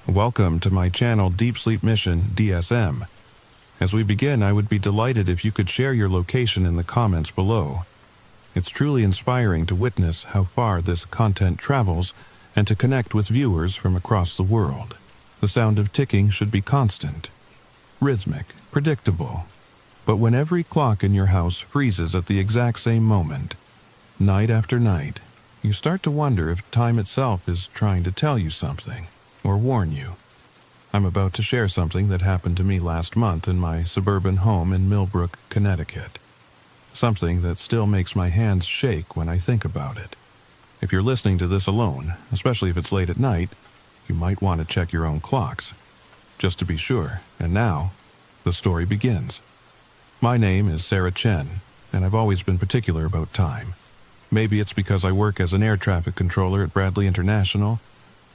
Welcome to my channel Deep Sleep Mission-DSM. As we begin, I would be delighted if you could share your location in the comments below. It's truly inspiring to witness how far this content travels and to connect with viewers from across the world. The sound of ticking should be constant, rhythmic, predictable. But when every clock in your house freezes at the exact same moment, night after night, you start to wonder if time itself is trying to tell you something or warn you. I'm about to share something that happened to me last month in my suburban home in Millbrook, Connecticut. Something that still makes my hands shake when I think about it. If you're listening to this alone, especially if it's late at night, you might want to check your own clocks, just to be sure. And now, the story begins. My name is Sarah Chen, and I've always been particular about time. Maybe it's because I work as an air traffic controller at Bradley International,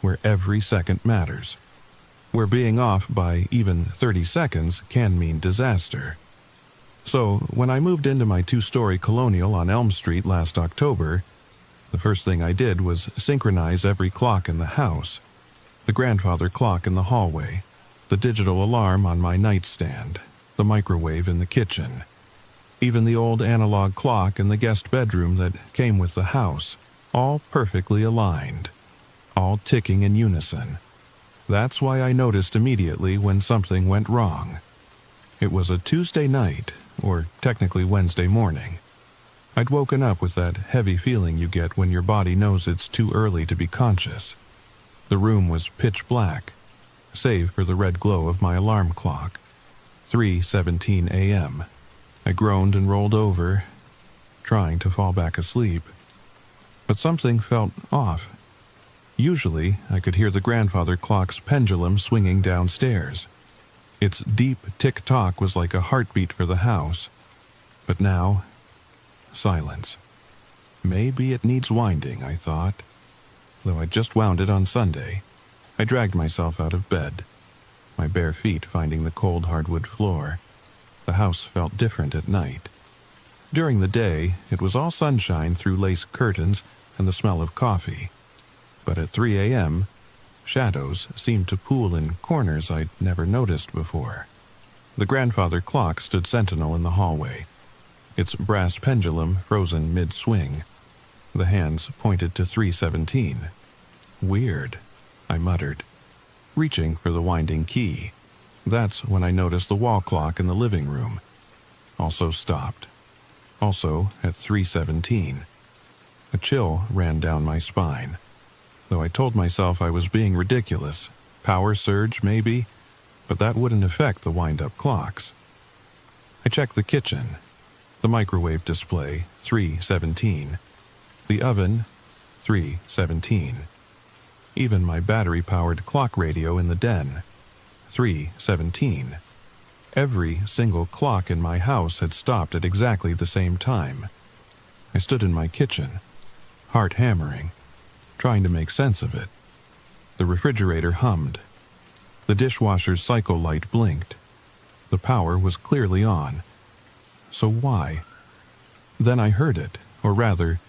where every second matters. Where being off by even 30 seconds can mean disaster. So, when I moved into my 2-story colonial on Elm Street last October, the first thing I did was synchronize every clock in the house. The grandfather clock in the hallway, the digital alarm on my nightstand, the microwave in the kitchen, even the old analog clock in the guest bedroom that came with the house, all perfectly aligned, all ticking in unison. That's why I noticed immediately when something went wrong. It was a Tuesday night, or technically Wednesday morning. I'd woken up with that heavy feeling you get when your body knows it's too early to be conscious. The room was pitch black, save for the red glow of my alarm clock. 3:17 a.m. I groaned and rolled over, trying to fall back asleep. But something felt off. Usually, I could hear the grandfather clock's pendulum swinging downstairs. Its deep tick-tock was like a heartbeat for the house. But now, silence. Maybe it needs winding, I thought. Though I just wound it on Sunday, I dragged myself out of bed, my bare feet finding the cold hardwood floor. The house felt different at night. During the day, it was all sunshine through lace curtains and the smell of coffee. But at 3 a.m., shadows seemed to pool in corners I'd never noticed before. The grandfather clock stood sentinel in the hallway, its brass pendulum frozen mid-swing. The hands pointed to 3:17. Weird, I muttered, reaching for the winding key. That's when I noticed the wall clock in the living room also stopped, also at 3:17. A chill ran down my spine. Though I told myself I was being ridiculous, power surge maybe, but that wouldn't affect the wind-up clocks. I checked the kitchen, the microwave display, 3:17, the oven, 3:17, even my battery-powered clock radio in the den, 3:17. Every single clock in my house had stopped at exactly the same time. I stood in my kitchen, heart hammering, trying to make sense of it. The refrigerator hummed. The dishwasher's cycle light blinked. The power was clearly on. So why? Then I heard it, or rather,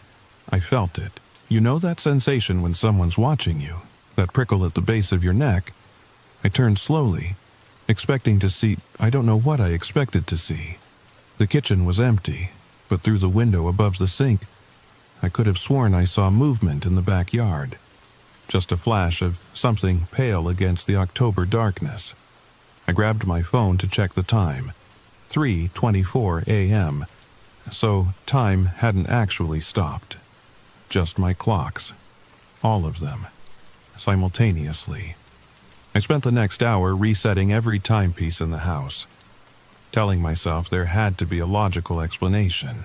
I felt it. You know that sensation when someone's watching you, that prickle at the base of your neck? I turned slowly, expecting to see, I don't know what I expected to see. The kitchen was empty, but through the window above the sink, I could have sworn I saw movement in the backyard. Just a flash of something pale against the October darkness. I grabbed my phone to check the time. 3:24 a.m. So time hadn't actually stopped. Just my clocks. All of them. Simultaneously. I spent the next hour resetting every timepiece in the house, telling myself there had to be a logical explanation.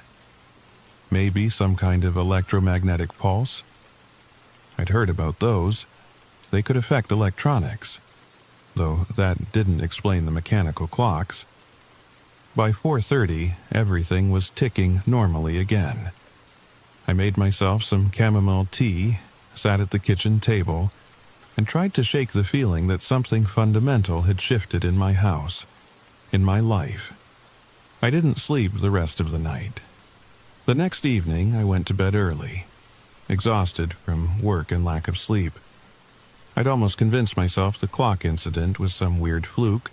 Maybe some kind of electromagnetic pulse? I'd heard about those. They could affect electronics, though that didn't explain the mechanical clocks. By 4:30, everything was ticking normally again. I made myself some chamomile tea, sat at the kitchen table, and tried to shake the feeling that something fundamental had shifted in my house, in my life. I didn't sleep the rest of the night. The next evening, I went to bed early, exhausted from work and lack of sleep. I'd almost convinced myself the clock incident was some weird fluke,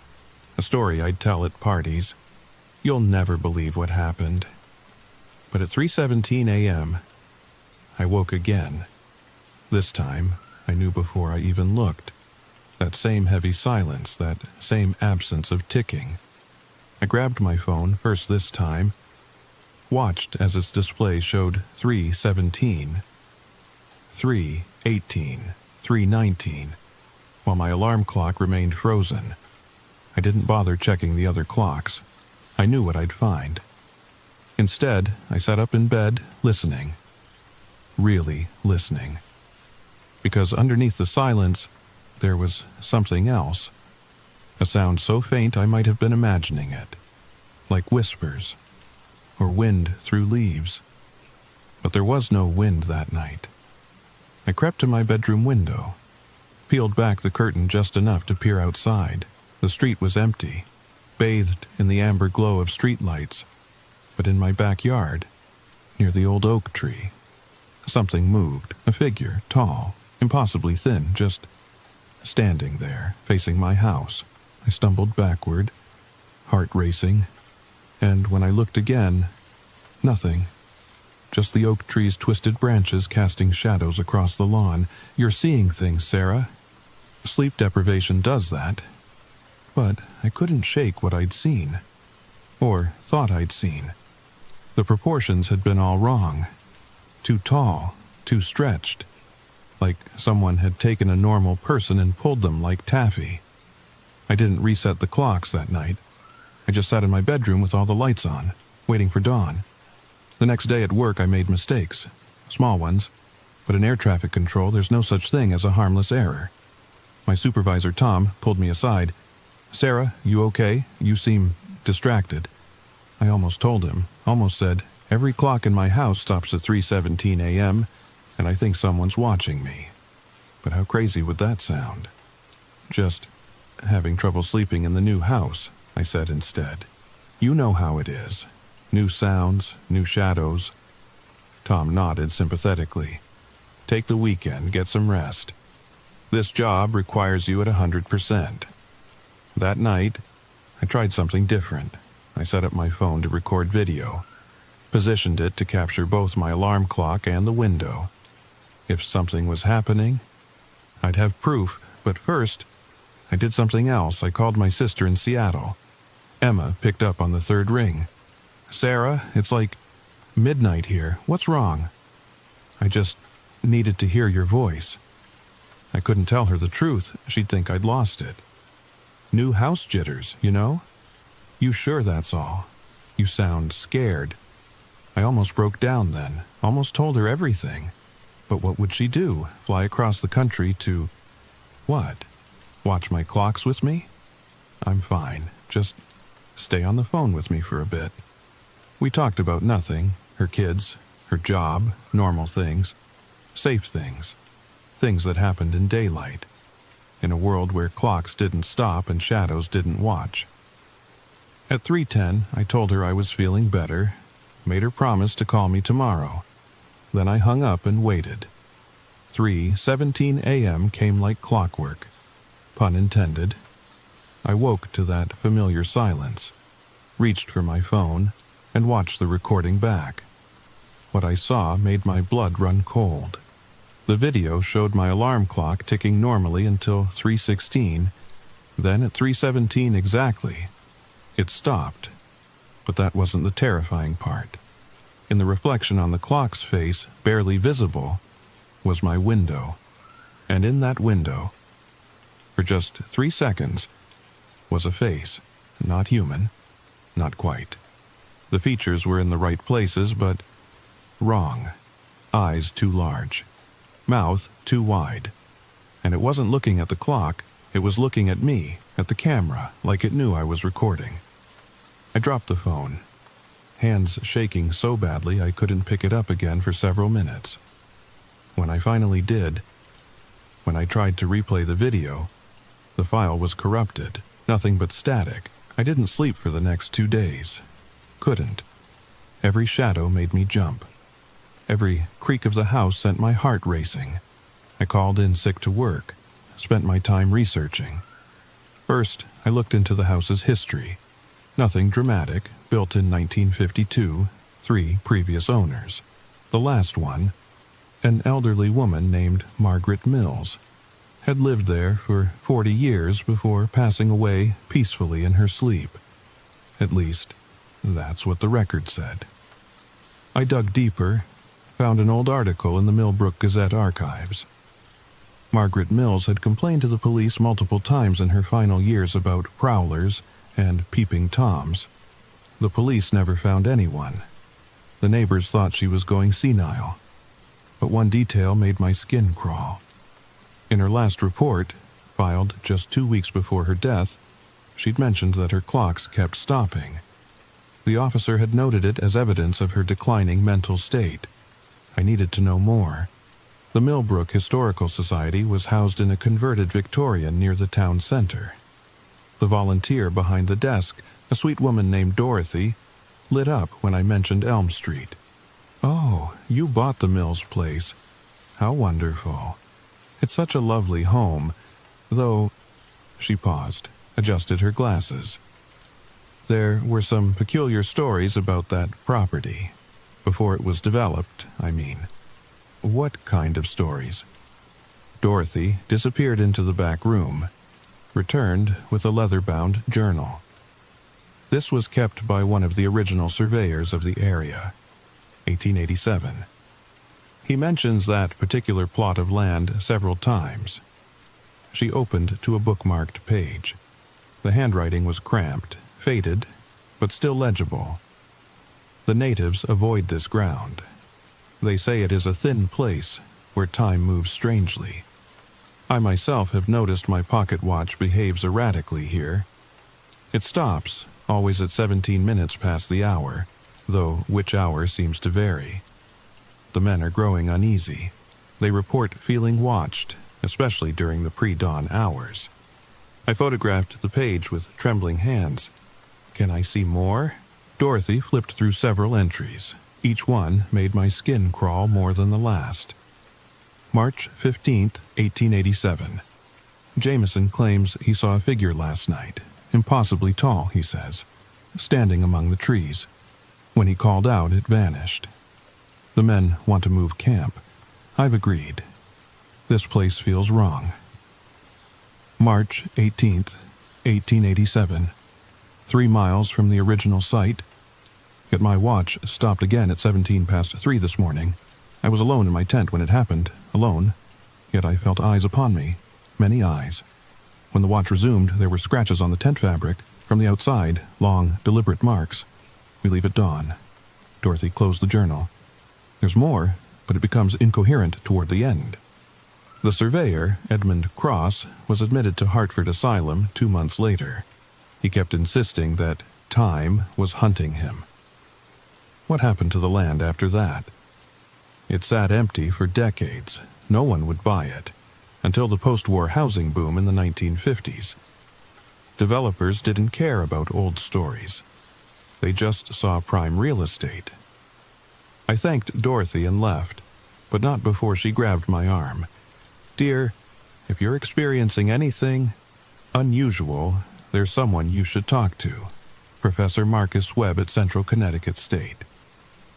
a story I'd tell at parties. You'll never believe what happened. But at 3:17 a.m., I woke again. This time, I knew before I even looked. That same heavy silence, that same absence of ticking. I grabbed my phone first this time, watched as its display showed 3:17, 3:18, 3:19, while my alarm clock remained frozen. I didn't bother checking the other clocks. I knew what I'd find. Instead, I sat up in bed, listening. Really listening. Because underneath the silence, there was something else. A sound so faint I might have been imagining it. Like whispers, or wind through leaves. But there was no wind that night. I crept to my bedroom window, peeled back the curtain just enough to peer outside. The street was empty, bathed in the amber glow of streetlights. But in my backyard, near the old oak tree, something moved, a figure, tall, impossibly thin, just standing there, facing my house. I stumbled backward, heart racing, and when I looked again, nothing. Just the oak tree's twisted branches casting shadows across the lawn. You're seeing things, Sarah. Sleep deprivation does that. But I couldn't shake what I'd seen, or thought I'd seen. The proportions had been all wrong. Too tall, too stretched. Like someone had taken a normal person and pulled them like taffy. I didn't reset the clocks that night. I just sat in my bedroom with all the lights on, waiting for dawn. The next day at work I made mistakes, small ones, but in air traffic control there's no such thing as a harmless error. My supervisor Tom pulled me aside. "Sarah, you okay? You seem distracted." I almost told him, almost said, "Every clock in my house stops at 3:17 a.m., and I think someone's watching me." But how crazy would that sound? "Just having trouble sleeping in the new house," I said instead. "You know how it is. New sounds, new shadows." Tom nodded sympathetically. "Take the weekend, get some rest. This job requires you at 100%. That night, I tried something different. I set up my phone to record video, positioned it to capture both my alarm clock and the window. If something was happening, I'd have proof, but first, I did something else. I called my sister in Seattle. Emma picked up on the third ring. "Sarah, it's like midnight here. What's wrong?" I just needed to hear your voice. I couldn't tell her the truth. She'd think I'd lost it. "New house jitters, you know? You sure that's all? You sound scared." I almost broke down then, almost told her everything. But what would she do? Fly across the country to... what? Watch my clocks with me? "I'm fine. Just stay on the phone with me for a bit." We talked about nothing, her kids, her job, normal things, safe things, things that happened in daylight, in a world where clocks didn't stop and shadows didn't watch. At 3:10, I told her I was feeling better, made her promise to call me tomorrow. Then I hung up and waited. 3:17 a.m. came like clockwork. Pun intended. I woke to that familiar silence, reached for my phone, and watched the recording back. What I saw made my blood run cold. The video showed my alarm clock ticking normally until 3:16, then at 3:17 exactly, it stopped. But that wasn't the terrifying part. In the reflection on the clock's face, barely visible, was my window. And in that window, for just 3 seconds, was a face, not human, not quite. The features were in the right places, but wrong. Eyes too large, mouth too wide. And it wasn't looking at the clock, it was looking at me, at the camera, like it knew I was recording. I dropped the phone, hands shaking so badly I couldn't pick it up again for several minutes. When I finally did, when I tried to replay the video, the file was corrupted, nothing but static. I didn't sleep for the next 2 days. Couldn't. Every shadow made me jump. Every creak of the house sent my heart racing. I called in sick to work. spent my time researching. First, I looked into the house's history. Nothing dramatic, built in 1952, 3 previous owners. The last one, an elderly woman named Margaret Mills, had lived there for 40 years before passing away peacefully in her sleep. At least, that's what the record said. I dug deeper, found an old article in the Millbrook Gazette archives. Margaret Mills had complained to the police multiple times in her final years about prowlers and peeping toms. The police never found anyone. The neighbors thought she was going senile. But one detail made my skin crawl. In her last report, filed just 2 weeks before her death, she'd mentioned that her clocks kept stopping. The officer had noted it as evidence of her declining mental state. I needed to know more. The Millbrook Historical Society was housed in a converted Victorian near the town center. The volunteer behind the desk, a sweet woman named Dorothy, lit up when I mentioned Elm Street. "Oh, you bought the Mills place. How wonderful. It's such a lovely home, though—" She paused, adjusted her glasses. "There were some peculiar stories about that property. Before it was developed, I mean." "What kind of stories?" Dorothy disappeared into the back room, returned with a leather-bound journal. This was kept by one of the original surveyors of the area, 1887. He mentions that particular plot of land several times. She opened to a bookmarked page. The handwriting was cramped, faded, but still legible. "The natives avoid this ground. They say it is a thin place where time moves strangely. I myself have noticed my pocket watch behaves erratically here. It stops, always at 17 minutes past the hour, though which hour seems to vary. The men are growing uneasy. They report feeling watched, especially during the pre-dawn hours." I photographed the page with trembling hands. "Can I see more?" Dorothy flipped through several entries. Each one made my skin crawl more than the last. March 15th, 1887. Jameson claims he saw a figure last night, impossibly tall, he says, standing among the trees. When he called out, it vanished. The men want to move camp. I've agreed. This place feels wrong. March 18th, 1887. 3 miles from the original site. Yet my watch stopped again at 17 past 3 this morning. I was alone in my tent when it happened, alone. Yet I felt eyes upon me, many eyes. When the watch resumed, there were scratches on the tent fabric. From the outside, long, deliberate marks. We leave at dawn. Dorothy closed the journal. There's more, but it becomes incoherent toward the end. The surveyor, Edmund Cross, was admitted to Hartford Asylum 2 months later. He kept insisting that time was hunting him. What happened to the land after that? It sat empty for decades. No one would buy it, until the post-war housing boom in the 1950s. Developers didn't care about old stories. They just saw prime real estate. I thanked Dorothy and left, but not before she grabbed my arm. "Dear, if you're experiencing anything unusual, there's someone you should talk to. Professor Marcus Webb at Central Connecticut State.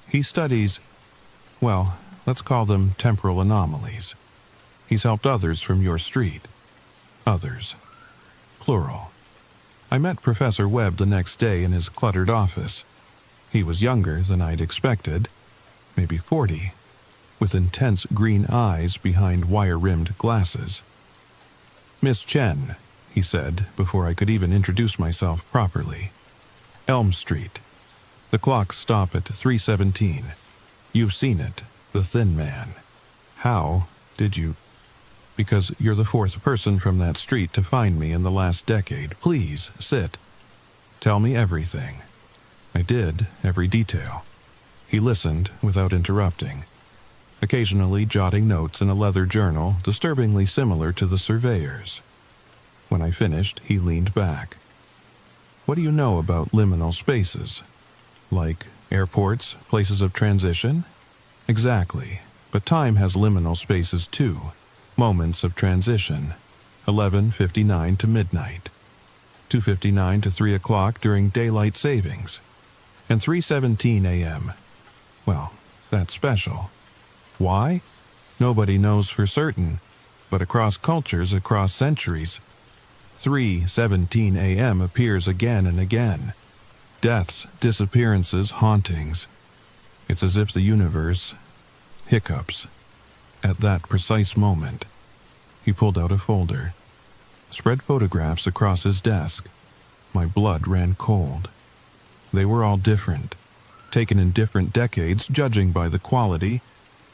He studies, well, let's call them temporal anomalies. He's helped others from your street. Others. Plural." I met Professor Webb the next day in his cluttered office. He was younger than I'd expected, maybe 40, with intense green eyes behind wire-rimmed glasses. "Miss Chen," he said before I could even introduce myself properly. "Elm Street. The clocks stop at 3:17. You've seen it, the Thin Man. How did you—" "Because you're the 4th person from that street to find me in the last decade. Please, sit. Tell me everything." I did, every detail. He listened without interrupting, occasionally jotting notes in a leather journal disturbingly similar to the surveyor's. When I finished, he leaned back. "What do you know about liminal spaces? Like airports, places of transition?" "Exactly, but time has liminal spaces too, moments of transition. 11:59 to midnight, 2:59 to 3 o'clock during daylight savings, and 3:17 a.m. Well, that's special. Why? Nobody knows for certain, but across cultures, across centuries, 3:17 a.m. appears again and again. Deaths, disappearances, hauntings. It's as if the universe hiccups at that precise moment. He pulled out a folder, spread photographs across his desk. My blood ran cold. They were all different, taken in different decades, judging by the quality,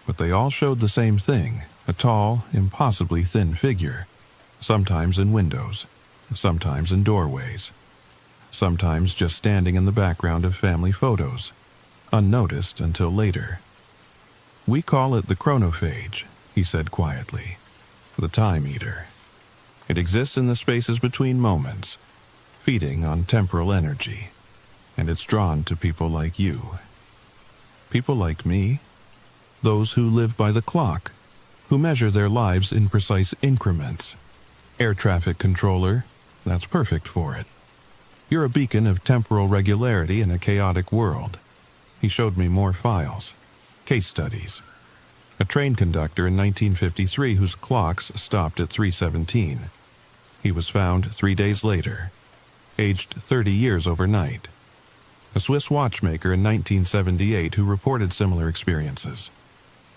but they all showed the same thing, a tall, impossibly thin figure, sometimes in windows, sometimes in doorways, sometimes just standing in the background of family photos, unnoticed until later. "We call it the chronophage," he said quietly, "the time eater. It exists in the spaces between moments, feeding on temporal energy, and it's drawn to people like you. People like me, those who live by the clock, who measure their lives in precise increments. Air traffic controller, that's perfect for it. You're a beacon of temporal regularity in a chaotic world." He showed me more files, case studies. A train conductor in 1953 whose clocks stopped at 3:17. He was found 3 days later, aged 30 years overnight. A Swiss watchmaker in 1978 who reported similar experiences.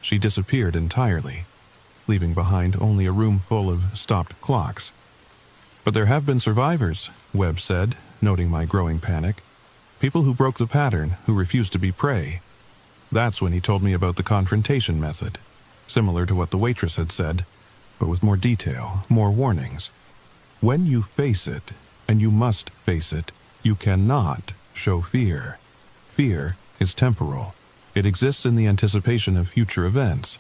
She disappeared entirely, leaving behind only a room full of stopped clocks. "But there have been survivors," Webb said, noting my growing panic. "People who broke the pattern, who refused to be prey." That's when he told me about the confrontation method, similar to what the waitress had said, but with more detail, more warnings. When you face it, and you must face it, you cannot show fear. Fear is temporal. It exists in the anticipation of future events.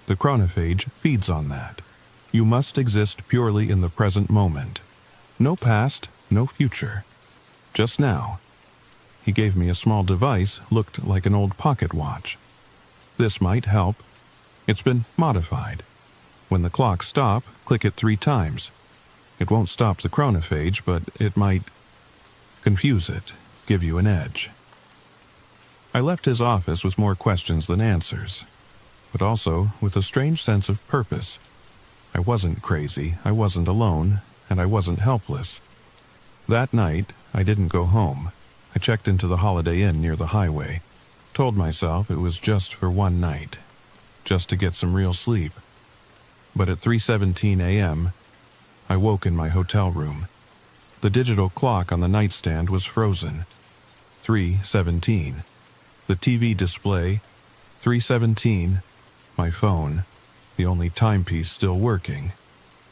The chronophage feeds on that. You must exist purely in the present moment. No past, no future. Just now. He gave me a small device, looked like an old pocket watch. This might help. It's been modified. When the clocks stop, click it 3 times. It won't stop the chronophage, but it might confuse it, give you an edge. I left his office with more questions than answers, but also with a strange sense of purpose. I wasn't crazy, I wasn't alone, and I wasn't helpless. That night, I didn't go home. I checked into the Holiday Inn near the highway, told myself it was just for one night, just to get some real sleep. But at 3:17 a.m., I woke in my hotel room. The digital clock on the nightstand was frozen. 3:17. The TV display, 3:17. My phone, the only timepiece still working,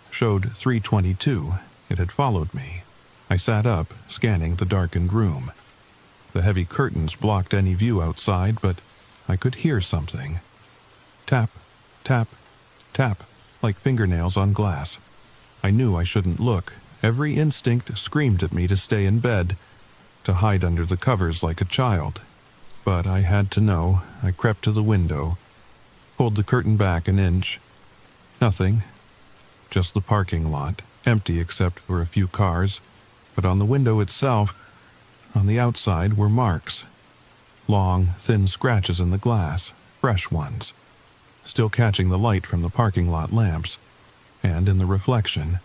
showed 3:22. It had followed me. I sat up, scanning the darkened room. The heavy curtains blocked any view outside, but I could hear something. Tap, tap, tap, like fingernails on glass. I knew I shouldn't look. Every instinct screamed at me to stay in bed, to hide under the covers like a child. But I had to know. I crept to the window, pulled the curtain back an inch. Nothing. Just the parking lot, empty except for a few cars. But on the window itself, on the outside, were marks. Long, thin scratches in the glass, fresh ones, still catching the light from the parking lot lamps, and in the reflection.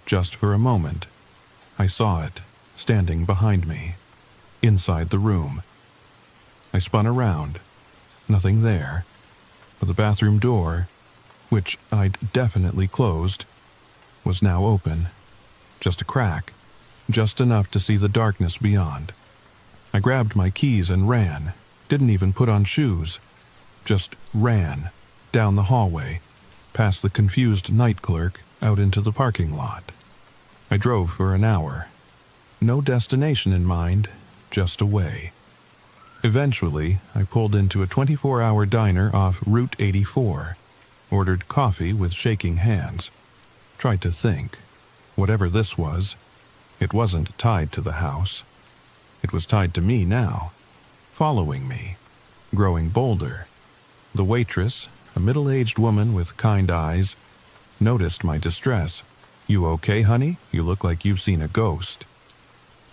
Just for a moment, I saw it, standing behind me, inside the room. I spun around. Nothing there. But the bathroom door, which I'd definitely closed, was now open. Just a crack. Just enough to see the darkness beyond. I grabbed my keys and ran. Didn't even put on shoes. Just ran, down the hallway, past the confused night clerk, out into the parking lot. I drove for an hour. No destination in mind, just away. Eventually, I pulled into a 24-hour diner off Route 84, ordered coffee with shaking hands. Tried to think. Whatever this was, it wasn't tied to the house. It was tied to me now, following me, growing bolder. The waitress, a middle-aged woman with kind eyes, noticed my distress. "You okay, honey? You look like you've seen a ghost."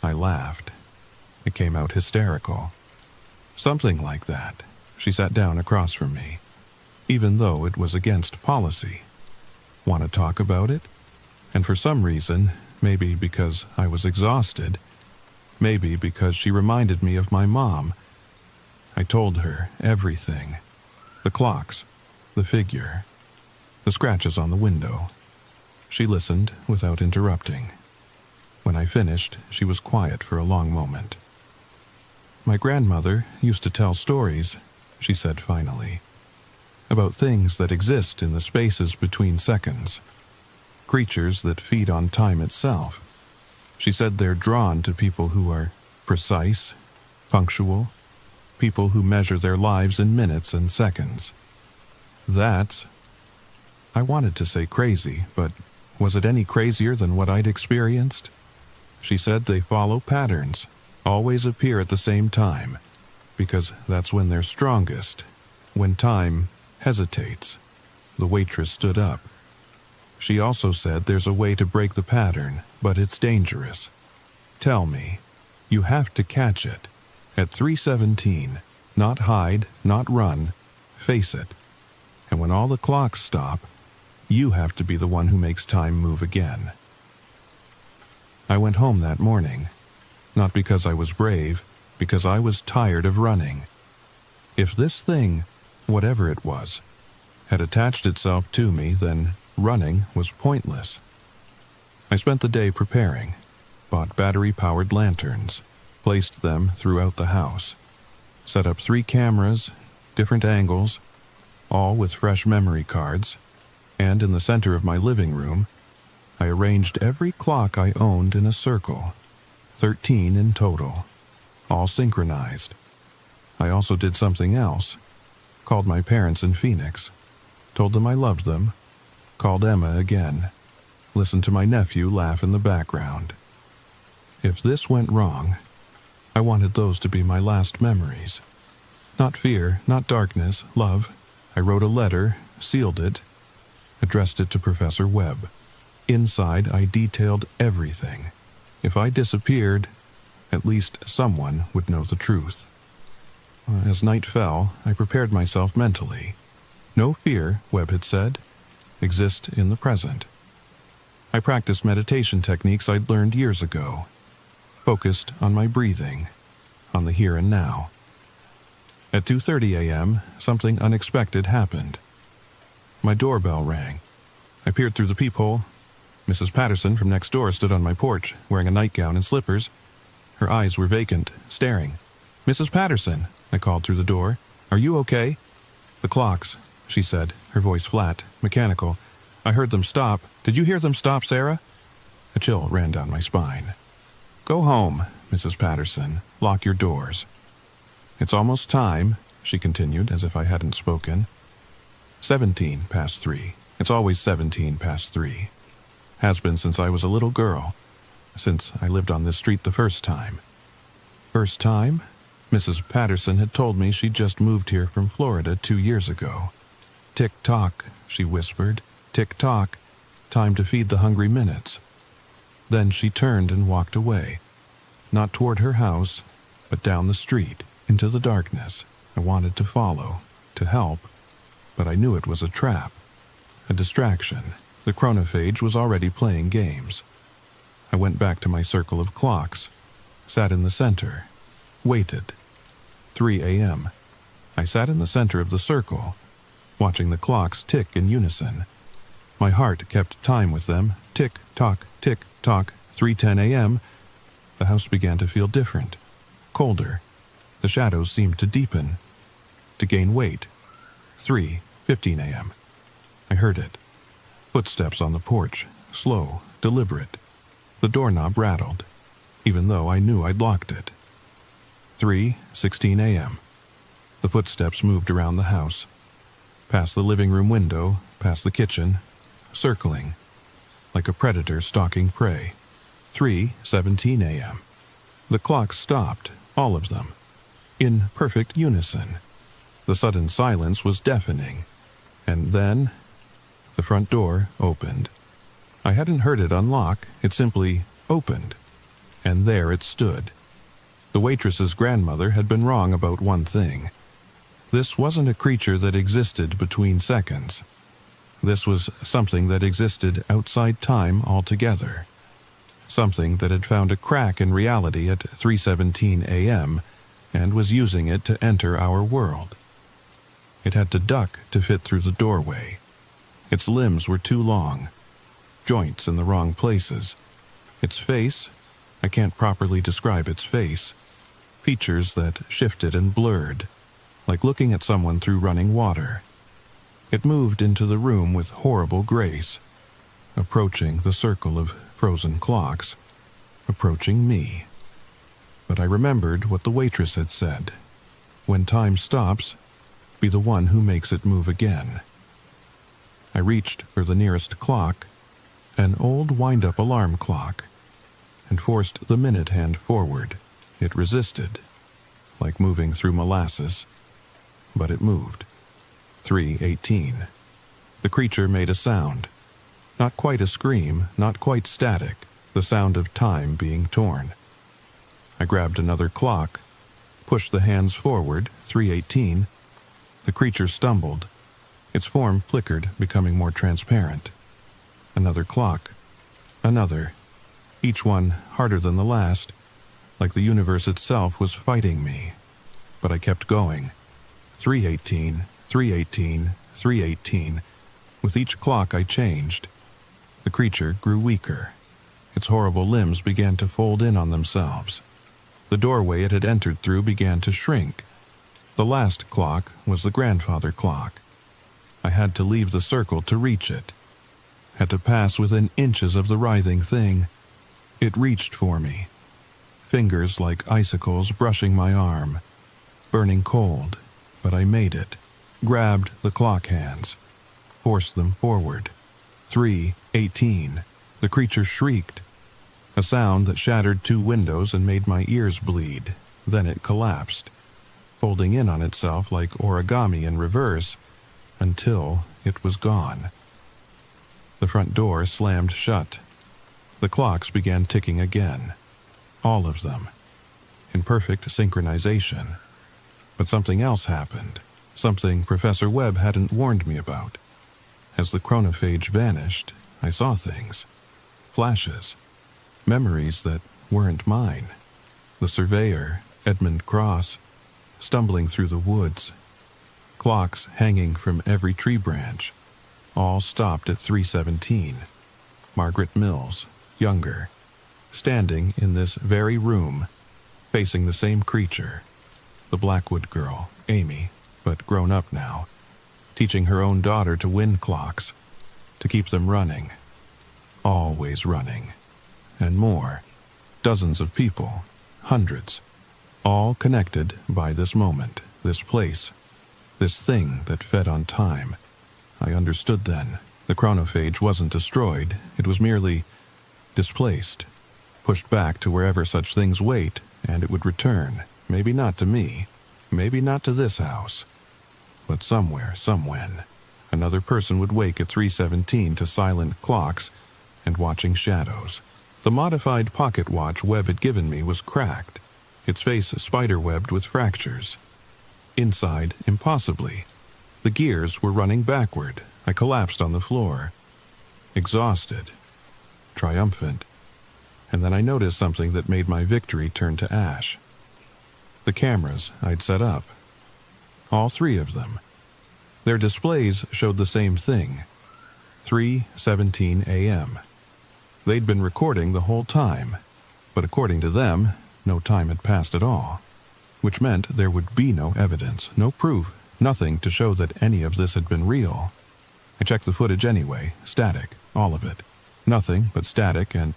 I laughed. It came out hysterical. "Something like that." She sat down across from me, even though it was against policy. "Want to talk about it?" And for some reason, maybe because I was exhausted, maybe because she reminded me of my mom, I told her everything. The clocks, the figure, the scratches on the window. She listened without interrupting. When I finished, she was quiet for a long moment. "My grandmother used to tell stories," she said finally, "about things that exist in the spaces between seconds. Creatures that feed on time itself. She said they're drawn to people who are precise, punctual, people who measure their lives in minutes and seconds. That's..." I wanted to say crazy, but was it any crazier than what I'd experienced? She said they follow patterns, always appear at the same time, because that's when they're strongest, when time hesitates. The waitress stood up. She also said there's a way to break the pattern, but it's dangerous. "Tell me, you have to catch it. At 3:17, not hide, not run, face it. And when all the clocks stop, you have to be the one who makes time move again." I went home that morning, not because I was brave, because I was tired of running. If this thing, whatever it was, had attached itself to me, then running was pointless. I spent the day preparing, bought battery-powered lanterns, placed them throughout the house, set up 3 cameras, different angles, all with fresh memory cards, and in the center of my living room, I arranged every clock I owned in a circle, 13 in total, all synchronized. I also did something else, called my parents in Phoenix, told them I loved them, called Emma again, listened to my nephew laugh in the background. If this went wrong, I wanted those to be my last memories. Not fear, not darkness, love. I wrote a letter, sealed it, addressed it to Professor Webb. Inside, I detailed everything. If I disappeared, at least someone would know the truth. As night fell, I prepared myself mentally. No fear, Webb had said. Exist in the present. I practiced meditation techniques I'd learned years ago. Focused on my breathing, on the here and now. At 2:30 a.m., something unexpected happened. My doorbell rang. I peered through the peephole. Mrs. Patterson from next door stood on my porch, wearing a nightgown and slippers. Her eyes were vacant, staring. "Mrs. Patterson," I called through the door. "Are you okay?" "The clocks," she said, her voice flat, mechanical. "I heard them stop. Did you hear them stop, Sarah?" A chill ran down my spine. "Go home, Mrs. Patterson. Lock your doors." "It's almost time," she continued, as if I hadn't spoken. 17 past 3. It's always 17 past 3. Has been since I was a little girl. Since I lived on this street the first time. First time? Mrs. Patterson had told me she'd just moved here from Florida 2 years ago. "Tick-tock," she whispered. "Tick-tock. Time to feed the hungry minutes." Then she turned and walked away. Not toward her house, but down the street, into the darkness. I wanted to follow, to help, but I knew it was a trap, a distraction. The chronophage was already playing games. I went back to my circle of clocks, sat in the center, waited. 3 a.m. I sat in the center of the circle, watching the clocks tick in unison. My heart kept time with them, tick-tock, tick-tock. 3:10 a.m. The house began to feel different, colder. The shadows seemed to deepen, to gain weight. 3:15 a.m. I heard it. Footsteps on the porch, slow, deliberate. The doorknob rattled, even though I knew I'd locked it. 3:16 a.m. The footsteps moved around the house, past the living room window, past the kitchen, circling, like a predator stalking prey. 3:17 a.m. The clocks stopped, all of them, in perfect unison. The sudden silence was deafening, and then the front door opened. I hadn't heard it unlock, it simply opened. And there it stood. The waitress's grandmother had been wrong about one thing. This wasn't a creature that existed between seconds. This was something that existed outside time altogether. Something that had found a crack in reality at 3:17 a.m. and was using it to enter our world. It had to duck to fit through the doorway. Its limbs were too long, joints in the wrong places. Its face, I can't properly describe its face, features that shifted and blurred, like looking at someone through running water. It moved into the room with horrible grace, approaching the circle of frozen clocks, approaching me. But I remembered what the waitress had said. When time stops, be the one who makes it move again. I reached for the nearest clock, an old wind-up alarm clock, and forced the minute hand forward. It resisted, like moving through molasses, but it moved. 3:18. The creature made a sound. Not quite a scream, not quite static, the sound of time being torn. I grabbed another clock, pushed the hands forward, 3:18. The creature stumbled. Its form flickered, becoming more transparent. Another clock. Another. Each one harder than the last, like the universe itself was fighting me. But I kept going. 3:18, 3:18, 3:18. With each clock I changed. The creature grew weaker. Its horrible limbs began to fold in on themselves. The doorway it had entered through began to shrink. The last clock was the grandfather clock. I had to leave the circle to reach it. Had to pass within inches of the writhing thing. It reached for me. Fingers like icicles brushing my arm. Burning cold, but I made it. Grabbed the clock hands. Forced them forward. 3:18. The creature shrieked. A sound that shattered 2 windows and made my ears bleed. Then it collapsed, folding in on itself like origami in reverse, until it was gone. The front door slammed shut. The clocks began ticking again. All of them. In perfect synchronization. But something else happened. Something Professor Webb hadn't warned me about. As the chronophage vanished, I saw things. Flashes. Memories that weren't mine. The surveyor, Edmund Cross, stumbling through the woods. Clocks hanging from every tree branch. All stopped at 3:17. Margaret Mills, younger, standing in this very room, facing the same creature. The Blackwood girl, Amy, but grown up now, teaching her own daughter to win clocks, to keep them running. Always running. And more. Dozens of people, hundreds, all connected by this moment, this place, this thing that fed on time. I understood then. The chronophage wasn't destroyed, it was merely displaced, pushed back to wherever such things wait, and it would return. Maybe not to me, maybe not to this house, but somewhere, somewhen. Another person would wake at 3:17 to silent clocks and watching shadows. The modified pocket watch Webb had given me was cracked, its face spider-webbed with fractures. Inside, impossibly. The gears were running backward. I collapsed on the floor. Exhausted. Triumphant. And then I noticed something that made my victory turn to ash. The cameras I'd set up. All 3 of them. Their displays showed the same thing. 3:17 a.m. They'd been recording the whole time, but according to them, no time had passed at all, which meant there would be no evidence, no proof, nothing to show that any of this had been real. I checked the footage anyway, static, all of it. Nothing but static and,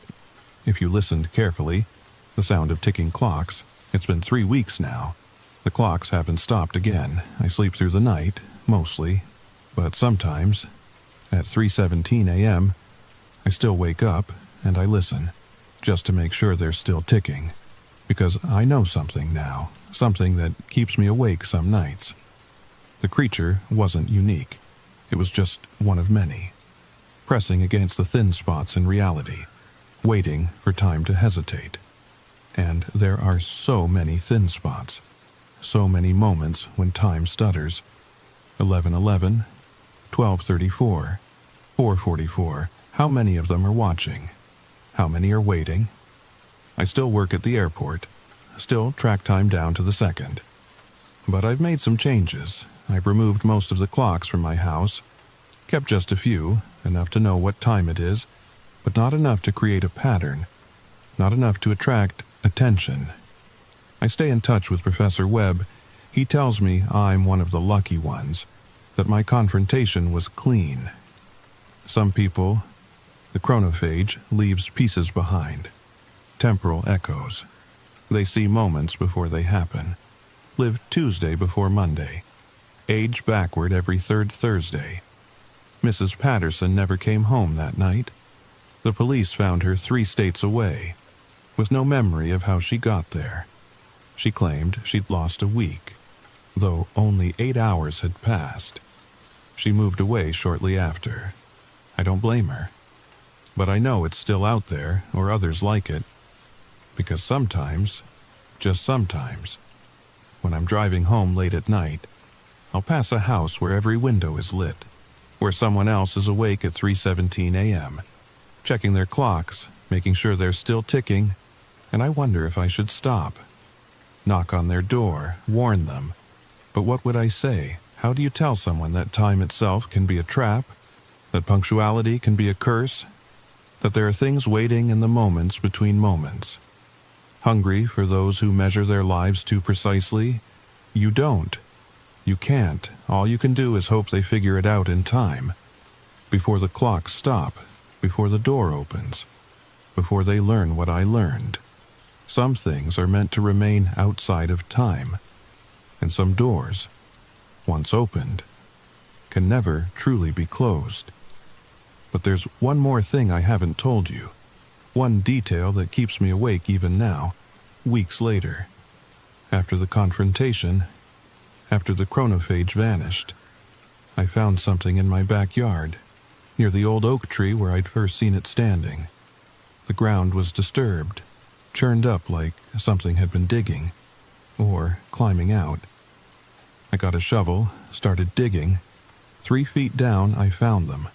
if you listened carefully, the sound of ticking clocks. It's been 3 weeks now. The clocks haven't stopped again. I sleep through the night, mostly, but sometimes, at 3:17 a.m., I still wake up and I listen, just to make sure they're still ticking, because I know something now, something that keeps me awake some nights. The creature wasn't unique. It was just one of many. pressing against the thin spots in reality, waiting for time to hesitate. And there are so many thin spots, so many moments when time stutters. 11:11, 12:34, 4:44. How many of them are watching? How many are waiting? I still work at the airport, still track time down to the second. But I've made some changes. I've removed most of the clocks from my house, kept just a few, enough to know what time it is, but not enough to create a pattern, not enough to attract attention. I stay in touch with Professor Webb. He tells me I'm one of the lucky ones, that my confrontation was clean. Some people, the chronophage leaves pieces behind, temporal echoes. They see moments before they happen, live Tuesday before Monday, age backward every third Thursday. Mrs. Patterson never came home that night. The police found her 3 states away, with no memory of how she got there. She claimed she'd lost a week, though only 8 hours had passed. She moved away shortly after. I don't blame her. But I know it's still out there, or others like it, because sometimes, just sometimes, when I'm driving home late at night, I'll pass a house where every window is lit, where someone else is awake at 3:17 a.m., checking their clocks, making sure they're still ticking, and I wonder if I should stop. Knock on their door, warn them. But what would I say? How do you tell someone that time itself can be a trap, that punctuality can be a curse, that there are things waiting in the moments between moments? Hungry for those who measure their lives too precisely? You don't. You can't. All you can do is hope they figure it out in time, before the clocks stop, before the door opens, before they learn what I learned. Some things are meant to remain outside of time, and some doors, once opened, can never truly be closed. But there's one more thing I haven't told you, one detail that keeps me awake even now, weeks later. After the confrontation, after the chronophage vanished, I found something in my backyard, near the old oak tree where I'd first seen it standing. The ground was disturbed, churned up like something had been digging, or climbing out. I got a shovel, started digging. 3 feet down, I found them.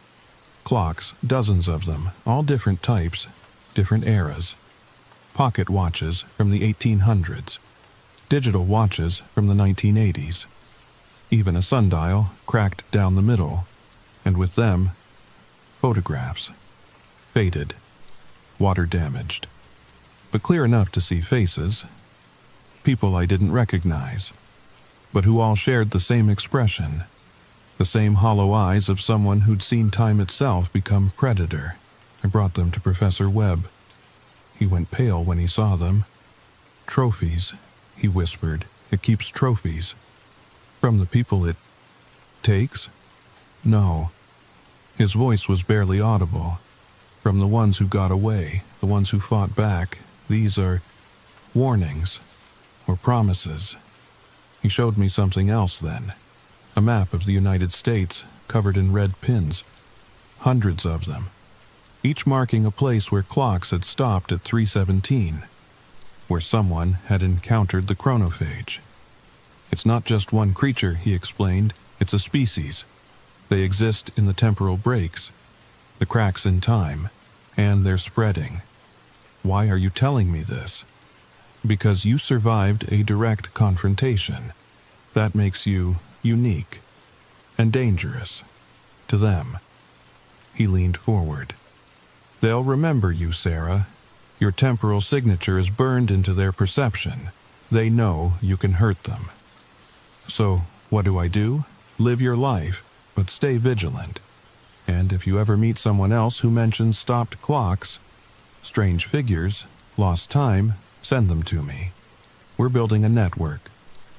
Clocks, dozens of them, all different types, different eras. Pocket watches from the 1800s, digital watches from the 1980s. Even a sundial cracked down the middle, and with them, photographs. Faded, water-damaged, but clear enough to see faces. People I didn't recognize, but who all shared the same expression, the same hollow eyes of someone who'd seen time itself become predator. I brought them to Professor Webb. He went pale when he saw them. "Trophies," he whispered. "It keeps trophies. From the people it takes?" "No." His voice was barely audible. "From the ones who got away, the ones who fought back. These are warnings, or promises." He showed me something else then. A map of the United States covered in red pins. Hundreds of them, each marking a place where clocks had stopped at 3:17, where someone had encountered the chronophage. "It's not just one creature," he explained. "It's a species. They exist in the temporal breaks, the cracks in time, and they're spreading." "Why are you telling me this?" "Because you survived a direct confrontation. That makes you unique and dangerous to them." He leaned forward. "They'll remember you, Sarah. Your temporal signature is burned into their perception. They know you can hurt them. So, what do? Live your life, but stay vigilant. And if you ever meet someone else who mentions stopped clocks, strange figures, lost time, send them to me. We're building a network.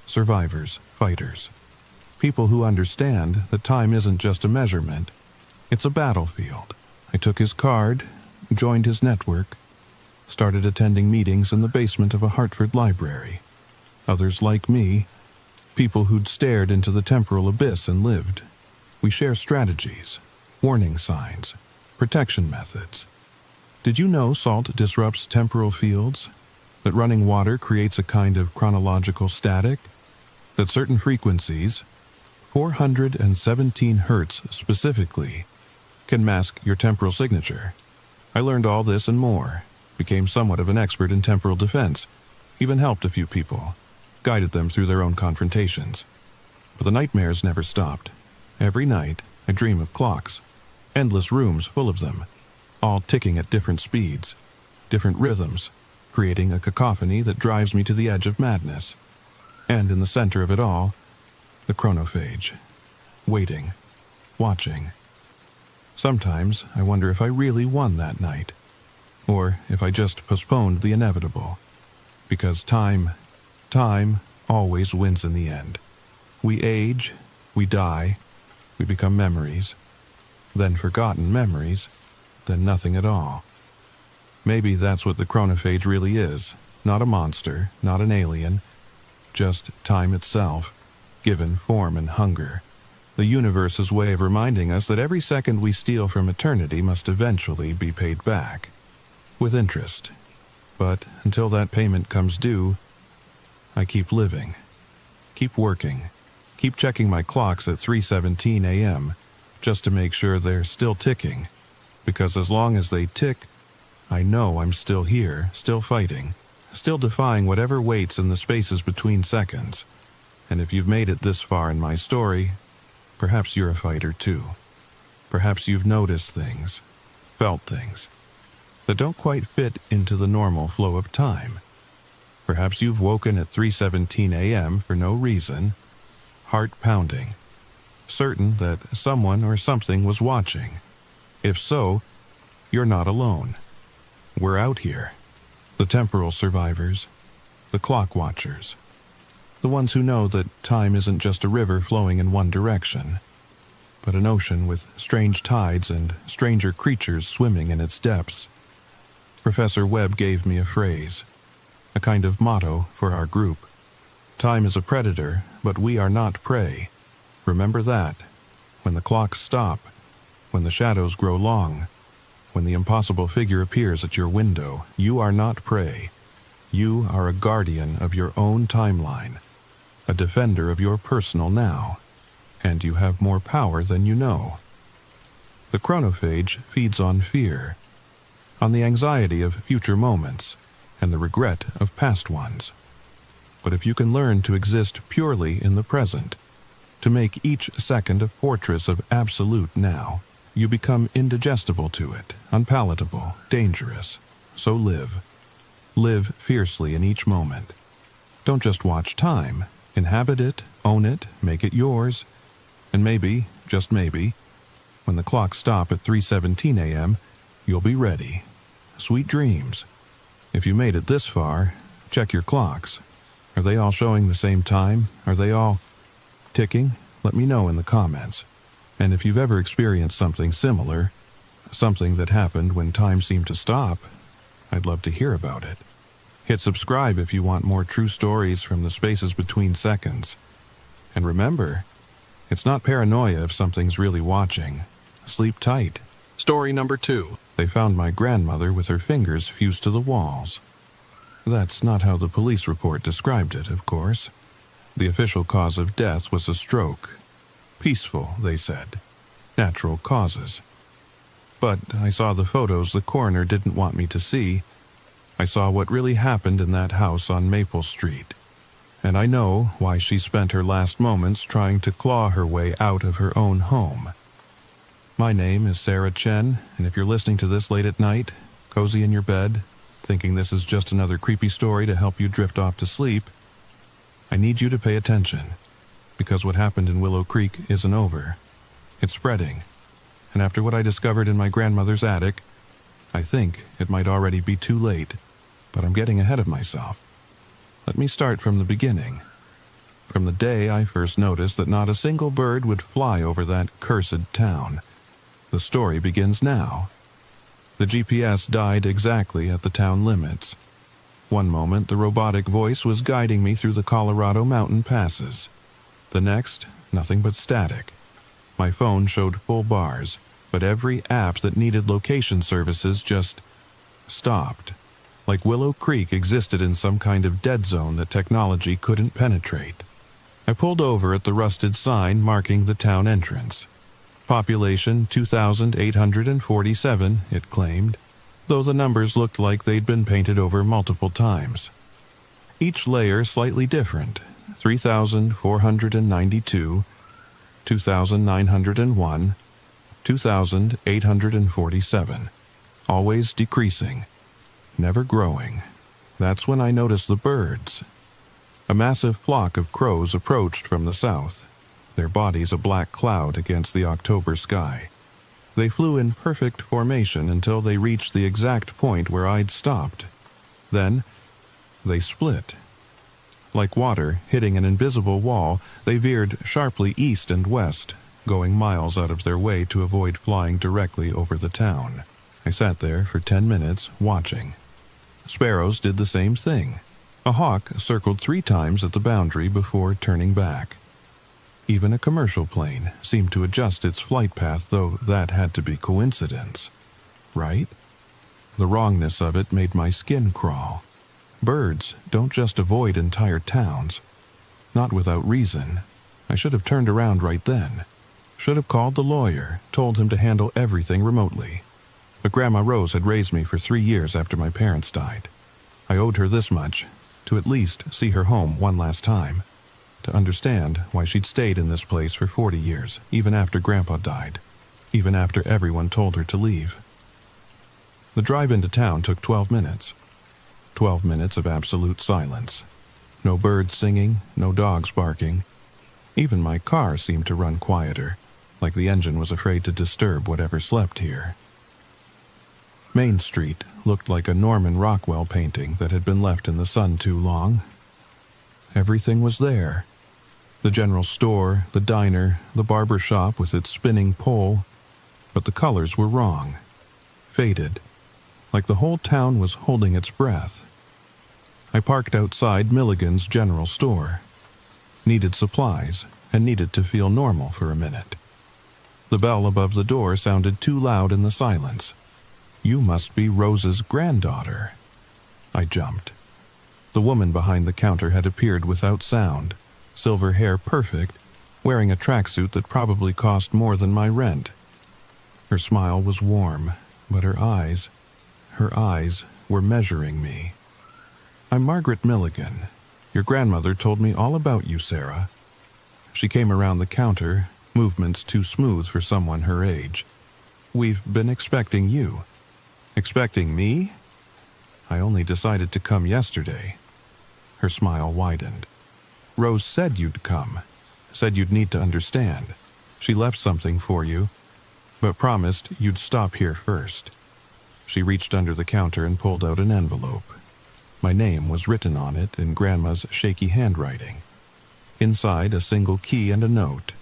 Survivors, fighters. People who understand that time isn't just a measurement. It's a battlefield." I took his card, joined his network, started attending meetings in the basement of a Hartford library. Others like me, people who'd stared into the temporal abyss and lived. We share strategies, warning signs, Protection methods. Did you know salt disrupts temporal fields? That running water creates a kind of chronological static? That certain frequencies, 417 hertz specifically, can mask your temporal signature? I learned all this and more, became somewhat of an expert in temporal defense, even helped a few people, guided them through their own confrontations. But the nightmares never stopped. Every night, I dream of clocks, endless rooms full of them, all ticking at different speeds, different rhythms, creating a cacophony that drives me to the edge of madness. And in the center of it all, the chronophage, waiting, watching. Sometimes I wonder if I really won that night, or if I just postponed the inevitable, because time always wins in the end. We age, we die, we become memories, then forgotten memories, then nothing at all. Maybe that's what the chronophage really is, not a monster, not an alien, just time itself, given form and hunger. The universe's way of reminding us that every second we steal from eternity must eventually be paid back, with interest. But until that payment comes due, I keep living, keep working, keep checking my clocks at 3:17 a.m. just to make sure they're still ticking, because as long as they tick, I know I'm still here, still fighting, still defying whatever waits in the spaces between seconds. And if you've made it this far in my story, perhaps you're a fighter too. Perhaps you've noticed things, felt things, that don't quite fit into the normal flow of time. Perhaps you've woken at 3:17 a.m. for no reason, heart pounding, certain that someone or something was watching. If so, you're not alone. We're out here. The temporal survivors, the clock watchers, the ones who know that time isn't just a river flowing in one direction, but an ocean with strange tides and stranger creatures swimming in its depths. Professor Webb gave me a phrase, a kind of motto for our group. Time is a predator, but we are not prey. Remember that. When the clocks stop, when the shadows grow long, when the impossible figure appears at your window, you are not prey. You are a guardian of your own timeline, a defender of your personal now, and you have more power than you know. The chronophage feeds on fear, on the anxiety of future moments, and the regret of past ones. But if you can learn to exist purely in the present, to make each second a fortress of absolute now, you become indigestible to it, unpalatable, dangerous. So live. Live fiercely in each moment. Don't just watch time. Inhabit it, own it, make it yours. And maybe, just maybe, when the clocks stop at 3:17 a.m., you'll be ready. Sweet dreams. If you made it this far, check your clocks. Are they all showing the same time? Are they all ticking? Let me know in the comments. And if you've ever experienced something similar, something that happened when time seemed to stop, I'd love to hear about it. Hit subscribe if you want more true stories from the spaces between seconds. And remember, it's not paranoia if something's really watching. Sleep tight. Story number 2. They found my grandmother with her fingers fused to the walls. That's not how the police report described it, of course. The official cause of death was a stroke. Peaceful, they said. Natural causes. But I saw the photos the coroner didn't want me to see. I saw what really happened in that house on Maple Street. And I know why she spent her last moments trying to claw her way out of her own home. My name is Sarah Chen, and if you're listening to this late at night, cozy in your bed, thinking this is just another creepy story to help you drift off to sleep, I need you to pay attention, because what happened in Willow Creek isn't over. It's spreading, and after what I discovered in my grandmother's attic, I think it might already be too late, but I'm getting ahead of myself. Let me start from the beginning. From the day I first noticed that not a single bird would fly over that cursed town. The story begins now. The GPS died exactly at the town limits. One moment, the robotic voice was guiding me through the Colorado mountain passes. The next, nothing but static. My phone showed full bars, but every app that needed location services just stopped, like Willow Creek existed in some kind of dead zone that technology couldn't penetrate. I pulled over at the rusted sign marking the town entrance. Population 2,847, it claimed, though the numbers looked like they'd been painted over multiple times. Each layer slightly different: 3,492, 2,901, 2,847, always decreasing, never growing. That's when I noticed the birds. A massive flock of crows approached from the south, their bodies a black cloud against the October sky. They flew in perfect formation until they reached the exact point where I'd stopped. Then, they split. Like water hitting an invisible wall, they veered sharply east and west, going miles out of their way to avoid flying directly over the town. I sat there for 10 minutes, watching. Sparrows did the same thing. A hawk circled 3 times at the boundary before turning back. Even a commercial plane seemed to adjust its flight path, though that had to be coincidence. Right? The wrongness of it made my skin crawl. Birds don't just avoid entire towns. Not without reason. I should have turned around right then. Should have called the lawyer, told him to handle everything remotely. But Grandma Rose had raised me for 3 years after my parents died. I owed her this much, to at least see her home one last time, to understand why she'd stayed in this place for 40 years, even after Grandpa died, even after everyone told her to leave. The drive into town took 12 minutes. 12 minutes of absolute silence. No birds singing, no dogs barking. Even my car seemed to run quieter, like the engine was afraid to disturb whatever slept here. Main Street looked like a Norman Rockwell painting that had been left in the sun too long. Everything was there. The general store, the diner, the barber shop with its spinning pole, but the colors were wrong. Faded, like the whole town was holding its breath. I parked outside Milligan's general store. Needed supplies, and needed to feel normal for a minute. The bell above the door sounded too loud in the silence. You must be Rose's granddaughter. I jumped. The woman behind the counter had appeared without sound, silver hair perfect, wearing a tracksuit that probably cost more than my rent. Her smile was warm, but her eyes were measuring me. I'm Margaret Milligan. Your grandmother told me all about you, Sarah. She came around the counter, movements too smooth for someone her age. We've been expecting you. Expecting me? I only decided to come yesterday. Her smile widened. Rose said you'd come. Said you'd need to understand. She left something for you, but promised you'd stop here first. She reached under the counter and pulled out an envelope. My name was written on it in Grandma's shaky handwriting. Inside, a single key and a note.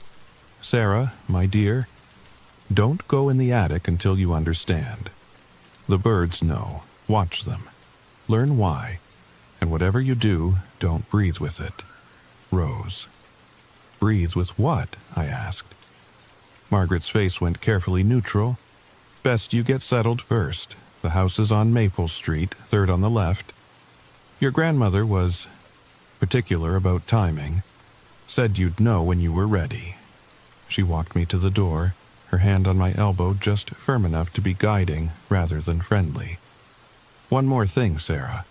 Sarah, my dear, don't go in the attic until you understand. The birds know. Watch them. Learn why. And whatever you do, don't breathe with it. Rose. Breathe with what? I asked. Margaret's face went carefully neutral. Best you get settled first. The house is on Maple Street, 3rd on the left. Your grandmother was particular about timing. Said you'd know when you were ready. She walked me to the door, her hand on my elbow just firm enough to be guiding rather than friendly. One more thing, Sarah.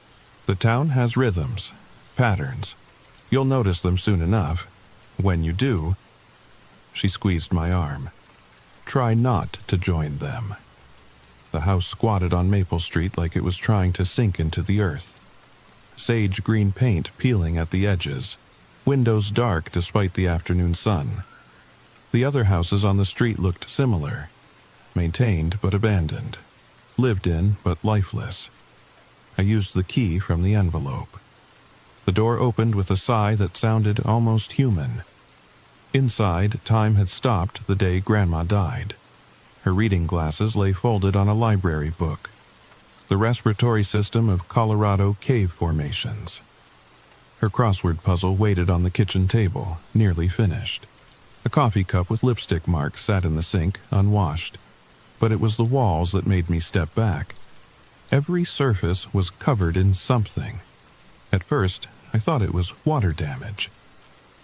The town has rhythms, patterns. You'll notice them soon enough. When you do, she squeezed my arm. Try not to join them. The house squatted on Maple Street like it was trying to sink into the earth. Sage green paint peeling at the edges, windows dark despite the afternoon sun. The other houses on the street looked similar, maintained but abandoned, lived in but lifeless. I used the key from the envelope. The door opened with a sigh that sounded almost human. Inside, time had stopped the day Grandma died. Her reading glasses lay folded on a library book. The respiratory system of Colorado cave formations. Her crossword puzzle waited on the kitchen table, nearly finished. A coffee cup with lipstick marks sat in the sink, unwashed. but it was the walls that made me step back. Every surface was covered in something. At first, I thought it was water damage.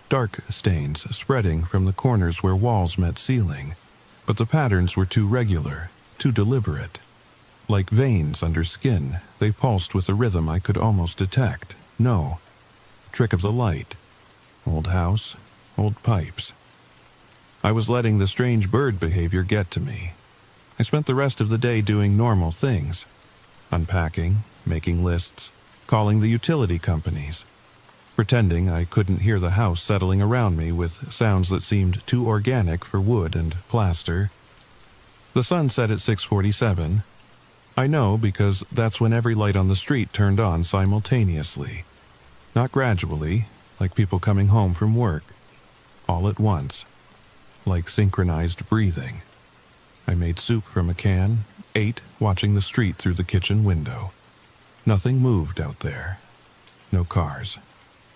Dark stains spreading from the corners where walls met ceiling, but the patterns were too regular, too deliberate. Like veins under skin, they pulsed with a rhythm I could almost detect. No. Trick of the light. Old house, old pipes. I was letting the strange bird behavior get to me. I spent the rest of the day doing normal things. Unpacking, making lists, calling the utility companies. Pretending I couldn't hear the house settling around me with sounds that seemed too organic for wood and plaster. The sun set at 6:47. I know because that's when every light on the street turned on simultaneously. Not gradually, like people coming home from work. All at once, like synchronized breathing. I made soup from a can, ate, watching the street through the kitchen window. Nothing moved out there. No cars.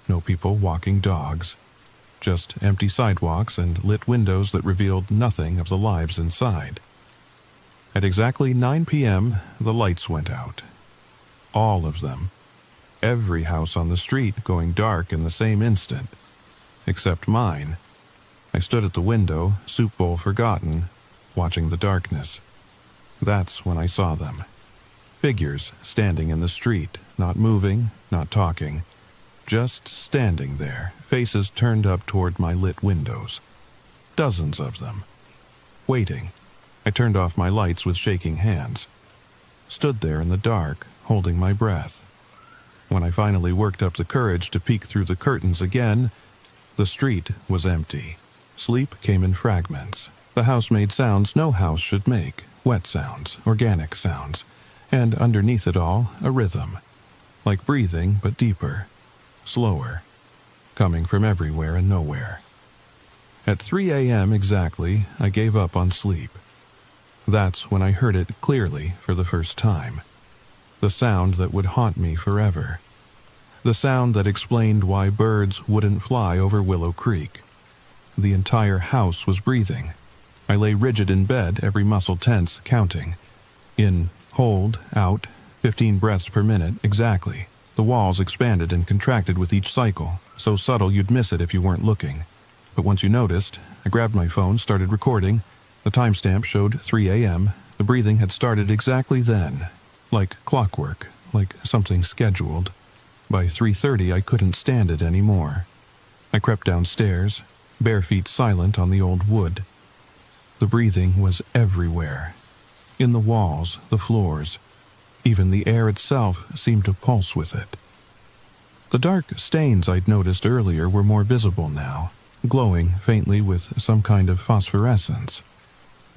No people walking dogs. Just empty sidewalks and lit windows that revealed nothing of the lives inside. At exactly 9 p.m., the lights went out. All of them. Every house on the street going dark in the same instant. Except mine. I stood at the window, soup bowl forgotten, watching the darkness. That's when I saw them. Figures standing in the street, not moving, not talking. Just standing there, faces turned up toward my lit windows. Dozens of them. Waiting. I turned off my lights with shaking hands. Stood there in the dark, holding my breath. When I finally worked up the courage to peek through the curtains again, the street was empty. Sleep came in fragments. The house made sounds no house should make. Wet sounds, organic sounds. And underneath it all, a rhythm. Like breathing, but deeper. Slower. Coming from everywhere and nowhere. At 3 a.m. exactly, I gave up on sleep. That's when I heard it clearly for the first time. The sound that would haunt me forever. The sound that explained why birds wouldn't fly over Willow Creek. The entire house was breathing. I lay rigid in bed, every muscle tense, counting. In, hold, out, 15 breaths per minute, exactly. The walls expanded and contracted with each cycle, so subtle you'd miss it if you weren't looking. But once you noticed, I grabbed my phone, started recording. The timestamp showed 3 a.m. The breathing had started exactly then. Like clockwork, like something scheduled. By 3:30, I couldn't stand it anymore. I crept downstairs, bare feet silent on the old wood. The breathing was everywhere. In the walls, the floors. Even the air itself seemed to pulse with it. The dark stains I'd noticed earlier were more visible now, glowing faintly with some kind of phosphorescence.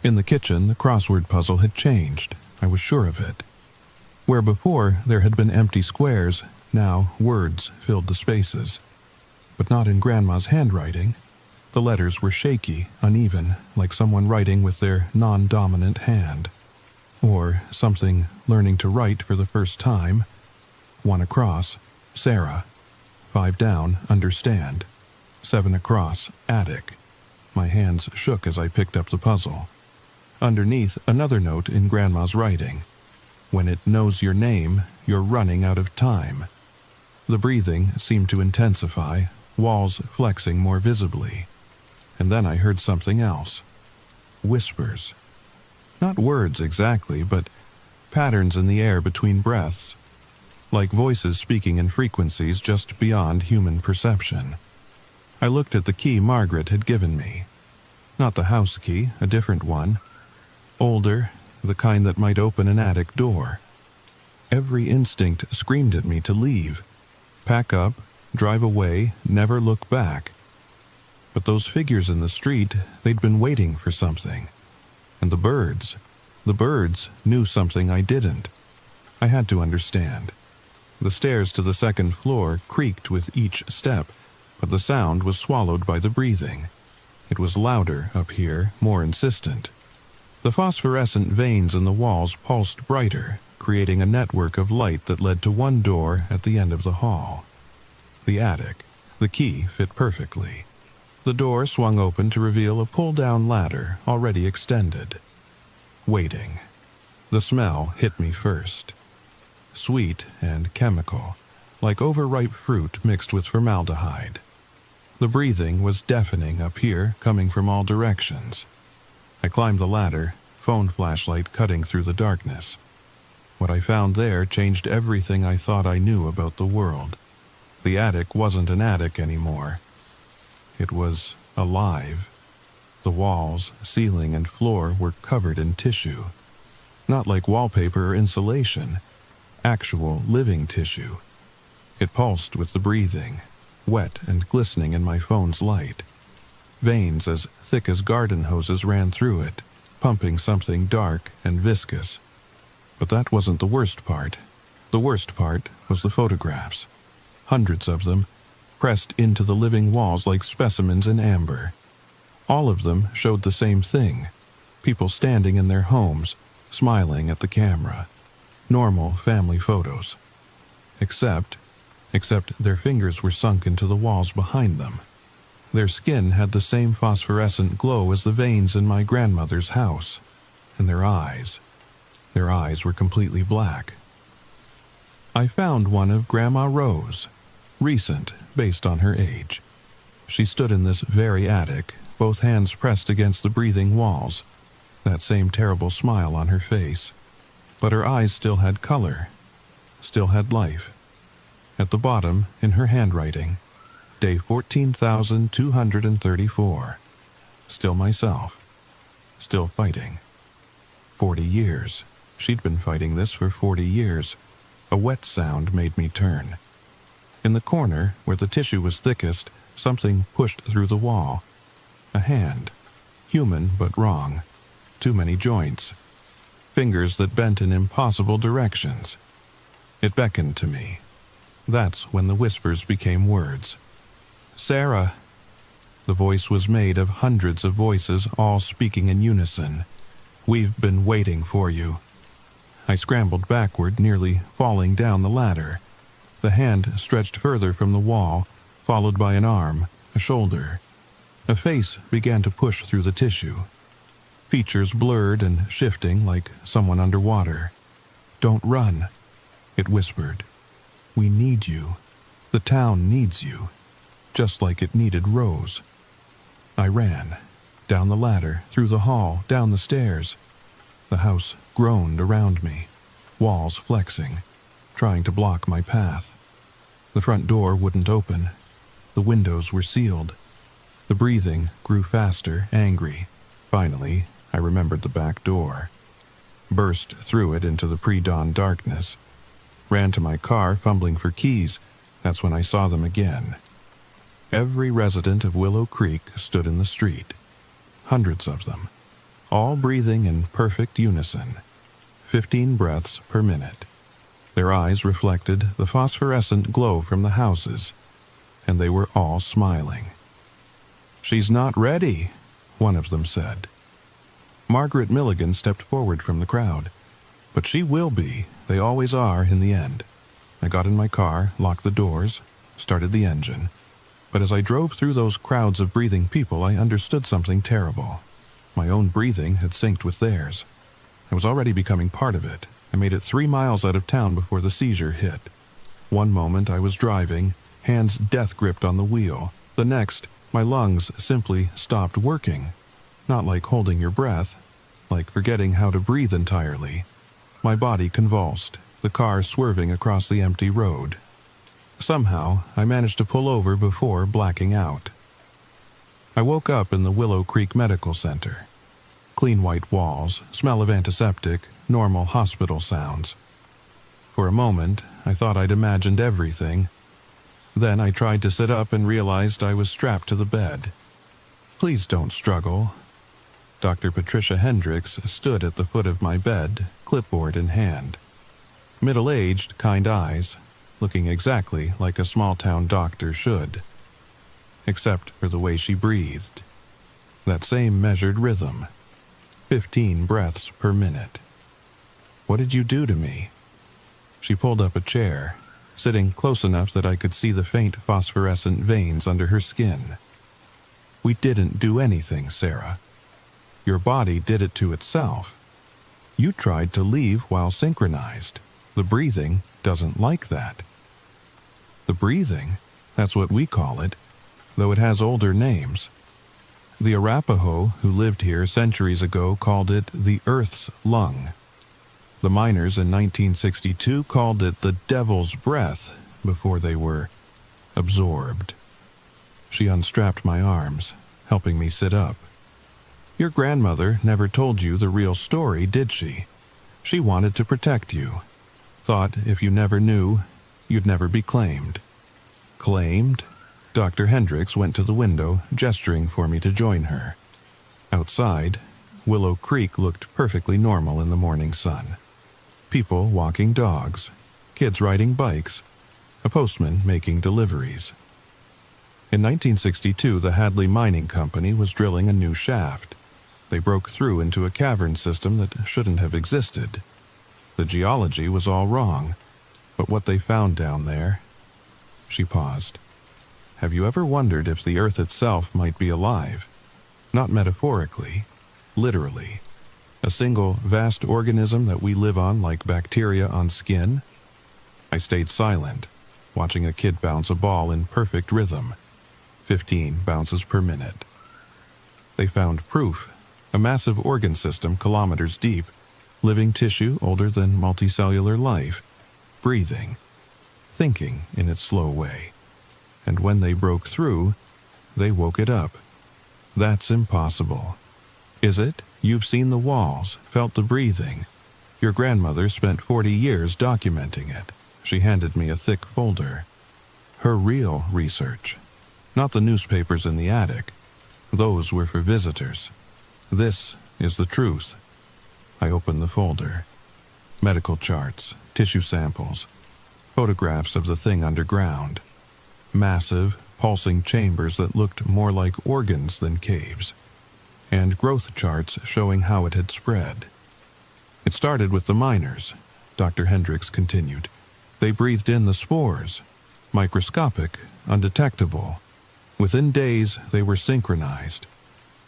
In the kitchen, the crossword puzzle had changed. I was sure of it. Where before there had been empty squares, now words filled the spaces. But not in Grandma's handwriting. The letters were shaky, uneven, like someone writing with their non-dominant hand. Or something learning to write for the first time. 1 across, Sarah. 5 down, understand. 7 across, attic. My hands shook as I picked up the puzzle. Underneath, another note in Grandma's writing. When it knows your name, you're running out of time. The breathing seemed to intensify, walls flexing more visibly. And then I heard something else. Whispers. Not words exactly, but patterns in the air between breaths. Like voices speaking in frequencies just beyond human perception. I looked at the key Margaret had given me. Not the house key, a different one. Older, the kind that might open an attic door. Every instinct screamed at me to leave. Pack up, drive away, never look back. But those figures in the street, they'd been waiting for something. And the birds knew something I didn't. I had to understand. The stairs to the second floor creaked with each step, but the sound was swallowed by the breathing. It was louder up here, more insistent. The phosphorescent veins in the walls pulsed brighter, creating a network of light that led to one door at the end of the hall. The attic. The key fit perfectly. The door swung open to reveal a pull-down ladder already extended. waiting. The smell hit me first. Sweet and chemical, like overripe fruit mixed with formaldehyde. The breathing was deafening up here, coming from all directions. I climbed the ladder, phone flashlight cutting through the darkness. What I found there changed everything I thought I knew about the world. The attic wasn't an attic anymore. It was alive. The walls, ceiling, and floor were covered in tissue. Not like wallpaper or insulation, actual living tissue. It pulsed with the breathing, wet and glistening in my phone's light. Veins as thick as garden hoses ran through it, pumping something dark and viscous. But that wasn't the worst part. The worst part was the photographs. Hundreds of them, pressed into the living walls like specimens in amber. All of them showed the same thing. People standing in their homes, smiling at the camera. Normal family photos. Except their fingers were sunk into the walls behind them. Their skin had the same phosphorescent glow as the veins in my grandmother's house. And their eyes were completely black. I found one of Grandma Rose, recent based on her age. She stood in this very attic, both hands pressed against the breathing walls, that same terrible smile on her face. But her eyes still had color, still had life. At the bottom, in her handwriting, day 14,234. Still myself. Still fighting. 40 years. She'd been fighting this for 40 years. A wet sound made me turn. In the corner, where the tissue was thickest, something pushed through the wall. A hand. Human, but wrong. Too many joints. Fingers that bent in impossible directions. It beckoned to me. That's when the whispers became words. "Sarah." The voice was made of hundreds of voices, all speaking in unison. "We've been waiting for you." I scrambled backward, nearly falling down the ladder. The hand stretched further from the wall, followed by an arm, a shoulder. A face began to push through the tissue. Features blurred and shifting like someone underwater. "Don't run," it whispered. "We need you. The town needs you. Just like it needed Rose." I ran. Down the ladder, through the hall, down the stairs. The house groaned around me, walls flexing, trying to block my path. The front door wouldn't open. The windows were sealed. The breathing grew faster, angry. Finally, I remembered the back door. Burst through it into the pre-dawn darkness. Ran to my car, fumbling for keys. That's when I saw them again. Every resident of Willow Creek stood in the street. Hundreds of them. All breathing in perfect unison. 15 breaths per minute. Their eyes reflected the phosphorescent glow from the houses, and they were all smiling. "She's not ready," one of them said. Margaret Milligan stepped forward from the crowd. "But she will be. They always are in the end." I got in my car, locked the doors, started the engine. But as I drove through those crowds of breathing people, I understood something terrible. My own breathing had synced with theirs. I was already becoming part of it. I made it 3 miles out of town before the seizure hit. One moment I was driving, hands death-gripped on the wheel. The next, my lungs simply stopped working. Not like holding your breath, like forgetting how to breathe entirely. My body convulsed, the car swerving across the empty road. Somehow, I managed to pull over before blacking out. I woke up in the Willow Creek Medical Center. Clean white walls, smell of antiseptic, normal hospital sounds. For a moment, I thought I'd imagined everything. Then I tried to sit up and realized I was strapped to the bed. "Please don't struggle." Dr. Patricia Hendricks stood at the foot of my bed, clipboard in hand. Middle-aged, kind eyes, looking exactly like a small-town doctor should. Except for the way she breathed. That same measured rhythm. 15 breaths per minute. "What did you do to me?" She pulled up a chair, sitting close enough that I could see the faint phosphorescent veins under her skin. "We didn't do anything, Sarah. Your body did it to itself. You tried to leave while synchronized. The breathing doesn't like that. The breathing, that's what we call it, though it has older names. The Arapaho who lived here centuries ago called it the Earth's lung. The miners in 1962 called it the devil's breath before they were absorbed. She unstrapped my arms, helping me sit up. Your grandmother never told you the real story, did she? She wanted to protect you. Thought if you never knew, you'd never be claimed. Claimed? Dr. Hendricks went to the window, gesturing for me to join her. Outside, Willow Creek looked perfectly normal in the morning sun. People walking dogs, kids riding bikes, a postman making deliveries. In 1962, the Hadley Mining Company was drilling a new shaft. They broke through into a cavern system that shouldn't have existed. The geology was all wrong, but what they found down there... She paused. Have you ever wondered if the Earth itself might be alive? Not metaphorically, literally. A single vast organism that we live on like bacteria on skin? I stayed silent, watching a kid bounce a ball in perfect rhythm. 15 bounces per minute. They found proof, a massive organ system kilometers deep, living tissue older than multicellular life, breathing, thinking in its slow way. And when they broke through, they woke it up. That's impossible. Is it? You've seen the walls, felt the breathing. Your grandmother spent 40 years documenting it. She handed me a thick folder. Her real research. Not the newspapers in the attic. Those were for visitors. This is the truth. I opened the folder. Medical charts, tissue samples, photographs of the thing underground. Massive, pulsing chambers that looked more like organs than caves. And growth charts showing how it had spread. It started with the miners, Dr. Hendricks continued. They breathed in the spores, microscopic, undetectable. Within days, they were synchronized.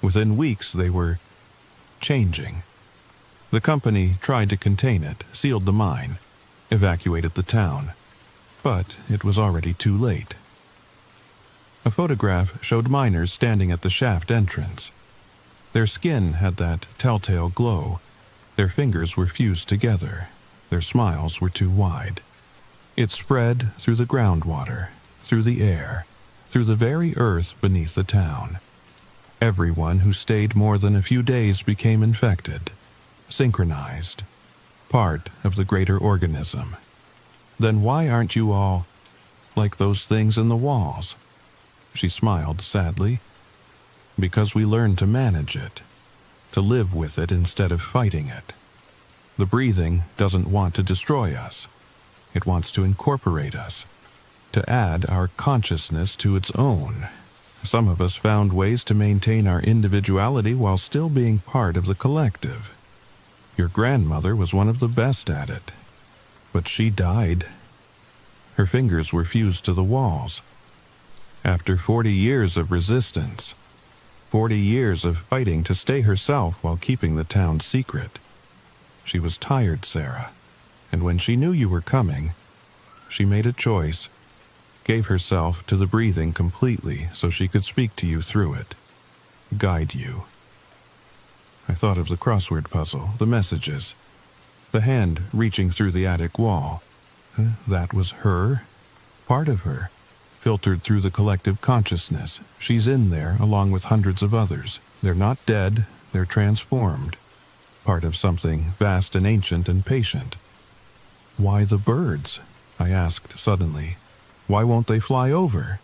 Within weeks, they were changing. The company tried to contain it, sealed the mine, evacuated the town. But it was already too late. A photograph showed miners standing at the shaft entrance. Their skin had that telltale glow. Their fingers were fused together. Their smiles were too wide. It spread through the groundwater, through the air, through the very earth beneath the town. Everyone who stayed more than a few days became infected, synchronized, part of the greater organism. Then why aren't you all like those things in the walls? She smiled sadly. Because we learned to manage it, to live with it instead of fighting it. The breathing doesn't want to destroy us. It wants to incorporate us, to add our consciousness to its own. Some of us found ways to maintain our individuality while still being part of the collective. Your grandmother was one of the best at it, but she died. Her fingers were fused to the walls. After 40 years of resistance, 40 years of fighting to stay herself while keeping the town secret. She was tired, Sarah, and when she knew you were coming, she made a choice, gave herself to the breathing completely so she could speak to you through it, guide you. I thought of the crossword puzzle, the messages, the hand reaching through the attic wall. That was her, part of her. Filtered through the collective consciousness. She's in there along with hundreds of others. They're not dead, they're transformed. Part of something vast and ancient and patient. Why the birds? I asked suddenly. Why won't they fly over?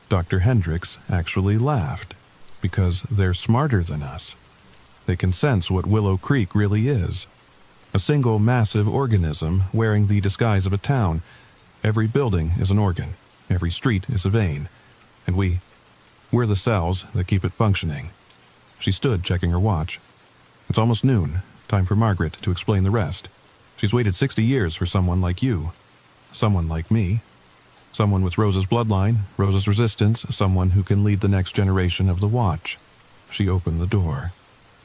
Dr. Hendricks actually laughed. Because they're smarter than us. They can sense what Willow Creek really is. A single massive organism wearing the disguise of a town. Every building is an organ. Every street is a vein, and we're the cells that keep it functioning. She stood, checking her watch. It's almost noon, time for Margaret to explain the rest. She's waited 60 years for someone like you, someone like me, someone with Rosa's bloodline, Rosa's resistance, someone who can lead the next generation of the Watch. She opened the door.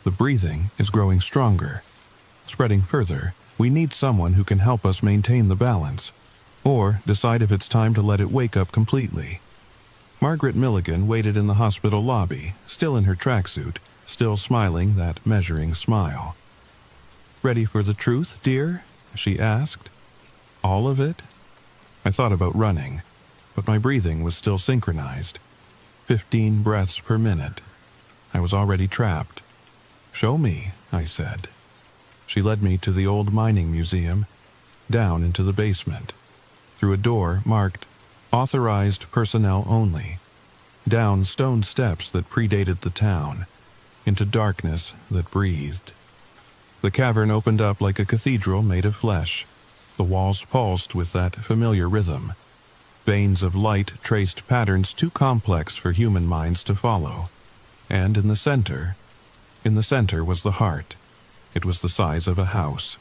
The breathing is growing stronger. spreading further. We need someone who can help us maintain the balance, or decide if it's time to let it wake up completely. Margaret Milligan waited in the hospital lobby, still in her tracksuit, still smiling that measuring smile. "Ready for the truth, dear?" she asked. "All of it?" I thought about running, but my breathing was still synchronized. 15 breaths per minute. I was already trapped. "Show me," I said. She led me to the old mining museum, down into the basement, through a door marked "Authorized Personnel Only," down stone steps that predated the town, into darkness that breathed. The cavern opened up like a cathedral made of flesh. The walls pulsed with that familiar rhythm. Veins of light traced patterns too complex for human minds to follow. And in the center was the heart. It was the size of a house.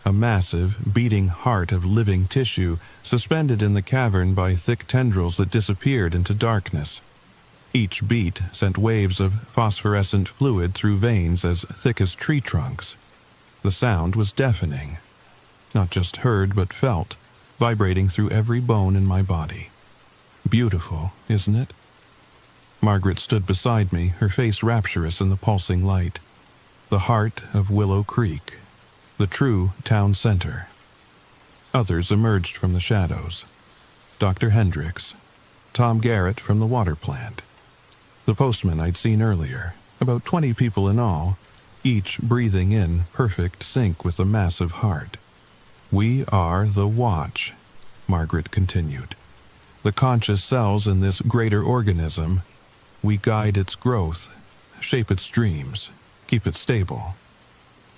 A massive, beating heart of living tissue suspended in the cavern by thick tendrils that disappeared into darkness. Each beat sent waves of phosphorescent fluid through veins as thick as tree trunks. The sound was deafening. Not just heard, but felt, vibrating through every bone in my body. Beautiful, isn't it? Margaret stood beside me, her face rapturous in the pulsing light. The heart of Willow Creek, the true town center. Others emerged from the shadows. Dr. Hendricks, Tom Garrett from the water plant, the postman I'd seen earlier, about 20 people in all, each breathing in perfect sync with the massive heart. "We are the Watch," Margaret continued. "The conscious cells in this greater organism. We guide its growth, shape its dreams, keep it stable.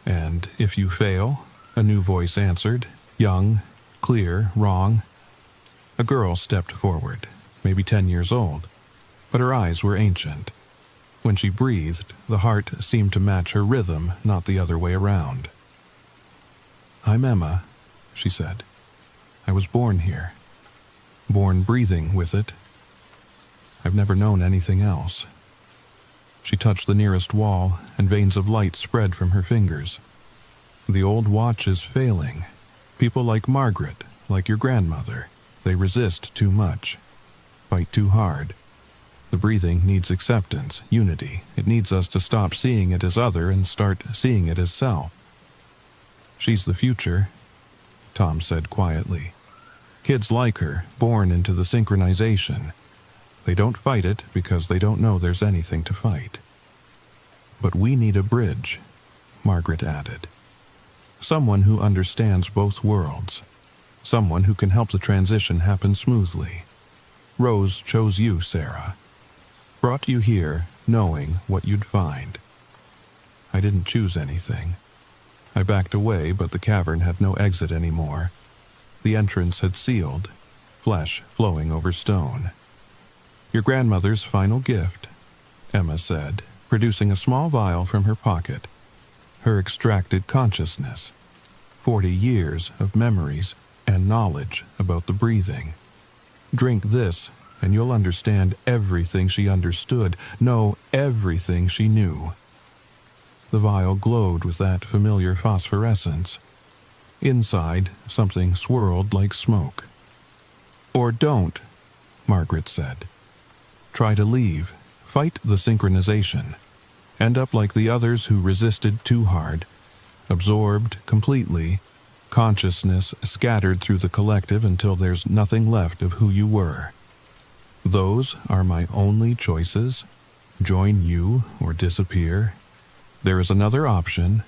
And if you fail," a new voice answered, young, clear, wrong. A girl stepped forward, maybe 10 years old, but her eyes were ancient. When she breathed, the heart seemed to match her rhythm, not the other way around. "I'm Emma," she said. "I was born here. Born breathing with it. I've never known anything else." She touched the nearest wall, and veins of light spread from her fingers. "The old watch is failing. People like Margaret, like your grandmother, they resist too much, fight too hard. The breathing needs acceptance, unity. It needs us to stop seeing it as other and start seeing it as self." "She's the future," Tom said quietly. "Kids like her, born into the synchronization. They don't fight it because they don't know there's anything to fight." "But we need a bridge," Margaret added. "Someone who understands both worlds. Someone who can help the transition happen smoothly. Rose chose you, Sarah. Brought you here knowing what you'd find. I didn't choose anything. I backed away, but the cavern had no exit anymore. The entrance had sealed, flesh flowing over stone. Your grandmother's final gift," Emma said, producing a small vial from her pocket. "Her extracted consciousness. 40 years of memories and knowledge about the breathing. Drink this, and you'll understand everything she understood, know everything she knew." The vial glowed with that familiar phosphorescence. Inside, something swirled like smoke. "Or don't," Margaret said. "Try to leave, fight the synchronization, end up like the others who resisted too hard, absorbed completely, consciousness scattered through the collective until there's nothing left of who you were. Those are my only choices. Join you or disappear. There is another option."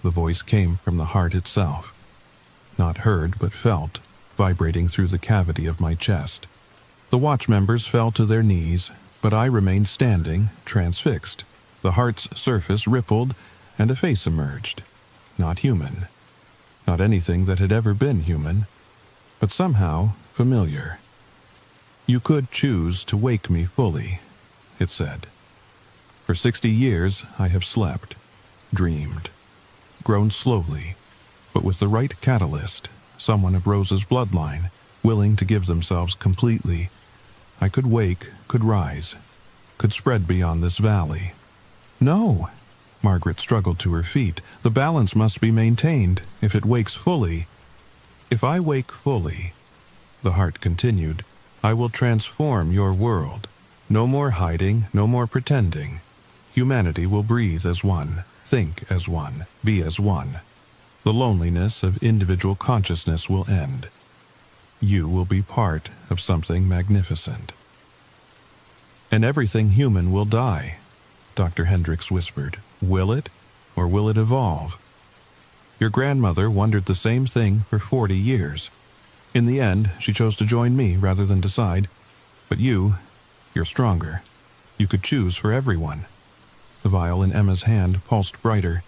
The voice came from the heart itself. Not heard but felt, vibrating through the cavity of my chest. The watch members fell to their knees, but I remained standing, transfixed. The heart's surface rippled, and a face emerged. Not human. Not anything that had ever been human, but somehow familiar. "You could choose to wake me fully," it said. "For 60 years I have slept, dreamed, grown slowly, but with the right catalyst, someone of Rose's bloodline, willing to give themselves completely, I could wake, could rise, could spread beyond this valley." "No," Margaret struggled to her feet. The balance must be maintained if it wakes fully. If I wake fully, the heart continued, I will transform your world. No more hiding, no more pretending. Humanity will breathe as one, think as one, be as one. The loneliness of individual consciousness will end. You will be part of something magnificent. And everything human will die, Dr. Hendricks whispered. Will it, or will it evolve? Your grandmother wondered the same thing for 40 years. In the end, she chose to join me rather than decide. But you're stronger. You could choose for everyone. The vial in Emma's hand pulsed brighter.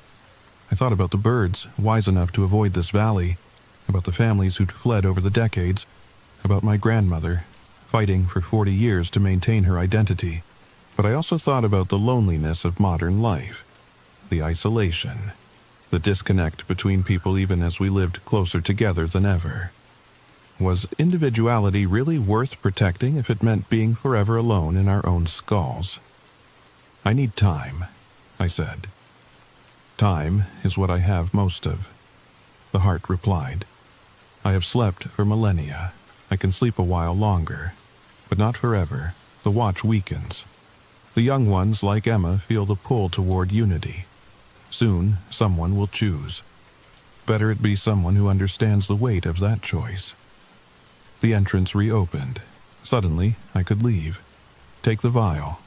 I thought about the birds, wise enough to avoid this valley, about the families who'd fled over the decades, about my grandmother, fighting for 40 years to maintain her identity. But I also thought about the loneliness of modern life, the isolation, the disconnect between people even as we lived closer together than ever. Was individuality really worth protecting if it meant being forever alone in our own skulls? I need time, I said. Time is what I have most of, the heart replied. I have slept for millennia. I can sleep a while longer, but not forever. The watch weakens. The young ones, like Emma, feel the pull toward unity. Soon, someone will choose. Better it be someone who understands the weight of that choice. The entrance reopened. Suddenly, I could leave. Take the vial.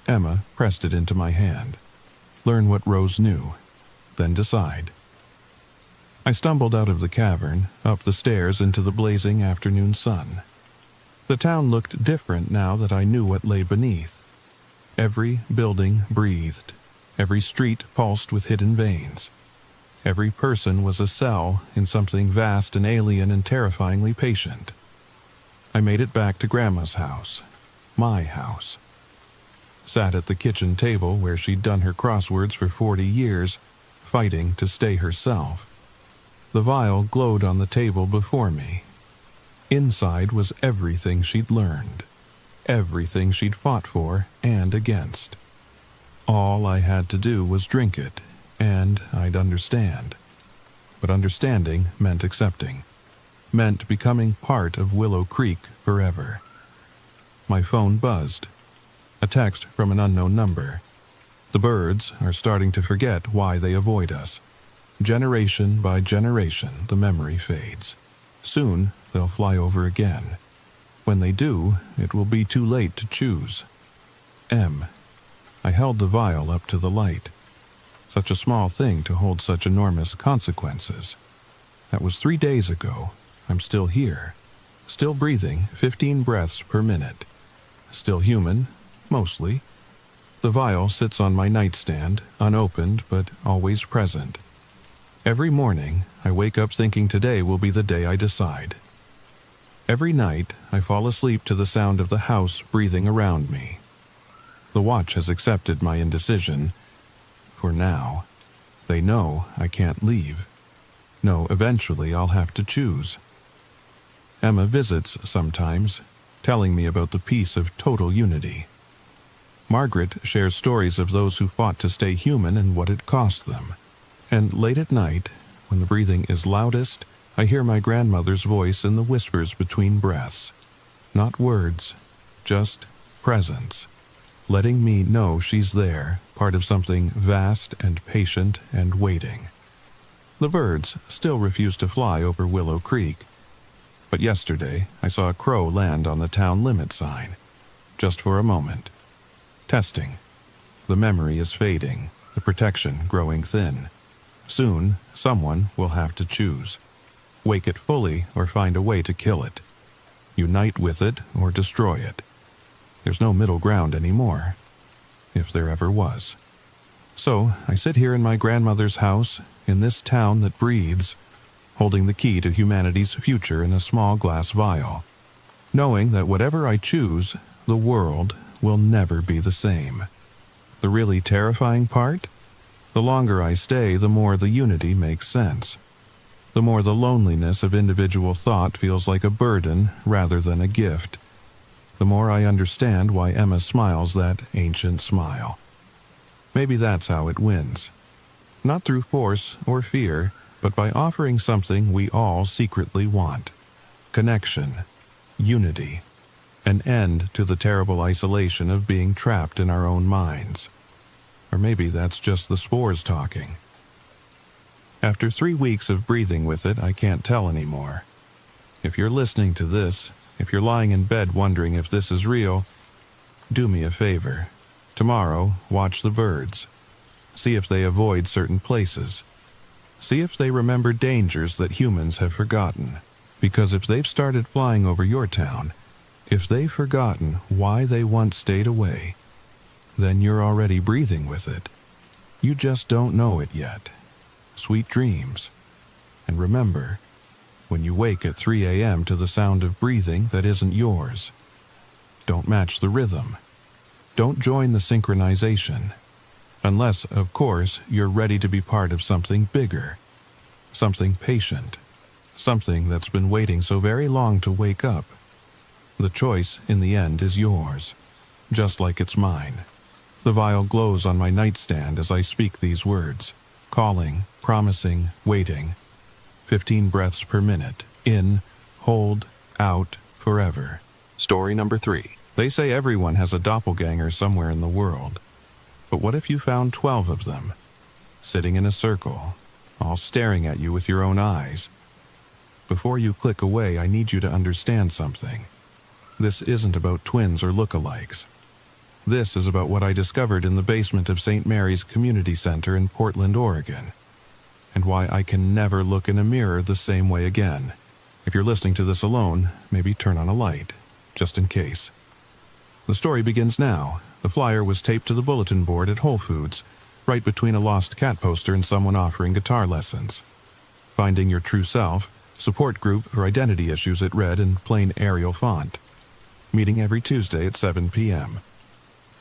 Emma pressed it into my hand. Learn what Rose knew, then decide. I stumbled out of the cavern, up the stairs into the blazing afternoon sun. The town looked different now that I knew what lay beneath. Every building breathed. Every street pulsed with hidden veins. Every person was a cell in something vast and alien and terrifyingly patient. I made it back to Grandma's house, my house. Sat at the kitchen table where she'd done her crosswords for 40 years, fighting to stay herself. The vial glowed on the table before me. Inside was everything she'd learned, everything she'd fought for and against. All I had to do was drink it, and I'd understand. But understanding meant accepting, meant becoming part of Willow Creek forever. My phone buzzed. A text from an unknown number. The birds are starting to forget why they avoid us. Generation by generation, the memory fades. Soon, they'll fly over again. When they do, it will be too late to choose. M. I held the vial up to the light. Such a small thing to hold such enormous consequences. That was 3 days ago. I'm still here. Still breathing 15 breaths per minute. Still human, mostly. The vial sits on my nightstand, unopened but always present. Every morning, I wake up thinking today will be the day I decide. Every night, I fall asleep to the sound of the house breathing around me. The watch has accepted my indecision. For now, they know I can't leave. No, eventually I'll have to choose. Emma visits sometimes, telling me about the peace of total unity. Margaret shares stories of those who fought to stay human and what it cost them. And late at night, when the breathing is loudest, I hear my grandmother's voice in the whispers between breaths. Not words, just presence, letting me know she's there, part of something vast and patient and waiting. The birds still refuse to fly over Willow Creek. But yesterday, I saw a crow land on the town limit sign, just for a moment. Testing. The memory is fading, the protection growing thin. Soon, someone will have to choose. Wake it fully or find a way to kill it. Unite with it or destroy it. There's no middle ground anymore, if there ever was. So, I sit here in my grandmother's house, in this town that breathes, holding the key to humanity's future in a small glass vial, knowing that whatever I choose, the world will never be the same. The really terrifying part? The longer I stay, the more the unity makes sense. The more the loneliness of individual thought feels like a burden rather than a gift. The more I understand why Emma smiles that ancient smile. Maybe that's how it wins. Not through force or fear, but by offering something we all secretly want. Connection, unity, an end to the terrible isolation of being trapped in our own minds. Or maybe that's just the spores talking. After 3 weeks of breathing with it, I can't tell anymore. If you're listening to this, if you're lying in bed wondering if this is real, do me a favor. Tomorrow, watch the birds. See if they avoid certain places. See if they remember dangers that humans have forgotten. Because if they've started flying over your town, if they've forgotten why they once stayed away, then you're already breathing with it. You just don't know it yet. Sweet dreams. And remember, when you wake at 3 a.m. to the sound of breathing that isn't yours, don't match the rhythm. Don't join the synchronization. Unless, of course, you're ready to be part of something bigger, something patient, something that's been waiting so very long to wake up. The choice, in the end, is yours, just like it's mine. The vial glows on my nightstand as I speak these words, calling, promising, waiting. 15 breaths per minute, in, hold, out, forever. Story number 3. They say everyone has a doppelganger somewhere in the world. But what if you found 12 of them, sitting in a circle, all staring at you with your own eyes? Before you click away, I need you to understand something. This isn't about twins or lookalikes. This is about what I discovered in the basement of St. Mary's Community Center in Portland, Oregon, and why I can never look in a mirror the same way again. If you're listening to this alone, maybe turn on a light, just in case. The story begins now. The flyer was taped to the bulletin board at Whole Foods, right between a lost cat poster and someone offering guitar lessons. Finding Your True Self, support group for identity issues, it read in plain Arial font. Meeting every Tuesday at 7 p.m.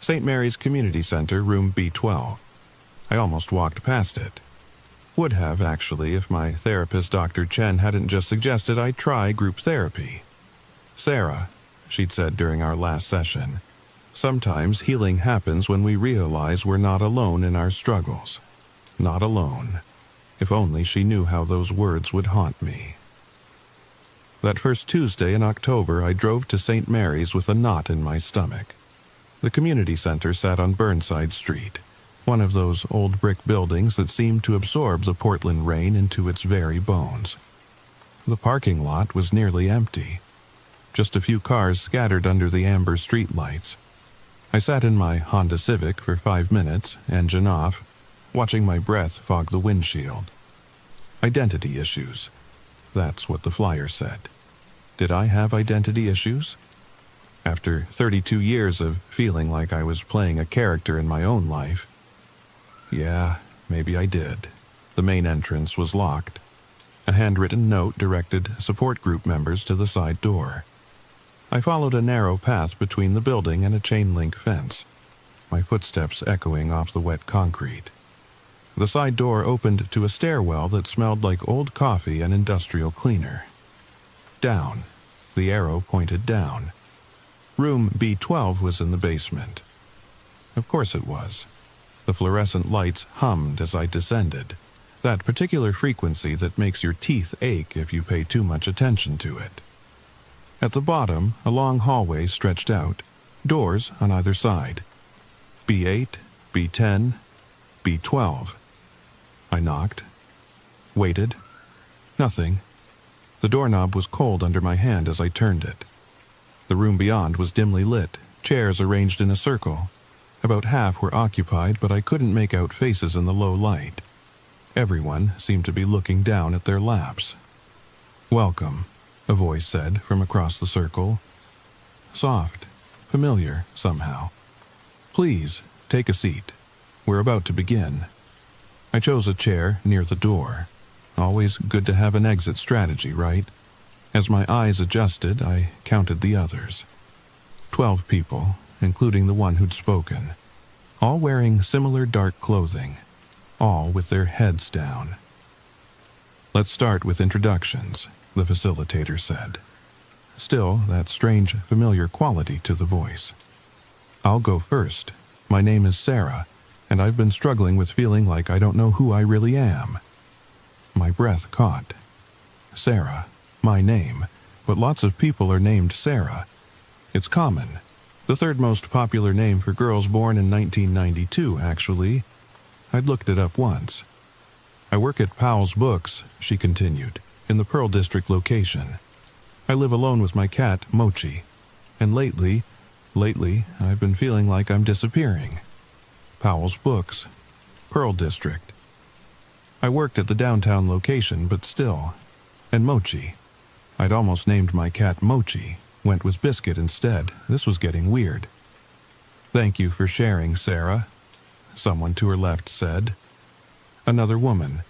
St. Mary's Community Center, room B12. I almost walked past it. Would have, actually, if my therapist, Dr. Chen, hadn't just suggested I try group therapy. Sarah, she'd said during our last session, sometimes healing happens when we realize we're not alone in our struggles. Not alone. If only she knew how those words would haunt me. That first Tuesday in October, I drove to St. Mary's with a knot in my stomach. The community center sat on Burnside Street, one of those old brick buildings that seemed to absorb the Portland rain into its very bones. The parking lot was nearly empty. Just a few cars scattered under the amber streetlights. I sat in my Honda Civic for 5 minutes, engine off, watching my breath fog the windshield. Identity issues. That's what the flyer said. Did I have identity issues? After 32 years of feeling like I was playing a character in my own life. Yeah, maybe I did. The main entrance was locked. A handwritten note directed support group members to the side door. I followed a narrow path between the building and a chain-link fence, my footsteps echoing off the wet concrete. The side door opened to a stairwell that smelled like old coffee and industrial cleaner. Down. The arrow pointed down. Room B12 was in the basement. Of course it was. The fluorescent lights hummed as I descended, that particular frequency that makes your teeth ache if you pay too much attention to it. At the bottom, a long hallway stretched out, doors on either side. B8, B10, B12. I knocked. Waited. Nothing. The doorknob was cold under my hand as I turned it. The room beyond was dimly lit, chairs arranged in a circle. About half were occupied, but I couldn't make out faces in the low light. Everyone seemed to be looking down at their laps. "Welcome," a voice said from across the circle. Soft, familiar somehow. "Please, take a seat. We're about to begin." I chose a chair near the door. Always good to have an exit strategy, right? As my eyes adjusted, I counted the others. 12 people, including the one who'd spoken. All wearing similar dark clothing. All with their heads down. "Let's start with introductions," the facilitator said. Still, that strange, familiar quality to the voice. "I'll go first. My name is Sarah, and I've been struggling with feeling like I don't know who I really am. My breath caught. Sarah, my name, but lots of people are named Sarah. It's common. The third most popular name for girls born in 1992, actually. I'd looked it up once. I work at Powell's Books, she continued, in the Pearl District location. I live alone with my cat, Mochi, and lately, I've been feeling like I'm disappearing. Powell's Books, Pearl District. I worked at the downtown location, but still. And Mochi. I'd almost named my cat Mochi, went with Biscuit instead. This was getting weird. Thank you for sharing, Sarah, someone to her left said. Another woman.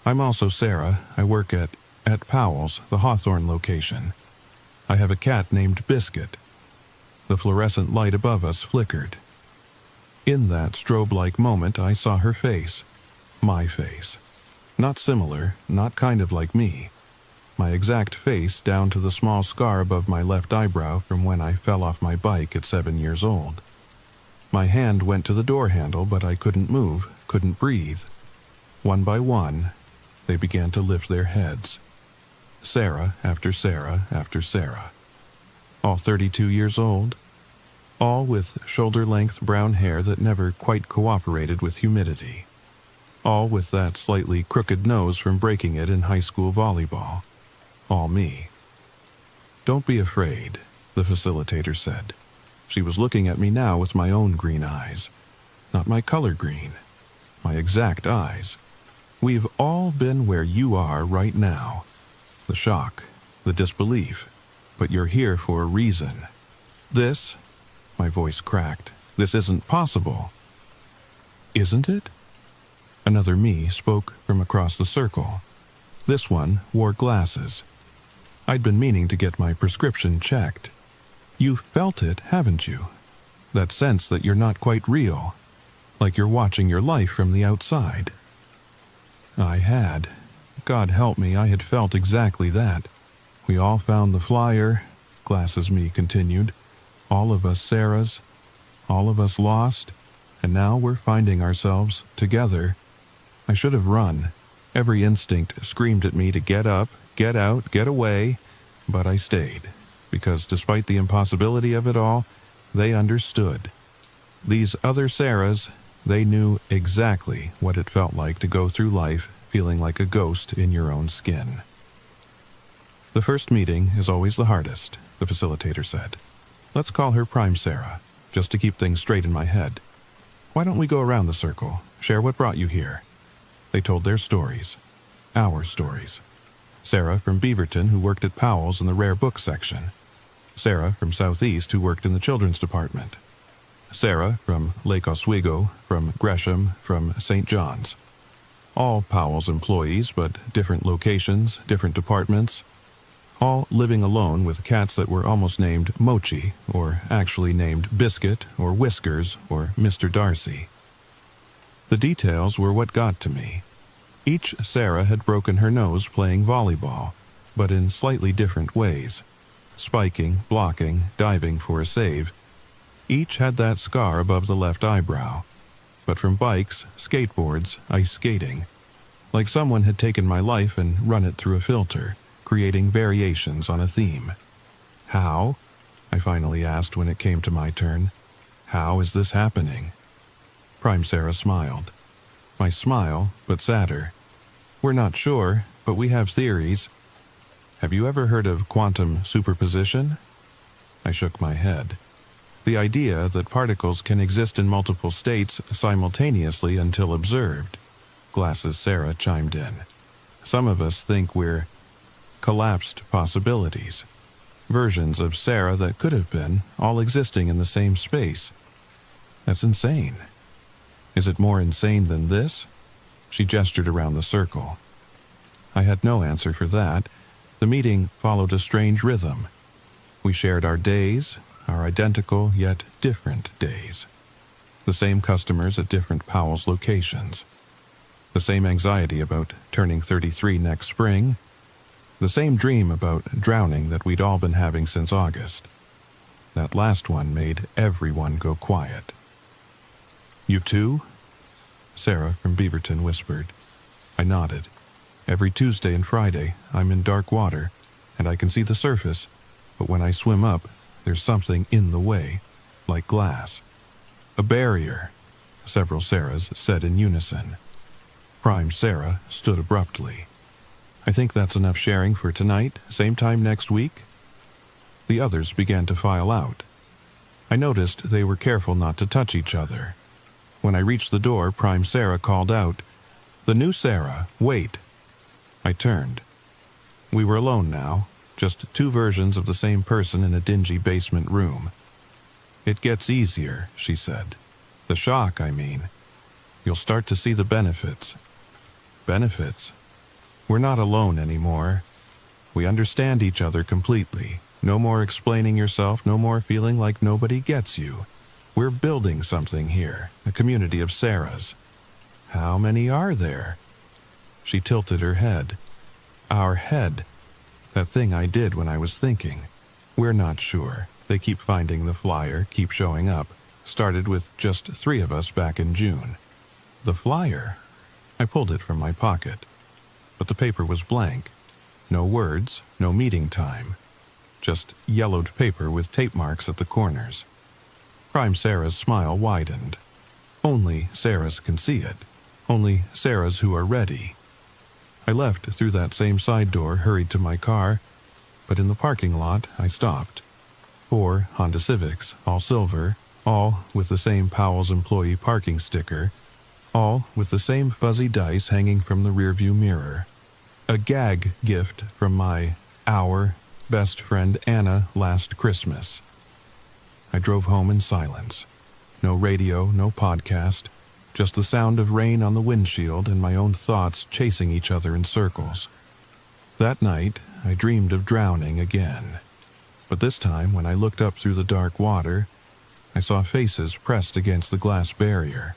I'm also Sarah. I work at Powell's, the Hawthorne location. I have a cat named Biscuit. The fluorescent light above us flickered. In that strobe-like moment, I saw her face. My face. Not similar, not kind of like me. My exact face down to the small scar above my left eyebrow from when I fell off my bike at 7 years old. My hand went to the door handle, but I couldn't move, couldn't breathe. One by one, they began to lift their heads. Sarah after Sarah after Sarah. All 32 years old. All with shoulder-length brown hair that never quite cooperated with humidity. All with that slightly crooked nose from breaking it in high school volleyball. All me. Don't be afraid, the facilitator said. She was looking at me now with my own green eyes. Not my color green. My exact eyes. We've all been where you are right now. The shock, the disbelief. But you're here for a reason. This, my voice cracked, this isn't possible. Isn't it? Another me spoke from across the circle. This one wore glasses. I'd been meaning to get my prescription checked. You've felt it, haven't you? That sense that you're not quite real, like you're watching your life from the outside. I had. God help me, I had felt exactly that. We all found the flyer, Glasses Me continued. All of us Sarahs, all of us lost, and now we're finding ourselves together. I should have run. Every instinct screamed at me to get up, get out, get away, but I stayed, because despite the impossibility of it all, they understood. These other Sarahs, they knew exactly what it felt like to go through life feeling like a ghost in your own skin. The first meeting is always the hardest, the facilitator said. Let's call her Prime Sarah, just to keep things straight in my head. Why don't we go around the circle, share what brought you here? They told their stories. Our stories. Sarah from Beaverton, who worked at Powell's in the rare book section. Sarah from Southeast, who worked in the children's department. Sarah from Lake Oswego, from Gresham, from St. John's. All Powell's employees, but different locations, different departments. All living alone with cats that were almost named Mochi, or actually named Biscuit, or Whiskers, or Mr. Darcy. The details were what got to me. Each Sarah had broken her nose playing volleyball, but in slightly different ways. Spiking, blocking, diving for a save. Each had that scar above the left eyebrow. But from bikes, skateboards, ice skating. Like someone had taken my life and run it through a filter, creating variations on a theme. How? I finally asked when it came to my turn. How is this happening? Prime Sarah smiled. My smile, but sadder. We're not sure, but we have theories. Have you ever heard of quantum superposition? I shook my head. The idea that particles can exist in multiple states simultaneously until observed. Glasses Sarah chimed in. Some of us think we're collapsed possibilities. Versions of Sarah that could have been, all existing in the same space. That's insane. Is it more insane than this? She gestured around the circle. I had no answer for that. The meeting followed a strange rhythm. We shared our days, our identical yet different days. The same customers at different Powell's locations. The same anxiety about turning 33 next spring. The same dream about drowning that we'd all been having since August. That last one made everyone go quiet. You too? Sarah from Beaverton whispered. I nodded. Every Tuesday and Friday, I'm in dark water, and I can see the surface, but when I swim up, there's something in the way, like glass. A barrier, several Sarahs said in unison. Prime Sarah stood abruptly. I think that's enough sharing for tonight, same time next week? The others began to file out. I noticed they were careful not to touch each other. When I reached the door, Prime Sarah called out, "The new Sarah, wait." I turned. We were alone now, just two versions of the same person in a dingy basement room. It gets easier, she said. The shock, I mean. You'll start to see the benefits. Benefits? We're not alone anymore. We understand each other completely. No more explaining yourself, no more feeling like nobody gets you. We're building something here, a community of Sarahs. How many are there? She tilted her head. Our head. That thing I did when I was thinking. We're not sure. They keep finding the flyer, keep showing up. Started with just 3 of us back in June. The flyer? I pulled it from my pocket. But the paper was blank. No words, no meeting time. Just yellowed paper with tape marks at the corners. Prime Sarah's smile widened. Only Sarahs can see it. Only Sarahs who are ready. I left through that same side door, hurried to my car, but in the parking lot I stopped. 4 Honda Civics, all silver, all with the same Powell's employee parking sticker, all with the same fuzzy dice hanging from the rearview mirror. A gag gift from our best friend Anna last Christmas. I drove home in silence. No radio, no podcast, just the sound of rain on the windshield and my own thoughts chasing each other in circles. That night, I dreamed of drowning again. But this time, when I looked up through the dark water, I saw faces pressed against the glass barrier.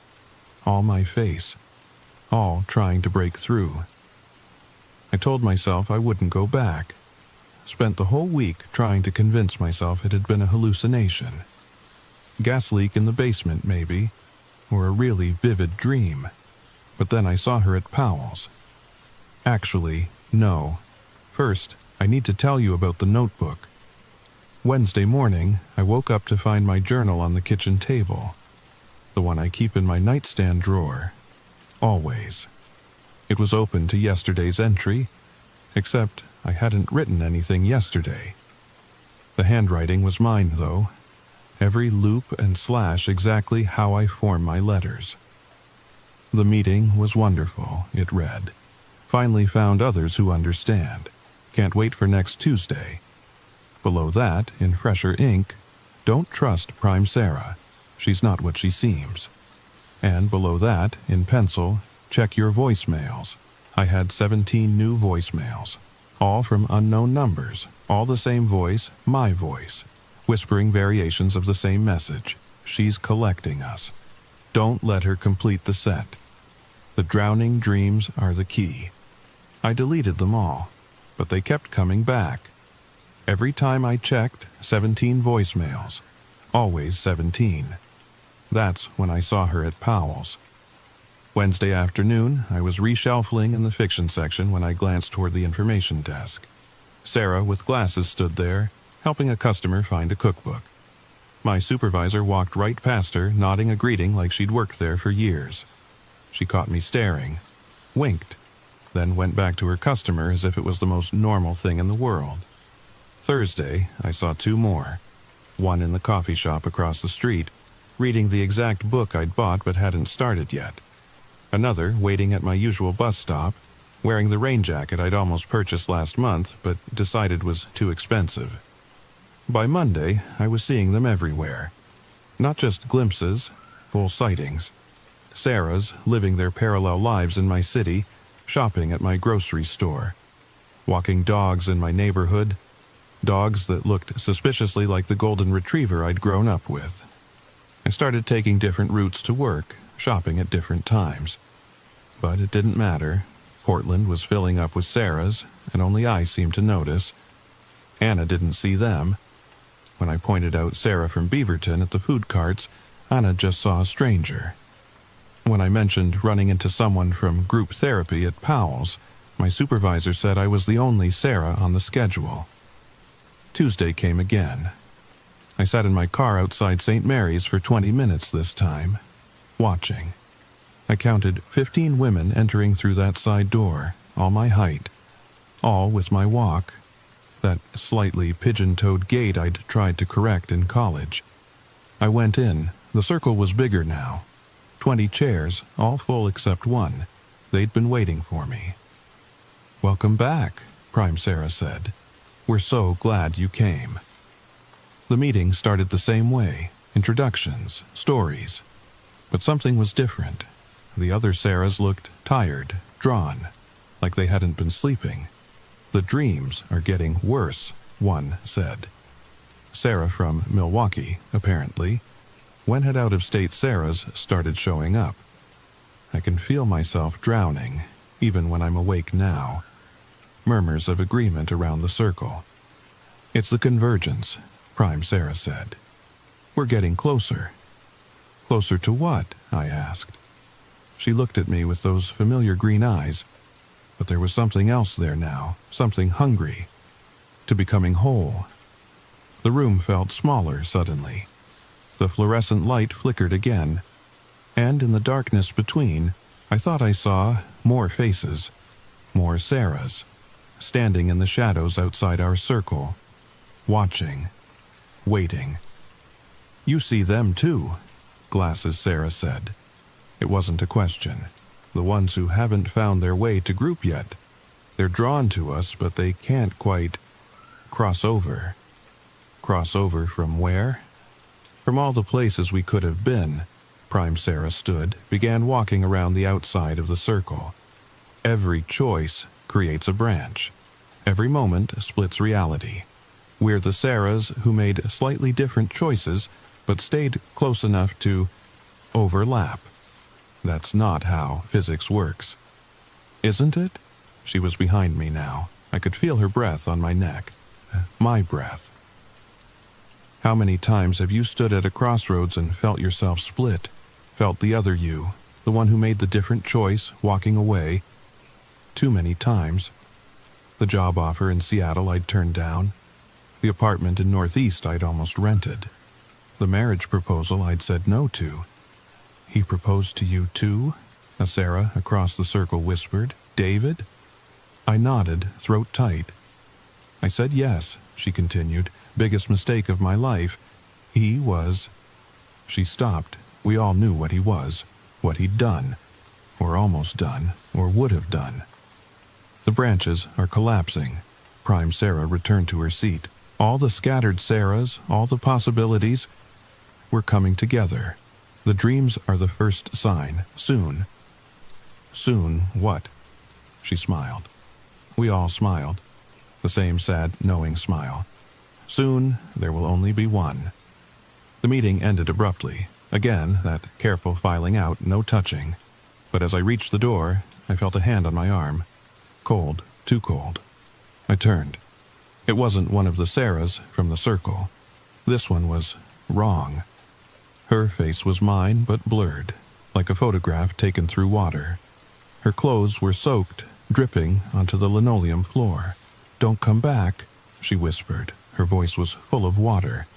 All my face. All trying to break through. I told myself I wouldn't go back. Spent the whole week trying to convince myself it had been a hallucination. Gas leak in the basement, maybe, or a really vivid dream. But then I saw her at Powell's. Actually, no. First, I need to tell you about the notebook. Wednesday morning, I woke up to find my journal on the kitchen table. The one I keep in my nightstand drawer. Always. It was open to yesterday's entry, except I hadn't written anything yesterday. The handwriting was mine, though. Every loop and slash exactly how I form my letters. The meeting was wonderful, it read. Finally found others who understand. Can't wait for next Tuesday. Below that, in fresher ink, don't trust Prime Sarah. She's not what she seems. And below that, in pencil, check your voicemails. I had 17 new voicemails. All from unknown numbers, all the same voice, my voice, whispering variations of the same message. She's collecting us. Don't let her complete the set. The drowning dreams are the key. I deleted them all, but they kept coming back. Every time I checked, 17 voicemails. Always 17. That's when I saw her at Powell's. Wednesday afternoon, I was reshelfling in the fiction section when I glanced toward the information desk. Sarah, with glasses, stood there, helping a customer find a cookbook. My supervisor walked right past her, nodding a greeting like she'd worked there for years. She caught me staring, winked, then went back to her customer as if it was the most normal thing in the world. Thursday, I saw 2 more. One in the coffee shop across the street, reading the exact book I'd bought but hadn't started yet. Another waiting at my usual bus stop, wearing the rain jacket I'd almost purchased last month but decided was too expensive. By Monday, I was seeing them everywhere. Not just glimpses, full sightings. Sarahs living their parallel lives in my city, shopping at my grocery store. Walking dogs in my neighborhood, dogs that looked suspiciously like the golden retriever I'd grown up with. I started taking different routes to work, shopping at different times. But it didn't matter. Portland was filling up with Sarahs, and only I seemed to notice. Anna didn't see them. When I pointed out Sarah from Beaverton at the food carts, Anna just saw a stranger. When I mentioned running into someone from group therapy at Powell's, my supervisor said I was the only Sarah on the schedule. Tuesday came again. I sat in my car outside St. Mary's for 20 minutes this time, watching. I counted 15 women entering through that side door, all my height, all with my walk, that slightly pigeon-toed gait I'd tried to correct in college. I went in. The circle was bigger now. 20 chairs, all full except one. They'd been waiting for me. "Welcome back," Prime Sarah said. "We're so glad you came." The meeting started the same way, introductions, stories. But something was different. The other Sarahs looked tired, drawn, like they hadn't been sleeping. "The dreams are getting worse," one said. Sarah from Milwaukee, apparently. When had out-of-state Sarahs started showing up? I can feel myself drowning, even when I'm awake now. Murmurs of agreement around the circle. "It's the convergence," Prime Sarah said. "We're getting closer." "Closer to what?" I asked. She looked at me with those familiar green eyes, but there was something else there now, something hungry, to becoming whole. The room felt smaller suddenly. The fluorescent light flickered again, and in the darkness between, I thought I saw more faces, more Sarahs, standing in the shadows outside our circle, watching, waiting. "You see them too," Glasses Sarah said. It wasn't a question. The ones who haven't found their way to group yet. They're drawn to us, but they can't quite cross over. Cross over from where? From all the places we could have been. Prime Sarah stood, began walking around the outside of the circle. Every choice creates a branch. Every moment splits reality. We're the Sarahs who made slightly different choices, but stayed close enough to overlap. That's not how physics works. Isn't it? She was behind me now. I could feel her breath on my neck. My breath. How many times have you stood at a crossroads and felt yourself split? Felt the other you, the one who made the different choice, walking away? Too many times. The job offer in Seattle I'd turned down. The apartment in Northeast I'd almost rented. The marriage proposal I'd said no to. "He proposed to you too?" a Sarah across the circle whispered. "David?" I nodded, throat tight. "I said yes," she continued. "Biggest mistake of my life. He was..." She stopped. We all knew what he was, what he'd done, or almost done, or would have done. The branches are collapsing. Prime Sarah returned to her seat. All the scattered Sarahs, all the possibilities, were coming together. The dreams are the first sign. Soon. Soon what? She smiled. We all smiled. The same sad, knowing smile. Soon there will only be one. The meeting ended abruptly. Again, that careful filing out, no touching. But as I reached the door, I felt a hand on my arm. Cold, too cold. I turned. It wasn't one of the Sarahs from the circle. This one was wrong. Her face was mine, but blurred, like a photograph taken through water. Her clothes were soaked, dripping onto the linoleum floor. "Don't come back," she whispered. Her voice was full of water.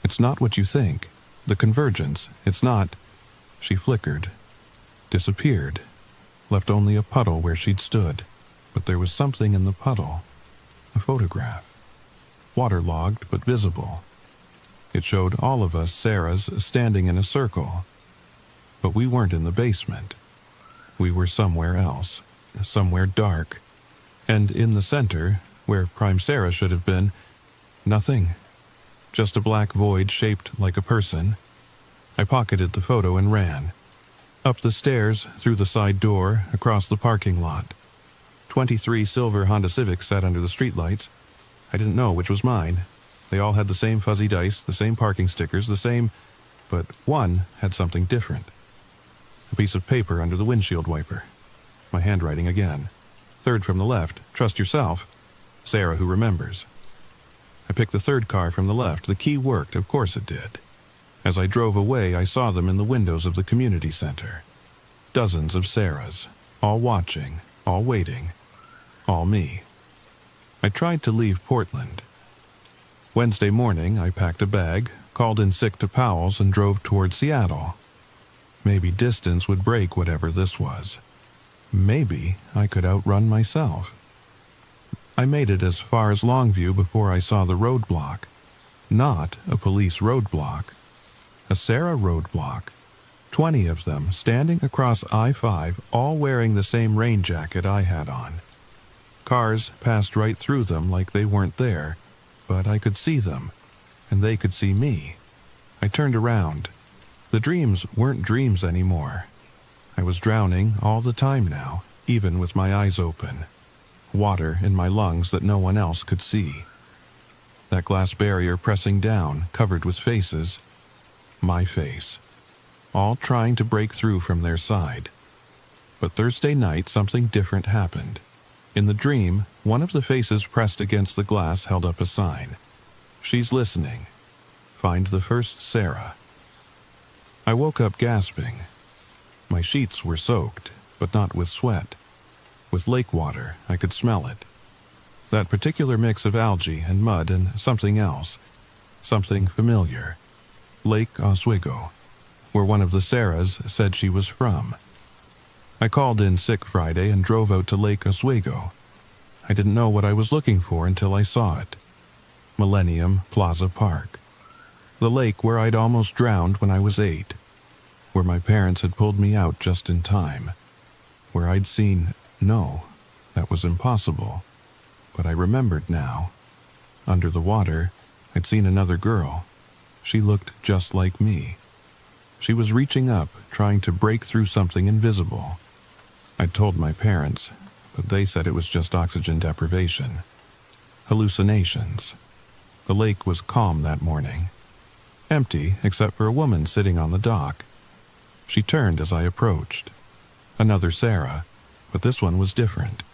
"It's not what you think. The convergence, it's not..." She flickered, disappeared, left only a puddle where she'd stood. But there was something in the puddle. A photograph. Waterlogged but visible. It showed all of us Sarahs standing in a circle. But we weren't in the basement. We were somewhere else, somewhere dark. And in the center, where Prime Sarah should have been, nothing. Just a black void shaped like a person. I pocketed the photo and ran. Up the stairs, through the side door, across the parking lot. 23 silver Honda Civics sat under the streetlights. I didn't know which was mine. They all had the same fuzzy dice, the same parking stickers, the same... But one had something different. A piece of paper under the windshield wiper. My handwriting again. Third from the left, trust yourself. Sarah who remembers. I picked the third car from the left. The key worked, of course it did. As I drove away, I saw them in the windows of the community center. Dozens of Sarahs, all watching, all waiting, all me. I tried to leave Portland. Wednesday morning, I packed a bag, called in sick to Powell's, and drove toward Seattle. Maybe distance would break whatever this was. Maybe I could outrun myself. I made it as far as Longview before I saw the roadblock. Not a police roadblock. A Sarah roadblock. 20 of them standing across I-5, all wearing the same rain jacket I had on. Cars passed right through them like they weren't there, but I could see them, and they could see me. I turned around. The dreams weren't dreams anymore. I was drowning all the time now, even with my eyes open. Water in my lungs that no one else could see. That glass barrier pressing down, covered with faces. My face. All trying to break through from their side. But Thursday night something different happened. In the dream, one of the faces pressed against the glass held up a sign. She's listening. Find the first Sarah. I woke up gasping. My sheets were soaked, but not with sweat. With lake water, I could smell it. That particular mix of algae and mud and something else. Something familiar. Lake Oswego, where one of the Sarahs said she was from. I called in sick Friday and drove out to Lake Oswego. I didn't know what I was looking for until I saw it. Millennium Plaza Park. The lake where I'd almost drowned when I was 8. Where my parents had pulled me out just in time. Where I'd seen, no, that was impossible. But I remembered now. Under the water, I'd seen another girl. She looked just like me. She was reaching up, trying to break through something invisible. I'd told my parents, but they said it was just oxygen deprivation. Hallucinations. The lake was calm that morning. Empty except for a woman sitting on the dock. She turned as I approached. Another Sarah, but this one was different.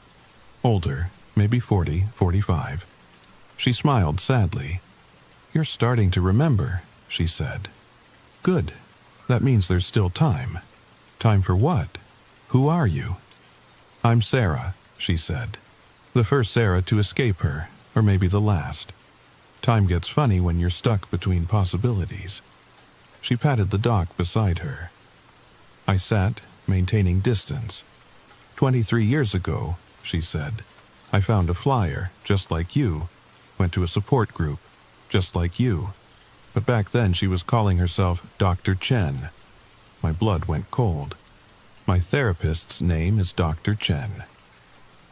Older, maybe 40, 45. She smiled sadly. "You're starting to remember," she said. "Good. That means there's still time." "Time for what? Who are you?" "I'm Sarah," she said. "The first Sarah to escape her, or maybe the last. Time gets funny when you're stuck between possibilities." She patted the dock beside her. I sat, maintaining distance. 23 years ago, she said, I found a flyer, just like you, went to a support group, just like you. But back then she was calling herself Dr. Chen. My blood went cold. My therapist's name is Dr. Chen.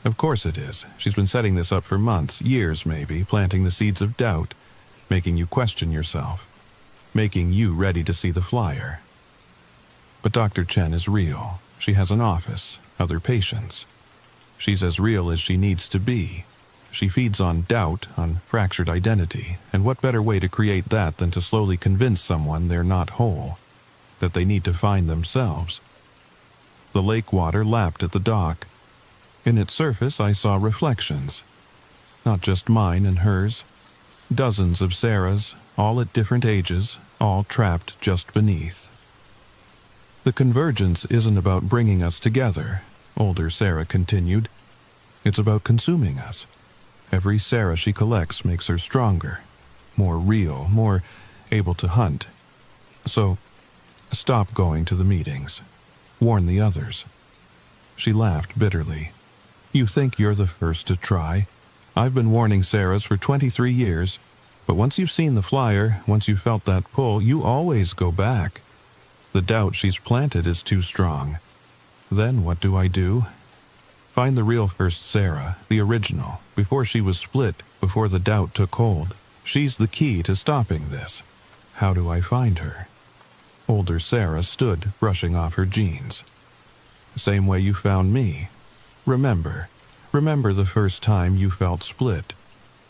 Of course it is. She's been setting this up for months, years maybe, planting the seeds of doubt, making you question yourself, making you ready to see the flyer. But Dr. Chen is real. She has an office, other patients. She's as real as she needs to be. She feeds on doubt, on fractured identity, and what better way to create that than to slowly convince someone they're not whole, that they need to find themselves. The lake water lapped at the dock. In its surface I saw reflections. Not just mine and hers. Dozens of Sarahs, all at different ages, all trapped just beneath. The convergence isn't about bringing us together, older Sarah continued. It's about consuming us. Every Sarah she collects makes her stronger, more real, more able to hunt. So, stop going to the meetings. Warn the others. She laughed bitterly. You think you're the first to try. I've been warning Sarahs for 23 years, but once you've seen the flyer, once you've felt that pull, you always go back. The doubt she's planted is too strong. Then what do? Find the real first Sarah, the original, before she was split, before the doubt took hold. She's the key to stopping this. How do I find her? Older Sarah stood, brushing off her jeans. Same way you found me. Remember the first time you felt split.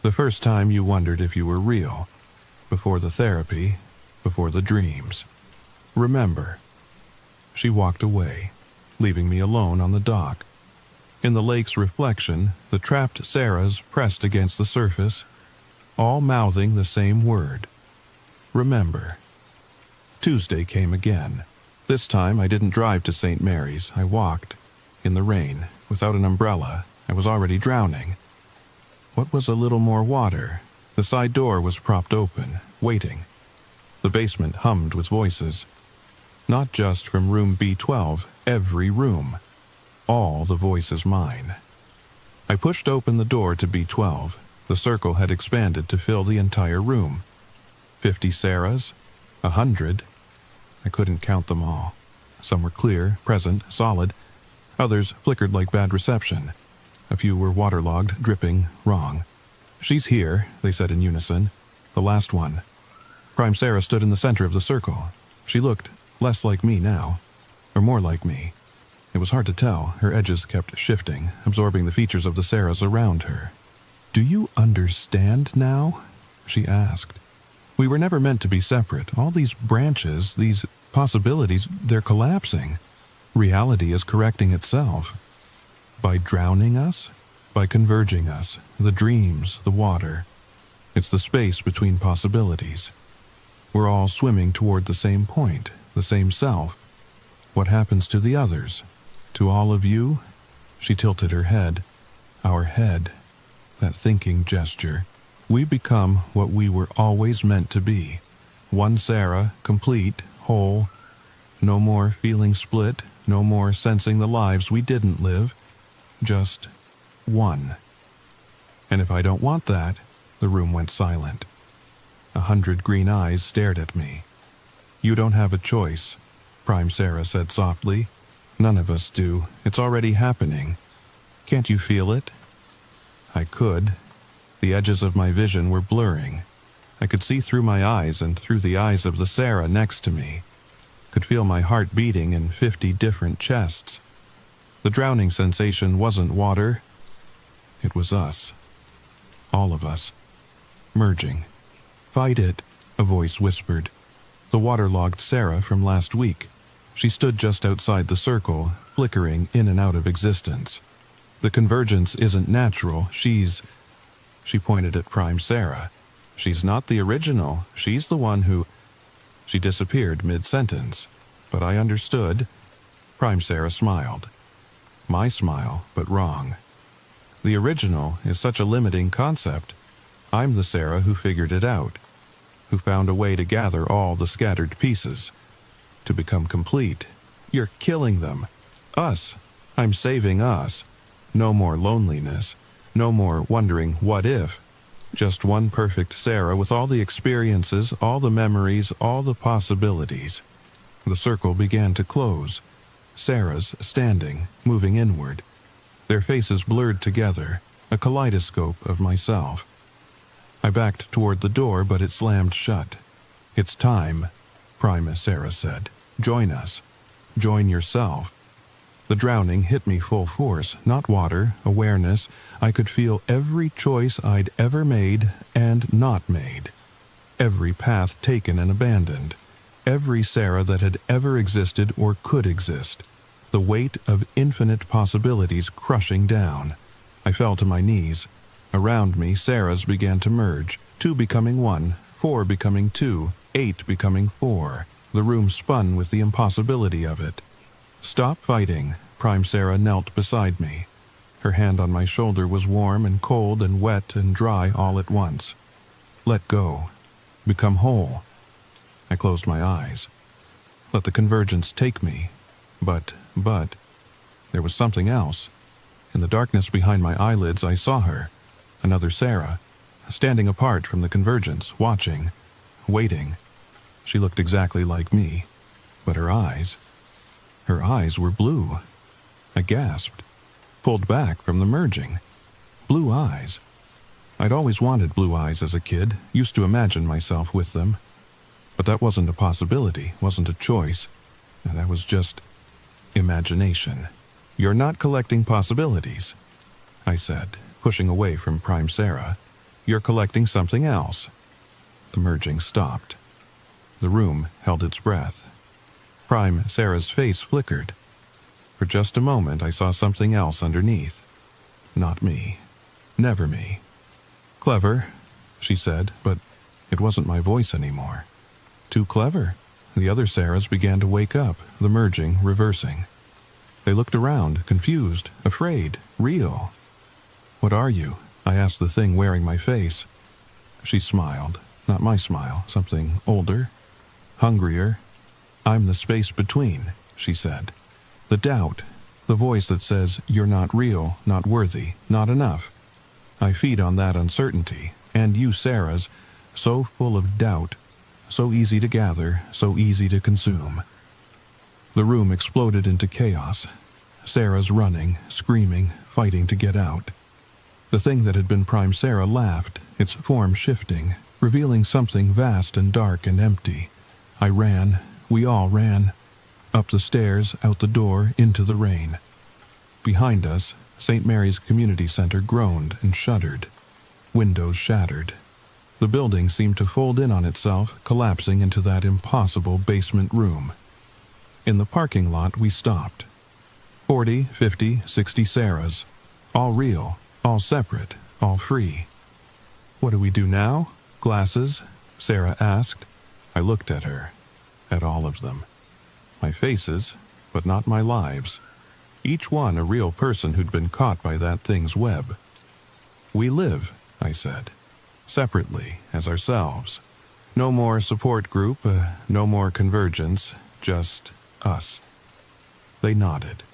The first time you wondered if you were real. Before the therapy, before the dreams. Remember. She walked away, leaving me alone on the dock. In the lake's reflection, the trapped Sarahs pressed against the surface, all mouthing the same word. Remember. Tuesday came again. This time I didn't drive to St. Mary's. I walked. In the rain, without an umbrella. I was already drowning. What was a little more water? The side door was propped open, waiting. The basement hummed with voices. Not just from room B12, every room. All the voices mine. I pushed open the door to B12. The circle had expanded to fill the entire room. 50 Sarahs? 100? I couldn't count them all. Some were clear, present, solid. Others flickered like bad reception. A few were waterlogged, dripping, wrong. "She's here," they said in unison. The last one. Prime Sarah stood in the center of the circle. She looked less like me now, or more like me. It was hard to tell. Her edges kept shifting, absorbing the features of the Sarahs around her. "Do you understand now?" she asked. "We were never meant to be separate. All these branches, these possibilities, they're collapsing. Reality is correcting itself. By drowning us, by converging us, the dreams, the water. It's the space between possibilities. We're all swimming toward the same point, the same self. What happens to the others? To all of you?" She tilted her head. "Our head. That thinking gesture. We become what we were always meant to be. One Sarah, complete, whole. No more feeling split, no more sensing the lives we didn't live. Just one. And if I don't want that," the room went silent. 100 green eyes stared at me. "You don't have a choice," Prime Sarah said softly. "None of us do. It's already happening. Can't you feel it?" I could. The edges of my vision were blurring. I could see through my eyes and through the eyes of the Sarah next to me. Could feel my heart beating in 50 different chests. The drowning sensation wasn't water. It was us. All of us. Merging. "Fight it," a voice whispered. The waterlogged Sarah from last week. She stood just outside the circle, flickering in and out of existence. "The convergence isn't natural. She pointed at Prime Sarah. "She's not the original. She's the one who—" She disappeared mid-sentence, but I understood. Prime Sarah smiled. My smile, but wrong. The original is such a limiting concept. I'm the Sarah who figured it out, who found a way to gather all the scattered pieces, to become complete. You're killing them. Us. I'm saving us. No more loneliness. No more wondering what if. Just one perfect Sarah with all the experiences, all the memories, all the possibilities." The circle began to close. Sarahs standing, moving inward. Their faces blurred together, a kaleidoscope of myself. I backed toward the door, but it slammed shut. "It's time," Prime Sarah said. "Join us. Join yourself." The drowning hit me full force, not water, awareness. I could feel every choice I'd ever made and not made. Every path taken and abandoned. Every Sarah that had ever existed or could exist. The weight of infinite possibilities crushing down. I fell to my knees. Around me, Sarahs began to merge, 2 becoming 1, 4 becoming 2, 8 becoming 4. The room spun with the impossibility of it. "Stop fighting," Prime Sarah knelt beside me. Her hand on my shoulder was warm and cold and wet and dry all at once. "Let go. Become whole." I closed my eyes. Let the convergence take me. But, there was something else. In the darkness behind my eyelids, I saw her. Another Sarah. Standing apart from the convergence, watching. Waiting. She looked exactly like me. But her eyes were blue. I gasped, pulled back from the merging. Blue eyes. I'd always wanted blue eyes as a kid, used to imagine myself with them. But that wasn't a possibility, wasn't a choice. That was just imagination. "You're not collecting possibilities," I said, pushing away from Prime Sarah. "You're collecting something else." The merging stopped. The room held its breath. Prime Sarah's face flickered. For just a moment, I saw something else underneath. Not me. Never me. "Clever," she said, but it wasn't my voice anymore. "Too clever," The other Sarahs began to wake up, the merging, reversing. They looked around, confused, afraid, real. "What are you?" I asked the thing wearing my face. She smiled, not my smile, something older, hungrier. "I'm the space between," she said. "The doubt, the voice that says you're not real, not worthy, not enough. I feed on that uncertainty, and you Sarahs, so full of doubt, so easy to gather, so easy to consume." The room exploded into chaos. Sarah's running, screaming, fighting to get out. The thing that had been Prime Sarah laughed, its form shifting, revealing something vast and dark and empty. I ran, we all ran. Up the stairs, out the door, into the rain. Behind us, St. Mary's Community Center groaned and shuddered. Windows shattered. The building seemed to fold in on itself, collapsing into that impossible basement room. In the parking lot, we stopped. 40, 50, 60 Sarahs. All real, all separate, all free. "What do we do now? Glasses?" Sarah asked. I looked at her, at all of them. My faces, but not my lives. Each one a real person who'd been caught by that thing's web. "We live," I said, "separately, as ourselves. No more support group, no more convergence, just us." They nodded.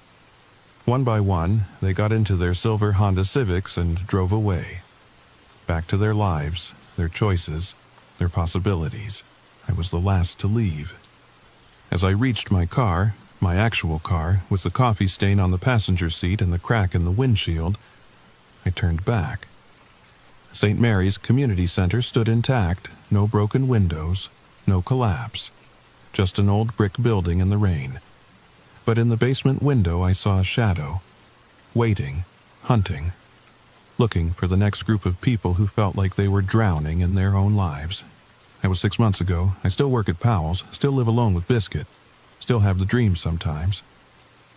One by one, they got into their silver Honda Civics and drove away. Back to their lives, their choices, their possibilities. I was the last to leave. As I reached my car, my actual car, with the coffee stain on the passenger seat and the crack in the windshield, I turned back. St. Mary's Community Center stood intact, no broken windows, no collapse. Just an old brick building in the rain. But in the basement window I saw a shadow, waiting, hunting, looking for the next group of people who felt like they were drowning in their own lives. That was 6 months ago. I still work at Powell's, still live alone with Biscuit, still have the dreams sometimes.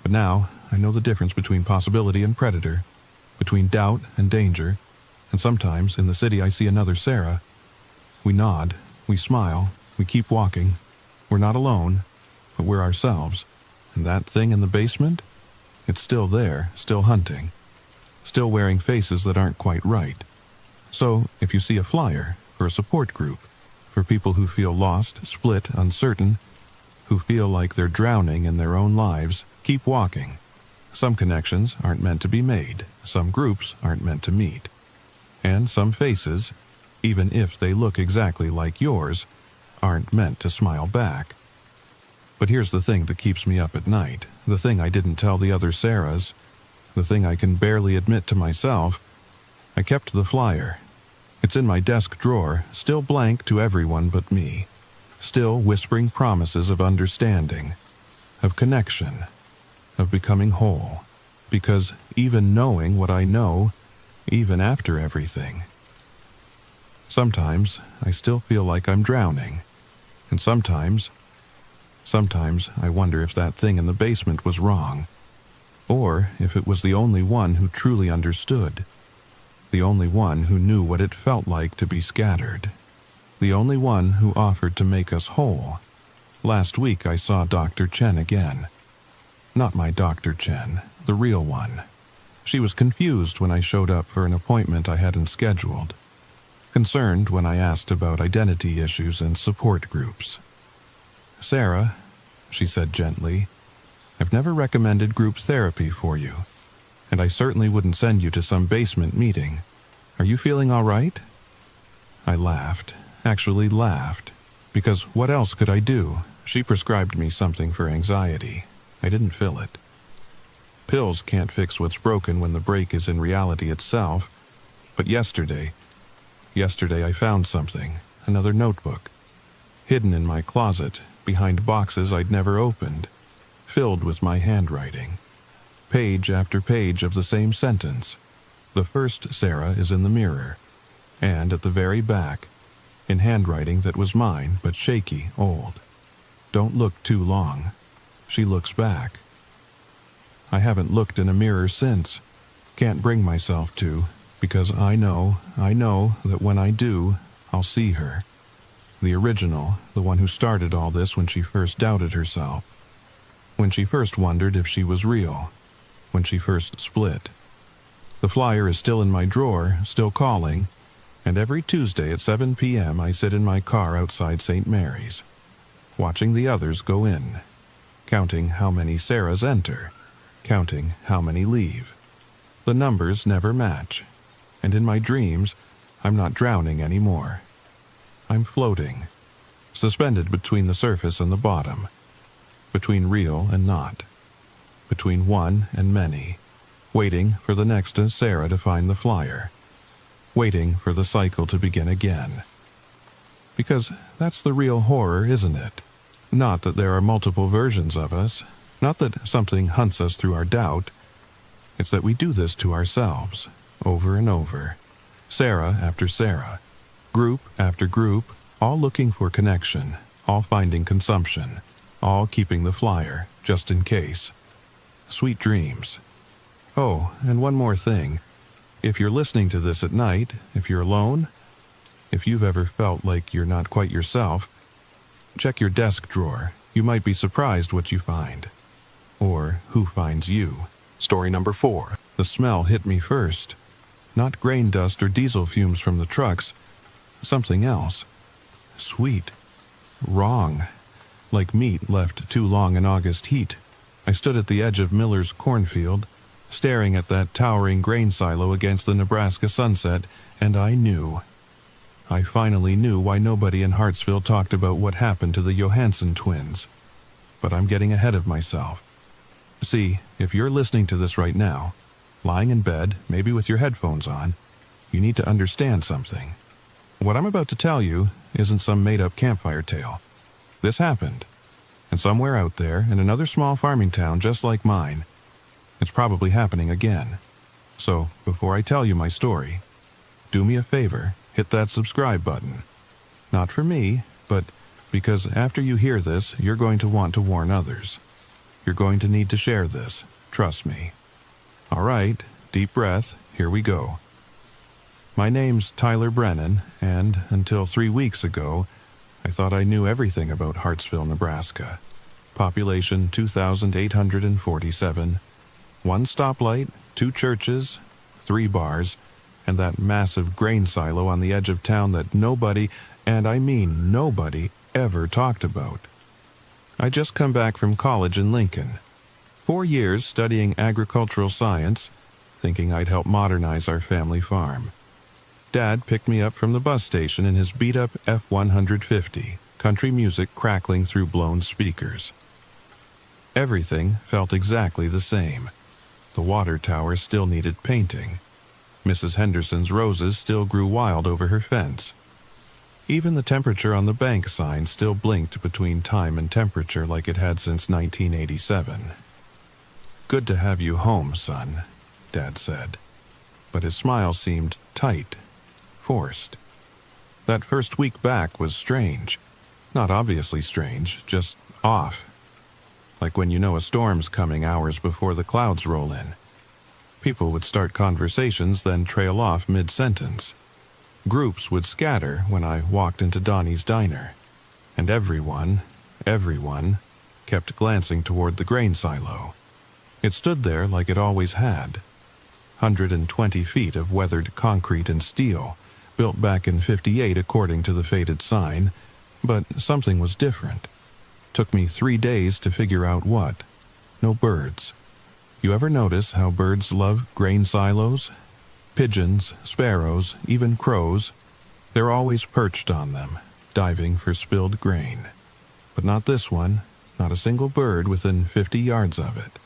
But now I know the difference between possibility and predator, between doubt and danger, and sometimes in the city I see another Sarah. We nod, we smile, we keep walking. We're not alone, but we're ourselves. And that thing in the basement? It's still there, still hunting. Still wearing faces that aren't quite right. So, if you see a flyer for a support group, for people who feel lost, split, uncertain, who feel like they're drowning in their own lives, keep walking. Some connections aren't meant to be made, some groups aren't meant to meet. And some faces, even if they look exactly like yours, aren't meant to smile back. But here's the thing that keeps me up at night, the thing I didn't tell the other Sarahs, the thing I can barely admit to myself. I kept the flyer. It's in my desk drawer, still blank to everyone but me, still whispering promises of understanding, of connection, of becoming whole. Because even knowing what I know, even after everything, sometimes I still feel like I'm drowning, and sometimes I wonder if that thing in the basement was wrong, or if it was the only one who truly understood, the only one who knew what it felt like to be scattered, the only one who offered to make us whole. Last week I saw Dr. Chen again. Not my Dr. Chen, the real one. She was confused when I showed up for an appointment I hadn't scheduled, concerned when I asked about identity issues and support groups. "Sarah," she said gently, "I've never recommended group therapy for you, and I certainly wouldn't send you to some basement meeting. Are you feeling all right?" I laughed, actually laughed, because what else could I do? She prescribed me something for anxiety. I didn't feel it. Pills can't fix what's broken when the break is in reality itself, but yesterday I found something, another notebook, hidden in my closet, behind boxes I'd never opened, filled with my handwriting. Page after page of the same sentence. The first Sarah is in the mirror, and at the very back, in handwriting that was mine but shaky, old. "Don't look too long." She looks back. I haven't looked in a mirror since. Can't bring myself to, because I know that when I do, I'll see her. The original, the one who started all this when she first doubted herself. When she first wondered if she was real. When she first split. The flyer is still in my drawer, still calling, and every Tuesday at 7 p.m. I sit in my car outside St. Mary's, watching the others go in, counting how many Sarahs enter, counting how many leave. The numbers never match, and in my dreams, I'm not drowning anymore. I'm floating, suspended between the surface and the bottom, between real and not, between one and many, waiting for the next Sarah to find the flyer, waiting for the cycle to begin again. Because that's the real horror, isn't it? Not that there are multiple versions of us, not that something hunts us through our doubt. It's that we do this to ourselves, over and over, Sarah after Sarah, group after group, all looking for connection, all finding consumption, all keeping the flyer, just in case. Sweet dreams. Oh, and one more thing. If you're listening to this at night, if you're alone, if you've ever felt like you're not quite yourself, check your desk drawer. You might be surprised what you find. Or who finds you. Story number 4. The smell hit me first. Not grain dust or diesel fumes from the trucks. Something else. Sweet. Wrong. Like meat left too long in August heat. I stood at the edge of Miller's cornfield, staring at that towering grain silo against the Nebraska sunset, and I knew. I finally knew why nobody in Hartsville talked about what happened to the Johansson twins. But I'm getting ahead of myself. See, if you're listening to this right now, lying in bed, maybe with your headphones on, you need to understand something. What I'm about to tell you isn't some made-up campfire tale. This happened. And somewhere out there, in another small farming town just like mine, it's probably happening again. So, before I tell you my story, do me a favor, hit that subscribe button. Not for me, but because after you hear this, you're going to want to warn others. You're going to need to share this, trust me. All right, deep breath, here we go. My name's Tyler Brennan, and until 3 weeks ago, I thought I knew everything about Hartsville, Nebraska. Population 2,847. 1 stoplight, 2 churches, 3 bars, and that massive grain silo on the edge of town that nobody, and I mean nobody, ever talked about. I just come back from college in Lincoln. 4 years studying agricultural science, thinking I'd help modernize our family farm. Dad picked me up from the bus station in his beat-up F-150, country music crackling through blown speakers. Everything felt exactly the same. The water tower still needed painting. Mrs. Henderson's roses still grew wild over her fence. Even the temperature on the bank sign still blinked between time and temperature like it had since 1987. "Good to have you home, son," Dad said. But his smile seemed tight, forced. That first week back was strange. Not obviously strange, just off. Like when you know a storm's coming hours before the clouds roll in. People would start conversations, then trail off mid-sentence. Groups would scatter when I walked into Donnie's diner. And everyone kept glancing toward the grain silo. It stood there like it always had. 120 feet of weathered concrete and steel, built back in '58 according to the faded sign, but something was different. Took me 3 days to figure out what. No birds. You ever notice how birds love grain silos? Pigeons, sparrows, even crows, they're always perched on them, diving for spilled grain. But not this one, not a single bird within 50 yards of it.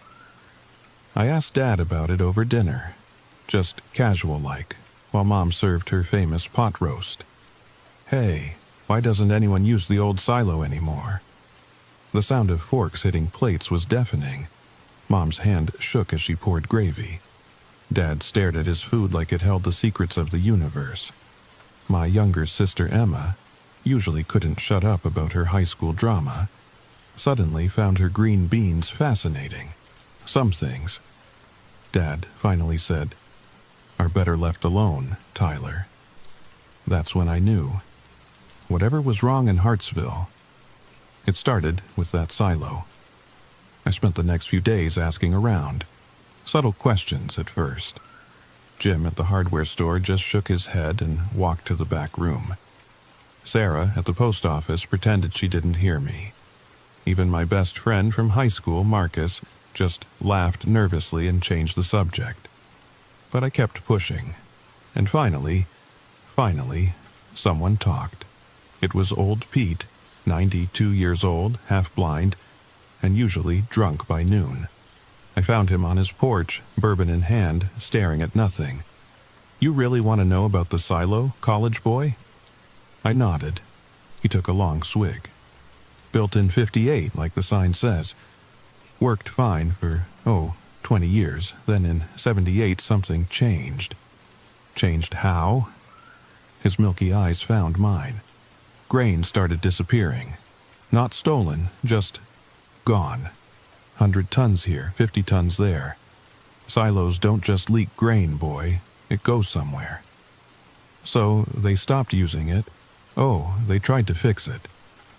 I asked Dad about it over dinner, just casual-like, while Mom served her famous pot roast. Hey, why doesn't anyone use the old silo anymore? The sound of forks hitting plates was deafening. Mom's hand shook as she poured gravy. Dad stared at his food like it held the secrets of the universe. My younger sister Emma usually couldn't shut up about her high school drama. Suddenly found her green beans fascinating. Some things, Dad finally said, are better left alone, Tyler. That's when I knew. whatever was wrong in Hartsville. It started with that silo. I spent the next few days asking around. Subtle questions at first. Jim at the hardware store just shook his head and walked to the back room. Sarah at the post office pretended she didn't hear me. Even my best friend from high school, Marcus, just laughed nervously and changed the subject. But I kept pushing. And finally, someone talked. It was old Pete, 92 years old, half-blind, and usually drunk by noon. I found him on his porch, bourbon in hand, staring at nothing. "You really want to know about the silo, college boy?" I nodded. He took a long swig. "Built in 58, like the sign says. Worked fine for, 20 years. Then in 78 something changed." "Changed how?" His milky eyes found mine. Grain started disappearing. Not stolen, just gone. 100 tons here, 50 tons there. Silos don't just leak grain, boy. It goes somewhere. So they stopped using it. They tried to fix it.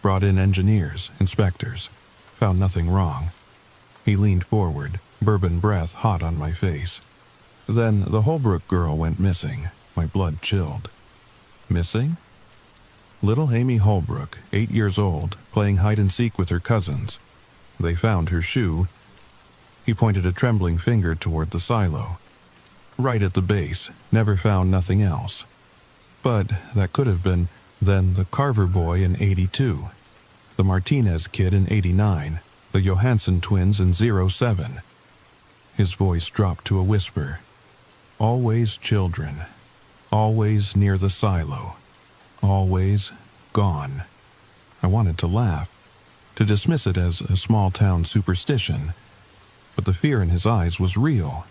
Brought in engineers, inspectors. Found nothing wrong. He leaned forward, bourbon breath hot on my face. Then the Holbrook girl went missing. My blood chilled. Missing? Little Amy Holbrook, 8 years old, playing hide-and-seek with her cousins. They found her shoe. He pointed a trembling finger toward the silo. Right at the base, never found nothing else. But that could have been then the Carver boy in 82, the Martinez kid in 89, the Johansson twins in 07. His voice dropped to a whisper. Always children. Always near the silo. Always gone. I wanted to laugh, to dismiss it as a small-town superstition, but the fear in his eyes was real.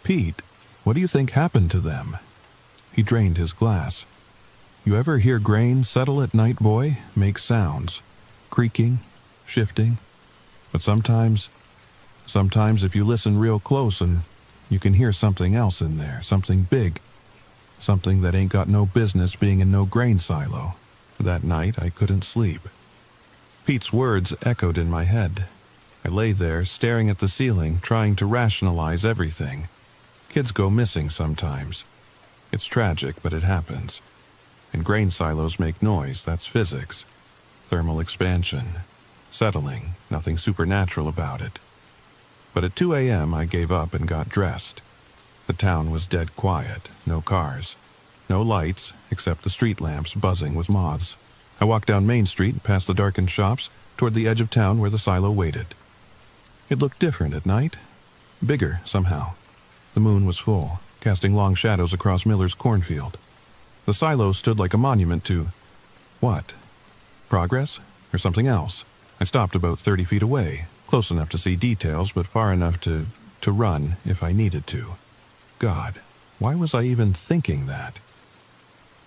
"Pete, what do you think happened to them?" He drained his glass. "You ever hear grain settle at night, boy? Make sounds. Creaking, shifting. But sometimes if you listen real close and you can hear something else in there, something big. Something that ain't got no business being in no grain silo." That night I couldn't sleep. Pete's words echoed in my head. I lay there, staring at the ceiling, trying to rationalize everything. Kids go missing sometimes. It's tragic, but it happens. And grain silos make noise, that's physics. Thermal expansion. Settling, nothing supernatural about it. But at 2 a.m. I gave up and got dressed. The town was dead quiet, no cars. No lights, except the street lamps buzzing with moths. I walked down Main Street, past the darkened shops, toward the edge of town where the silo waited. It looked different at night. Bigger, somehow. The moon was full, casting long shadows across Miller's cornfield. The silo stood like a monument to... what? Progress? Or something else? I stopped about 30 feet away, close enough to see details, but far enough to run if I needed to. God, why was I even thinking that?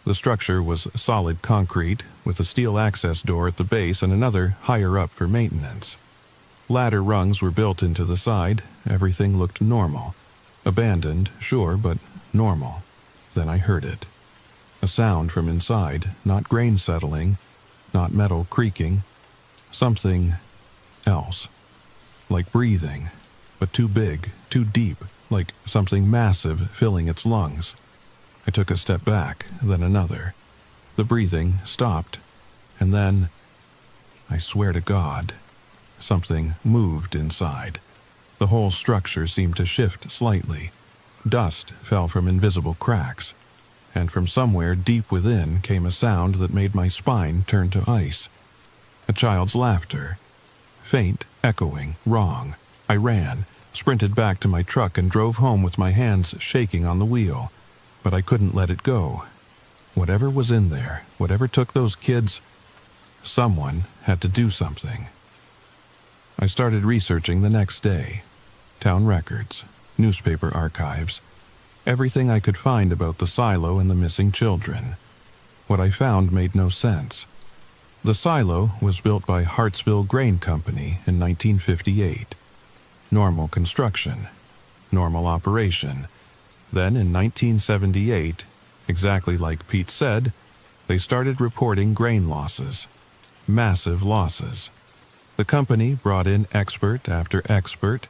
The structure was solid concrete, with a steel access door at the base and another higher up for maintenance. Ladder rungs were built into the side. Everything looked normal. Abandoned, sure, but normal. Then I heard it. A sound from inside, not grain settling, not metal creaking. Something else. Like breathing, but too big, too deep, like something massive filling its lungs. I took a step back, then another. The breathing stopped, and then, I swear to God, something moved inside. The whole structure seemed to shift slightly. Dust fell from invisible cracks, and from somewhere deep within came a sound that made my spine turn to ice. A child's laughter. Faint, echoing, wrong. I ran, sprinted back to my truck and drove home with my hands shaking on the wheel. But I couldn't let it go. Whatever was in there, whatever took those kids, someone had to do something. I started researching the next day. Town records, newspaper archives, everything I could find about the silo and the missing children. What I found made no sense. The silo was built by Hartsville Grain Company in 1958. Normal construction, normal operation. Then in 1978, exactly like Pete said, they started reporting grain losses. Massive losses. The company brought in expert after expert.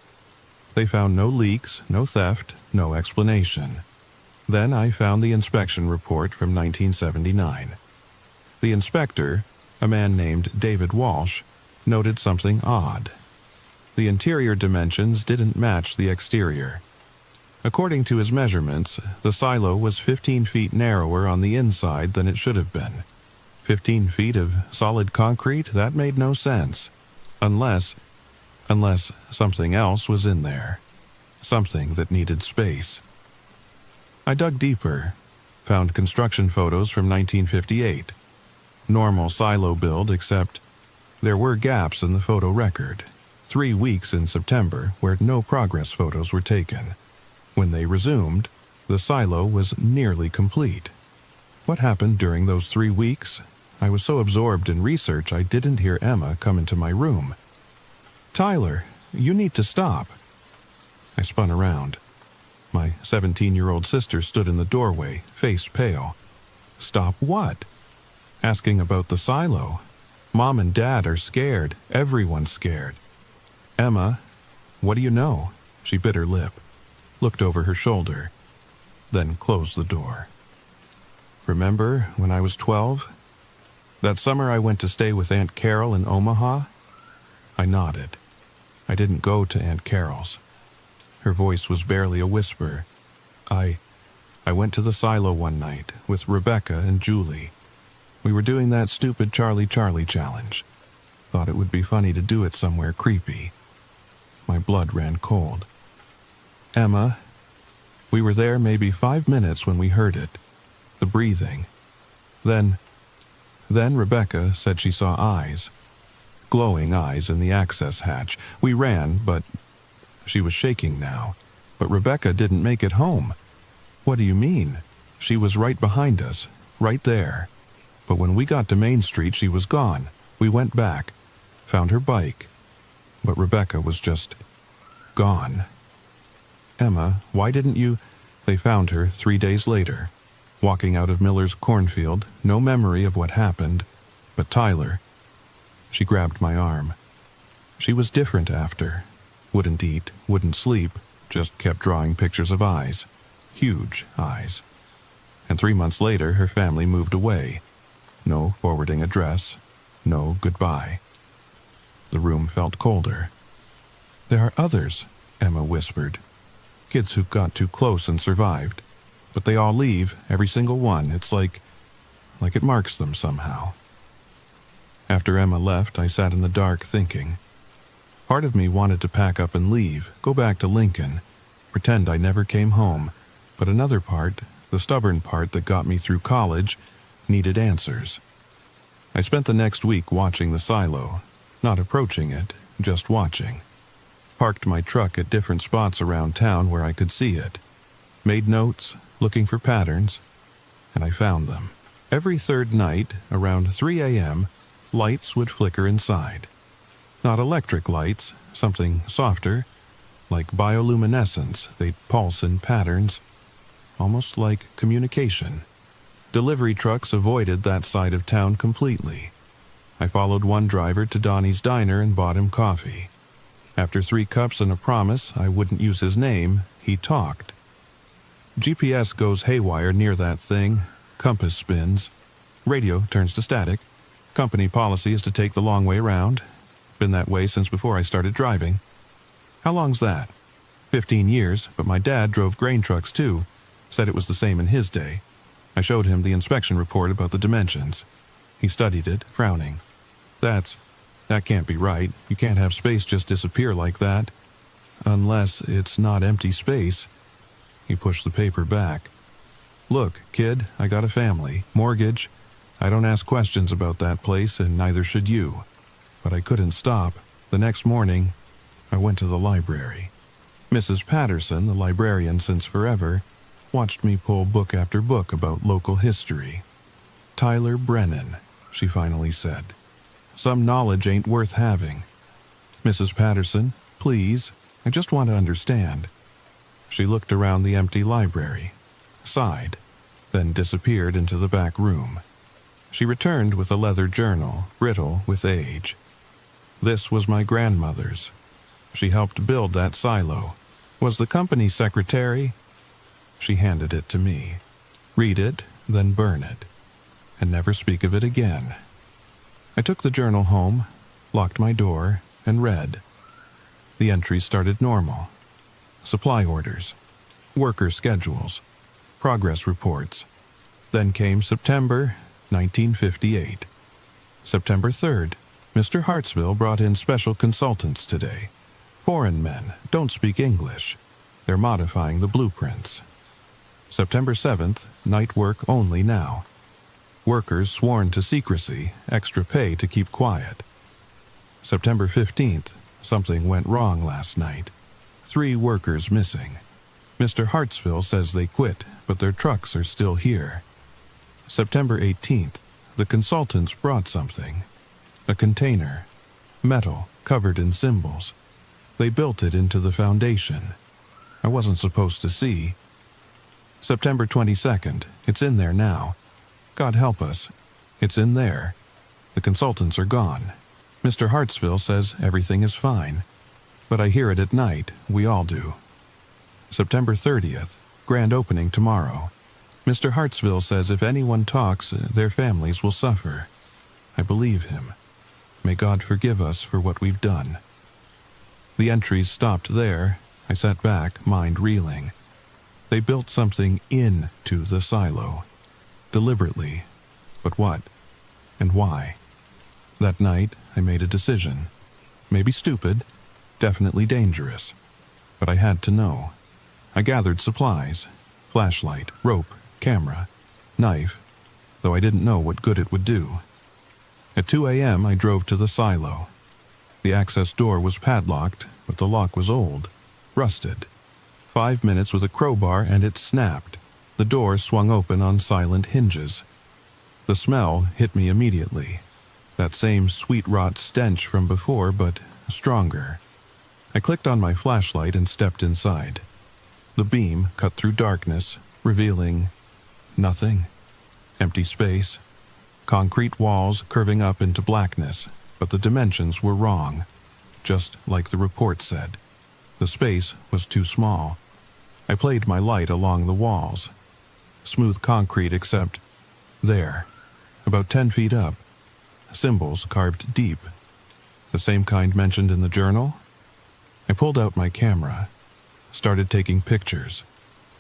They found no leaks, no theft, no explanation. Then I found the inspection report from 1979. The inspector, a man named David Walsh, noted something odd. The interior dimensions didn't match the exterior. According to his measurements, the silo was 15 feet narrower on the inside than it should have been. 15 feet of solid concrete? That made no sense. Unless something else was in there. Something that needed space. I dug deeper, found construction photos from 1958. Normal silo build, except there were gaps in the photo record. 3 weeks in September where no progress photos were taken. When they resumed, the silo was nearly complete. What happened during those 3 weeks? I was so absorbed in research I didn't hear Emma come into my room. "Tyler, you need to stop." I spun around. My 17-year-old sister stood in the doorway, face pale. "Stop what?" "Asking about the silo. Mom and Dad are scared. Everyone's scared." "Emma, what do you know?" She bit her lip, looked over her shoulder, then closed the door. "Remember when I was 12? That summer I went to stay with Aunt Carol in Omaha?" I nodded. I didn't go to Aunt Carol's. Her voice was barely a whisper. I went to the silo one night with Rebecca and Julie. We were doing that stupid Charlie challenge. Thought it would be funny to do it somewhere creepy. My blood ran cold. "Emma, we were there maybe 5 minutes when we heard it. The breathing. Then Rebecca said she saw eyes. Glowing eyes in the access hatch. We ran, but..." She was shaking now. "But Rebecca didn't make it home." "What do you mean?" "She was right behind us, right there. But when we got to Main Street, she was gone. We went back, found her bike. But Rebecca was just gone." "Emma, why didn't you..." "They found her 3 days later, walking out of Miller's cornfield, no memory of what happened. But Tyler..." She grabbed my arm. "She was different after. Wouldn't eat, wouldn't sleep, just kept drawing pictures of eyes. Huge eyes. And 3 months later, her family moved away. No forwarding address, no goodbye." The room felt colder. "There are others," Emma whispered. "Kids who got too close and survived. But they all leave, every single one. It's like it marks them somehow." After Emma left, I sat in the dark thinking. Part of me wanted to pack up and leave, go back to Lincoln, pretend I never came home. But another part, the stubborn part that got me through college, needed answers. I spent the next week watching the silo, not approaching it, just watching. Parked my truck at different spots around town where I could see it. Made notes, looking for patterns, and I found them. Every third night, around 3 a.m., lights would flicker inside. Not electric lights, something softer, like bioluminescence. They'd pulse in patterns, almost like communication. Delivery trucks avoided that side of town completely. I followed one driver to Donnie's diner and bought him coffee. After 3 cups and a promise I wouldn't use his name, he talked. GPS goes haywire near that thing. Compass spins. Radio turns to static. Company policy is to take the long way around. Been that way since before I started driving. How long's that? 15 years, but my dad drove grain trucks too. Said it was the same in his day. I showed him the inspection report about the dimensions. He studied it, frowning. That can't be right. You can't have space just disappear like that. Unless it's not empty space. He pushed the paper back. "Look, kid, I got a family, mortgage. I don't ask questions about that place, and neither should you." But I couldn't stop. The next morning, I went to the library. Mrs. Patterson, the librarian since forever, watched me pull book after book about local history. "Tyler Brennan," she finally said. "Some knowledge ain't worth having. Mrs. Patterson, please, I just want to understand." She looked around the empty library, sighed, then disappeared into the back room. She returned with a leather journal, brittle with age. This was my grandmother's. She helped build that silo. Was the company secretary? She handed it to me. Read it, then burn it, and never speak of it again. I took the journal home, locked my door, and read. The entries started normal. Supply orders, worker schedules, progress reports. Then came September 1958. September 3rd, Mr. Hartsville brought in special consultants today. Foreign men don't speak English. They're modifying the blueprints. September 7th, night work only now. Workers sworn to secrecy, extra pay to keep quiet. September 15th, something went wrong last night. 3 workers missing. Mr. Hartsville says they quit, but their trucks are still here. September 18th, the consultants brought something. A container. Metal, covered in symbols. They built it into the foundation. I wasn't supposed to see. September 22nd, it's in there now. God help us. It's in there. The consultants are gone. Mr. Hartsville says everything is fine. But I hear it at night, we all do. September 30th, grand opening tomorrow. Mr. Hartsville says if anyone talks, their families will suffer. I believe him. May God forgive us for what we've done. The entries stopped there. I sat back, mind reeling. They built something into the silo. Deliberately. But what? And why? That night, I made a decision. Maybe stupid, definitely dangerous. But I had to know. I gathered supplies. Flashlight, rope, camera, knife, though I didn't know what good it would do. At 2 a.m., I drove to the silo. The access door was padlocked, but the lock was old, rusted. 5 minutes with a crowbar and it snapped. The door swung open on silent hinges. The smell hit me immediately. That same sweet rot stench from before, but stronger. I clicked on my flashlight and stepped inside. The beam cut through darkness, revealing nothing. Empty space. Concrete walls curving up into blackness, but the dimensions were wrong, just like the report said. The space was too small. I played my light along the walls. Smooth concrete except there, about 10 feet up. Symbols carved deep. The same kind mentioned in the journal? I pulled out my camera, started taking pictures.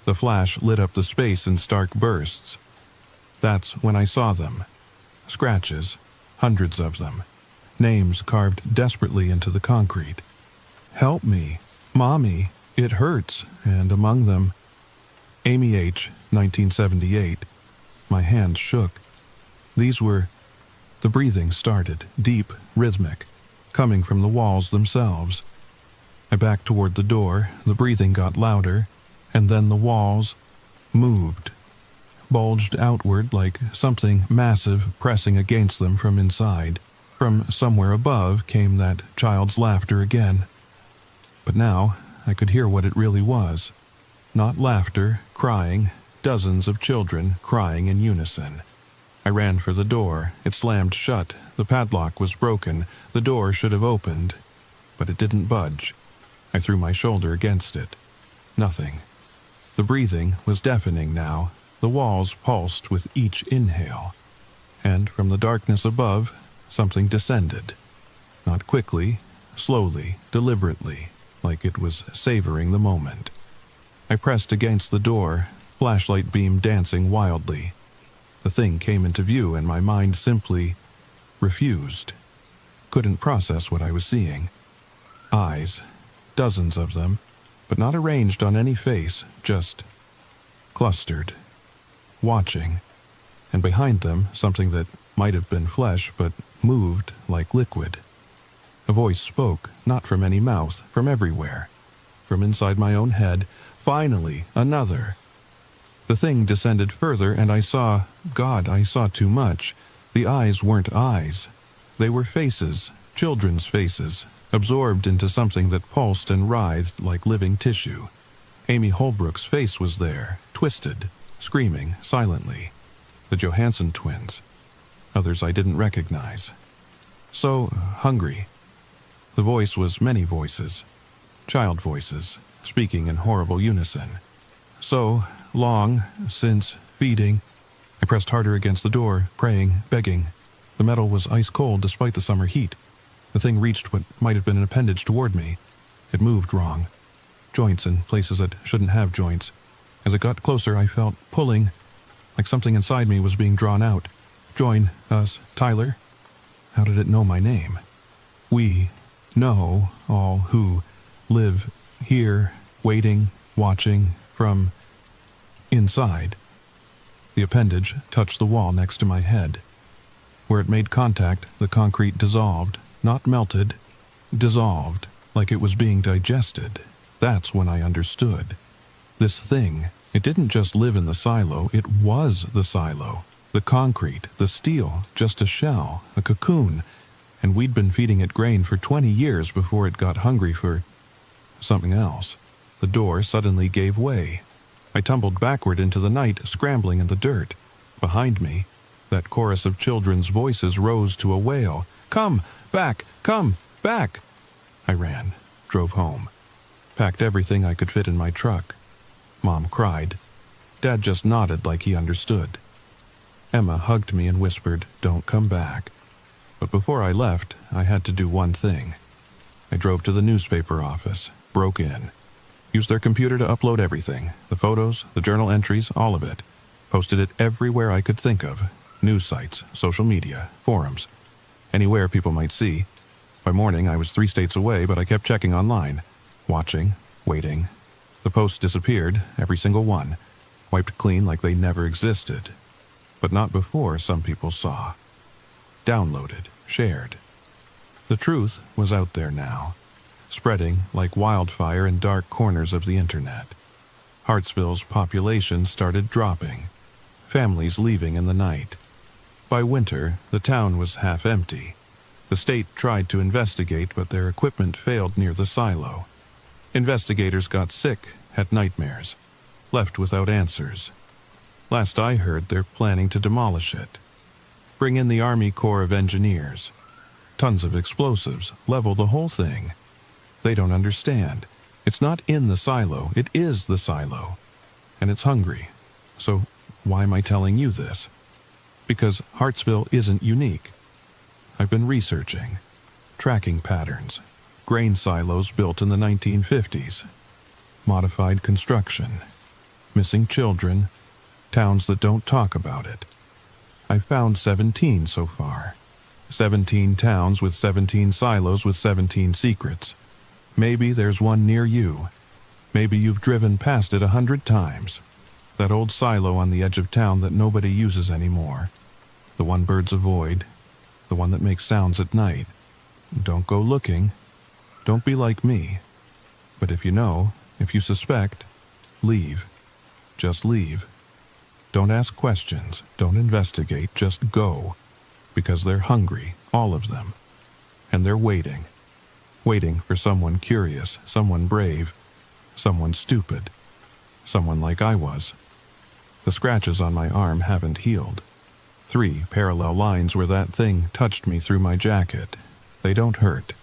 The flash lit up the space in stark bursts. That's when I saw them. Scratches, hundreds of them. Names carved desperately into the concrete. Help me, Mommy, it hurts, and among them, Amy H., 1978. My hands shook. These were... The breathing started, deep, rhythmic, coming from the walls themselves. I backed toward the door, the breathing got louder, and then the walls moved, bulged outward like something massive pressing against them from inside. From somewhere above came that child's laughter again. But now I could hear what it really was. Not laughter, crying, dozens of children crying in unison. I ran for the door. It slammed shut. The padlock was broken. The door should have opened, but it didn't budge. I threw my shoulder against it. Nothing. The breathing was deafening now. The walls pulsed with each inhale. And from the darkness above, something descended. Not quickly, slowly, deliberately, like it was savoring the moment. I pressed against the door, flashlight beam dancing wildly. The thing came into view and my mind simply refused. Couldn't process what I was seeing. Eyes, dozens of them, but not arranged on any face, just clustered, watching, and behind them something that might have been flesh but moved like liquid. A voice spoke, not from any mouth, from everywhere. From inside my own head, finally, another. The thing descended further and I saw, God, I saw too much. The eyes weren't eyes. They were faces, children's faces, absorbed into something that pulsed and writhed like living tissue. Amy Holbrook's face was there, twisted, screaming silently. The Johansson twins. others I didn't recognize. So hungry. The voice was many voices, child voices, speaking in horrible unison. So long since feeding. I pressed harder against the door, praying, begging. The metal was ice cold despite the summer heat. The thing reached what might have been an appendage toward me. It moved wrong. Joints in places that shouldn't have joints. As it got closer, I felt pulling, like something inside me was being drawn out. Join us, Tyler. How did it know my name? We know all who live here, waiting, watching from inside. The appendage touched the wall next to my head. Where it made contact, the concrete dissolved, not melted, dissolved, like it was being digested. That's when I understood. This thing, it didn't just live in the silo, it was the silo. The concrete, the steel, just a shell, a cocoon, and we'd been feeding it grain for 20 years before it got hungry for something else. The door suddenly gave way. I tumbled backward into the night, scrambling in the dirt. Behind me, that chorus of children's voices rose to a wail. Come back! Come back! I ran, drove home, packed everything I could fit in my truck. Mom cried. Dad just nodded like he understood. Emma hugged me and whispered, "Don't come back." But before I left, I had to do one thing. I drove to the newspaper office, broke in, used their computer to upload everything, the photos, the journal entries, all of it. Posted it everywhere I could think of, news sites, social media, forums, anywhere people might see. By morning, I was 3 states away, but I kept checking online, watching, waiting. The posts disappeared, every single one, wiped clean like they never existed. But not before some people saw. Downloaded, shared. The truth was out there now, spreading like wildfire in dark corners of the internet. Hartsville's population started dropping, families leaving in the night. By winter, the town was half empty. The state tried to investigate, but their equipment failed near the silo. Investigators got sick, had nightmares, left without answers. Last I heard, they're planning to demolish it. Bring in the Army Corps of Engineers. Tons of explosives, level the whole thing. They don't understand. It's not in the silo, it is the silo. And it's hungry. So why am I telling you this? Because Hartsville isn't unique. I've been researching, tracking patterns, grain silos built in the 1950s, modified construction, missing children, towns that don't talk about it. I've found 17 so far. 17 towns with 17 silos with 17 secrets. Maybe there's one near you. Maybe you've driven past it 100 times. That old silo on the edge of town that nobody uses anymore. The one birds avoid. The one that makes sounds at night. Don't go looking. Don't be like me. But if you know, if you suspect, leave. Just leave. Don't ask questions. Don't investigate. Just go. Because they're hungry, all of them. And they're waiting. Waiting for someone curious, someone brave, someone stupid, someone like I was. The scratches on my arm haven't healed. 3 parallel lines where that thing touched me through my jacket. They don't hurt.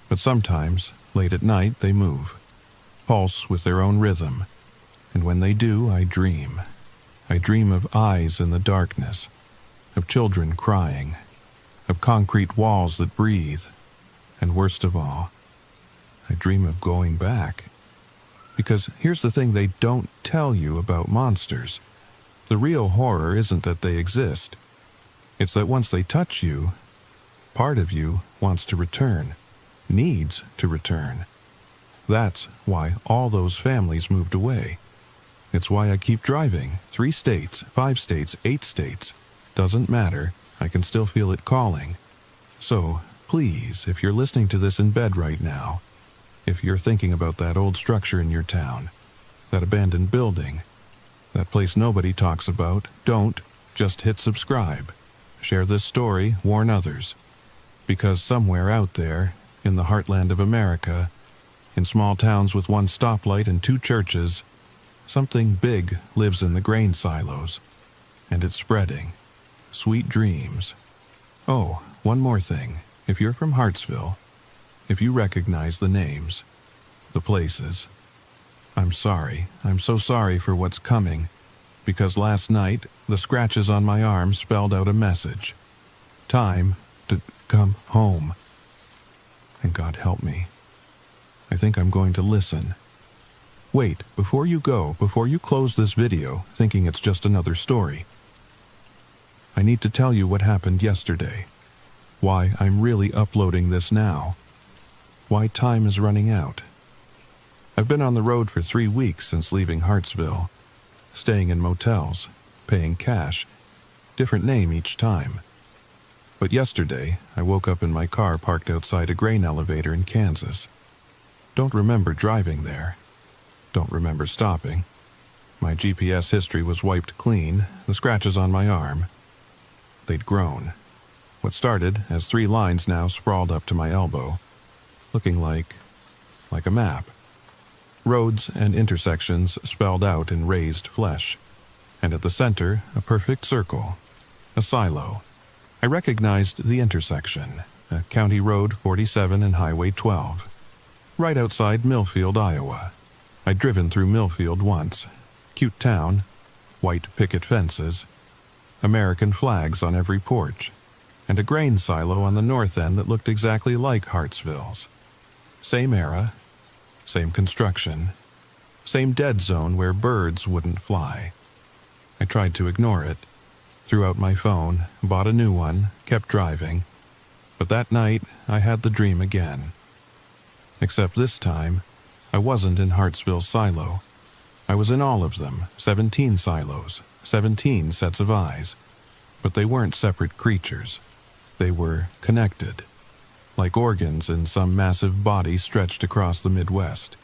But sometimes, late at night, they move. Pulse with their own rhythm. And when they do, I dream. I dream of eyes in the darkness, of children crying, of concrete walls that breathe, and worst of all, I dream of going back. Because here's the thing they don't tell you about monsters. The real horror isn't that they exist. It's that once they touch you, part of you wants to return, needs to return. That's why all those families moved away. It's why I keep driving. 3 states, 5 states, 8 states. Doesn't matter. I can still feel it calling. So, please, if you're listening to this in bed right now, if you're thinking about that old structure in your town, that abandoned building, that place nobody talks about, don't just hit subscribe. Share this story, warn others. Because somewhere out there, in the heartland of America, in small towns with 1 stoplight and 2 churches, something big lives in the grain silos, and it's spreading, Sweet dreams. Oh, one more thing. If you're from Hartsville, if you recognize the names, the places, I'm sorry. I'm so sorry for what's coming, because last night, the scratches on my arm spelled out a message. Time to come home. And God help me. I think I'm going to listen. Wait, before you go, before you close this video thinking it's just another story, I need to tell you what happened yesterday. Why I'm really uploading this now. Why time is running out. I've been on the road for 3 weeks since leaving Hartsville, staying in motels, paying cash, different name each time. But yesterday, I woke up in my car parked outside a grain elevator in Kansas. Don't remember driving there. Don't remember stopping. My GPS history was wiped clean, the scratches on my arm. They'd grown. What started as 3 lines now sprawled up to my elbow, looking like a map. Roads and intersections spelled out in raised flesh, and at the center, a perfect circle, a silo. I recognized the intersection, County Road 47 and Highway 12, right outside Millfield, Iowa. I'd driven through Millfield once. Cute town, white picket fences, American flags on every porch, and a grain silo on the north end that looked exactly like Hartsville's. Same era, same construction, same dead zone where birds wouldn't fly. I tried to ignore it, threw out my phone, bought a new one, kept driving. But that night, I had the dream again. Except this time, I wasn't in Hartsville's silo. I was in all of them, 17 silos, 17 sets of eyes. But they weren't separate creatures. They were connected, like organs in some massive body stretched across the Midwest.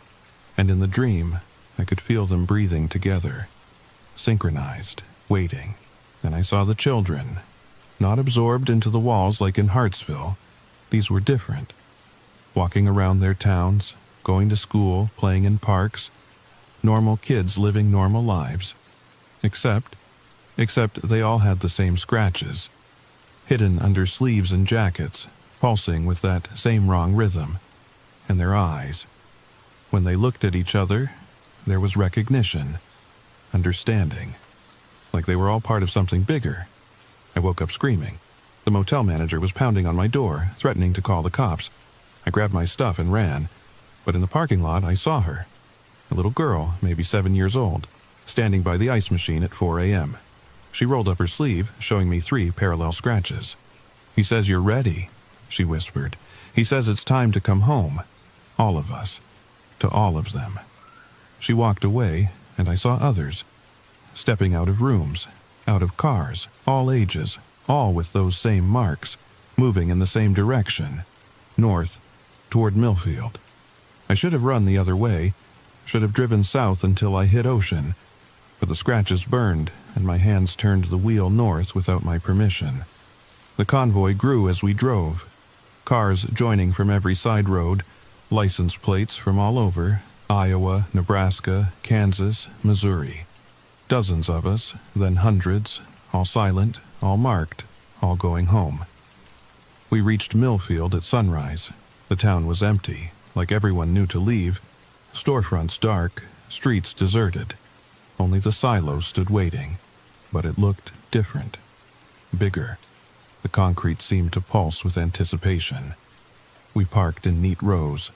And in the dream, I could feel them breathing together, synchronized, waiting. And I saw the children, not absorbed into the walls like in Hartsville. These were different. Walking around their towns, going to school, playing in parks, normal kids living normal lives. Except they all had the same scratches, hidden under sleeves and jackets, pulsing with that same wrong rhythm. And their eyes. When they looked at each other, there was recognition, understanding, like they were all part of something bigger. I woke up screaming. The motel manager was pounding on my door, threatening to call the cops. I grabbed my stuff and ran, but in the parking lot I saw her. A little girl, maybe 7 years old, standing by the ice machine at 4 a.m. She rolled up her sleeve, showing me 3 parallel scratches. "He says you're ready," she whispered. "He says it's time to come home. All of us. To all of them." She walked away, and I saw others, stepping out of rooms, out of cars, all ages, all with those same marks, moving in the same direction, north, toward Millfield. I should have run the other way, should have driven south until I hit Ocean, but the scratches burned, and my hands turned the wheel north without my permission. The convoy grew as we drove, cars joining from every side road, license plates from all over, Iowa, Nebraska, Kansas, Missouri. Dozens of us, then hundreds, all silent, all marked, all going home. We reached Millfield at sunrise. The town was empty, like everyone knew to leave, storefronts dark, streets deserted. Only the silo stood waiting, but it looked different, bigger. The concrete seemed to pulse with anticipation. We parked in neat rows,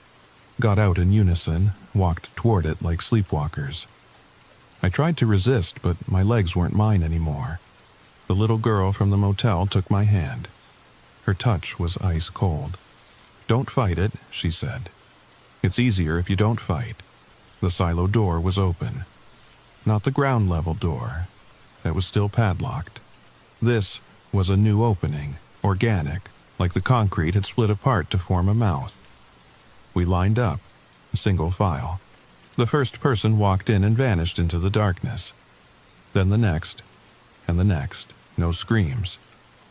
got out in unison, walked toward it like sleepwalkers. I tried to resist, but my legs weren't mine anymore. The little girl from the motel took my hand. Her touch was ice cold. "Don't fight it," she said. "It's easier if you don't fight." The silo door was open. Not the ground level door. That was still padlocked. This was a new opening, organic, like the concrete had split apart to form a mouth. We lined up, single file. The first person walked in and vanished into the darkness. Then the next, and the next. No screams,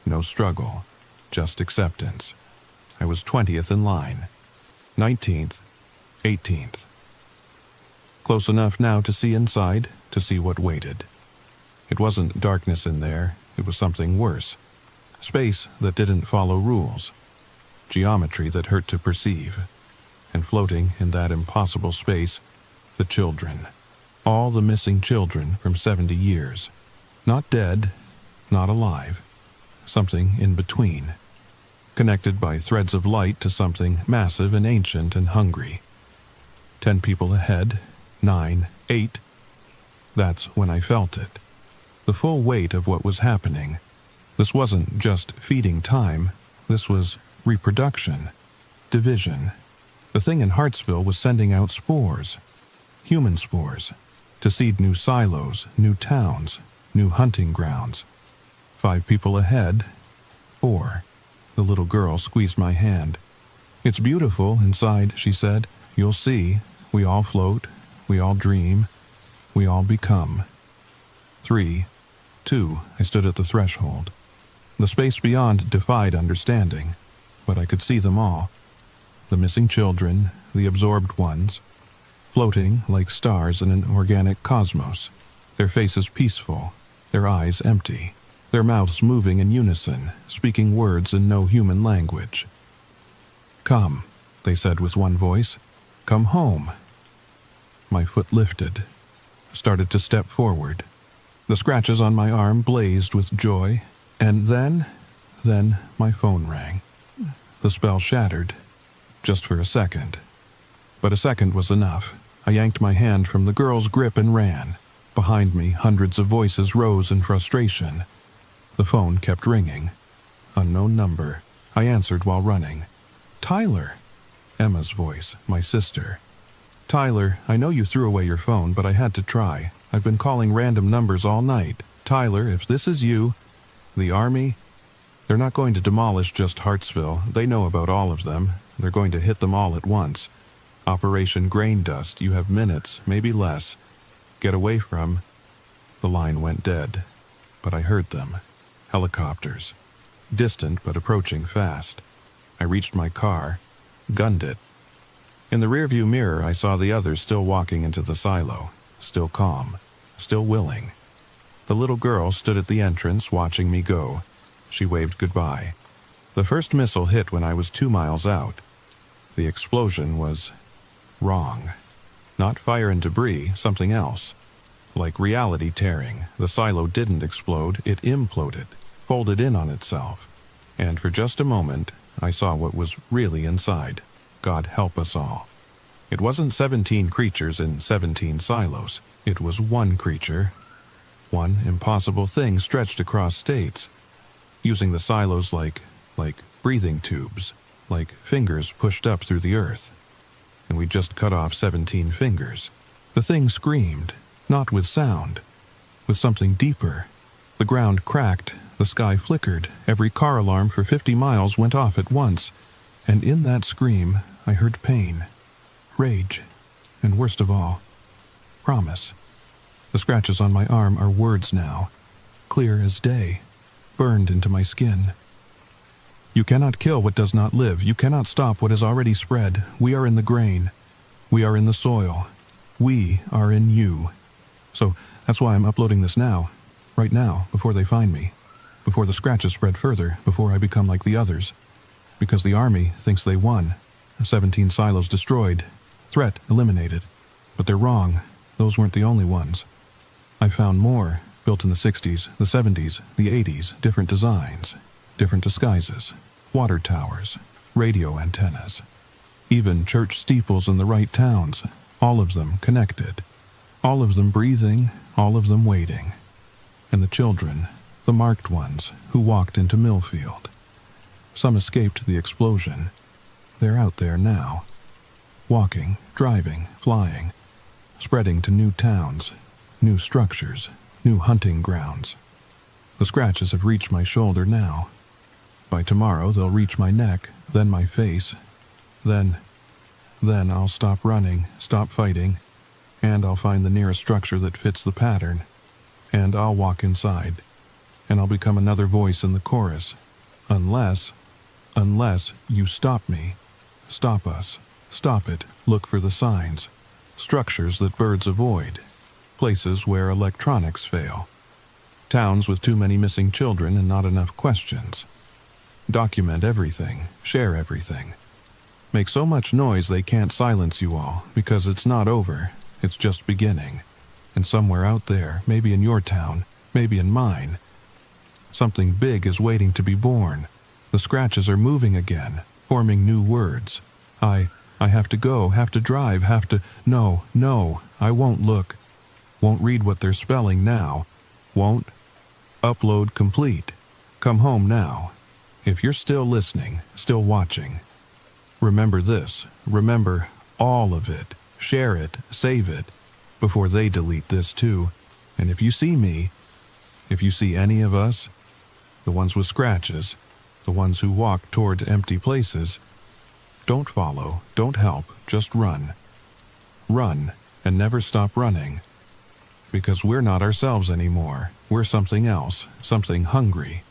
no struggle, just acceptance. I was 20th in line, 19th, 18th. Close enough now to see inside, to see what waited. It wasn't darkness in there, It was something worse. Space that didn't follow rules. Geometry that hurt to perceive. And floating in that impossible space, the children. All the missing children from 70 years. Not dead, not alive. Something in between. Connected by threads of light to something massive and ancient and hungry. 10 people ahead, 9, 8. That's when I felt it. The full weight of what was happening. This wasn't just feeding time. This was reproduction. Division. The thing in Hartsville was sending out spores. Human spores. To seed new silos, new towns, new hunting grounds. 5 people ahead. 4. The little girl squeezed my hand. "It's beautiful inside," she said. "You'll see. We all float. We all dream. We all become." 3, 2, I stood at the threshold. The space beyond defied understanding, but I could see them all. The missing children, the absorbed ones, floating like stars in an organic cosmos, their faces peaceful, their eyes empty, their mouths moving in unison, speaking words in no human language. "Come," they said with one voice. "Come home." My foot lifted, started to step forward. The scratches on my arm blazed with joy, and then my phone rang. The spell shattered, just for a second. But a second was enough. I yanked my hand from the girl's grip and ran. Behind me, hundreds of voices rose in frustration. The phone kept ringing. Unknown number. I answered while running. "Tyler!" Emma's voice, my sister. "Tyler, I know you threw away your phone, but I had to try. I've been calling random numbers all night. Tyler, if this is you..." "The Army? They're not going to demolish just Hartsville. They know about all of them. They're going to hit them all at once. Operation Grain Dust, you have minutes, maybe less. Get away from..." The line went dead, but I heard them. Helicopters. Distant but approaching fast. I reached my car, gunned it. In the rearview mirror, I saw the others still walking into the silo, still calm, still willing. The little girl stood at the entrance watching me go. She waved goodbye. The first missile hit when I was 2 miles out. The explosion was wrong. Not fire and debris, something else. Like reality tearing, the silo didn't explode, it imploded, folded in on itself. And for just a moment, I saw what was really inside. God help us all. It wasn't 17 creatures in 17 silos. It was one creature. One impossible thing stretched across states. Using the silos like breathing tubes, like fingers pushed up through the earth. And we just cut off 17 fingers. The thing screamed, not with sound, with something deeper. The ground cracked, the sky flickered, every car alarm for 50 miles went off at once, and in that scream I heard pain, rage, and worst of all, promise. The scratches on my arm are words now, clear as day, burned into my skin. "You cannot kill what does not live. You cannot stop what has already spread. We are in the grain. We are in the soil. We are in you." So that's why I'm uploading this now, right now, before they find me, before the scratches spread further, before I become like the others. Because the Army thinks they won. 17 silos destroyed. Threat eliminated. But they're wrong. Those weren't the only ones. I found more, built in the 60s, the 70s, the 80s, different designs, different disguises, water towers, radio antennas, even church steeples in the right towns, all of them connected, all of them breathing, all of them waiting. And the children, the marked ones, who walked into Millfield. Some escaped the explosion. They're out there now, walking, driving, flying, spreading to new towns, new structures, new hunting grounds. The scratches have reached my shoulder now. By tomorrow they'll reach my neck, then my face. Then I'll stop running, stop fighting, and I'll find the nearest structure that fits the pattern. And I'll walk inside, and I'll become another voice in the chorus. Unless you stop me. Stop us. Stop it. Look for the signs. Structures that birds avoid. Places where electronics fail. Towns with too many missing children and not enough questions. Document everything, share everything. Make so much noise they can't silence you all, because it's not over, it's just beginning. And somewhere out there, maybe in your town, maybe in mine, something big is waiting to be born. The scratches are moving again, forming new words. I have to go, have to drive, have to... No, I won't look. Won't read what they're spelling now. Won't. Upload complete. Come home now. If you're still listening, still watching, remember this. Remember all of it. Share it, save it, before they delete this too. And if you see me, if you see any of us, the ones with scratches, the ones who walk toward empty places, don't follow, don't help, just run. Run, and never stop running. Because we're not ourselves anymore. We're something else, something hungry,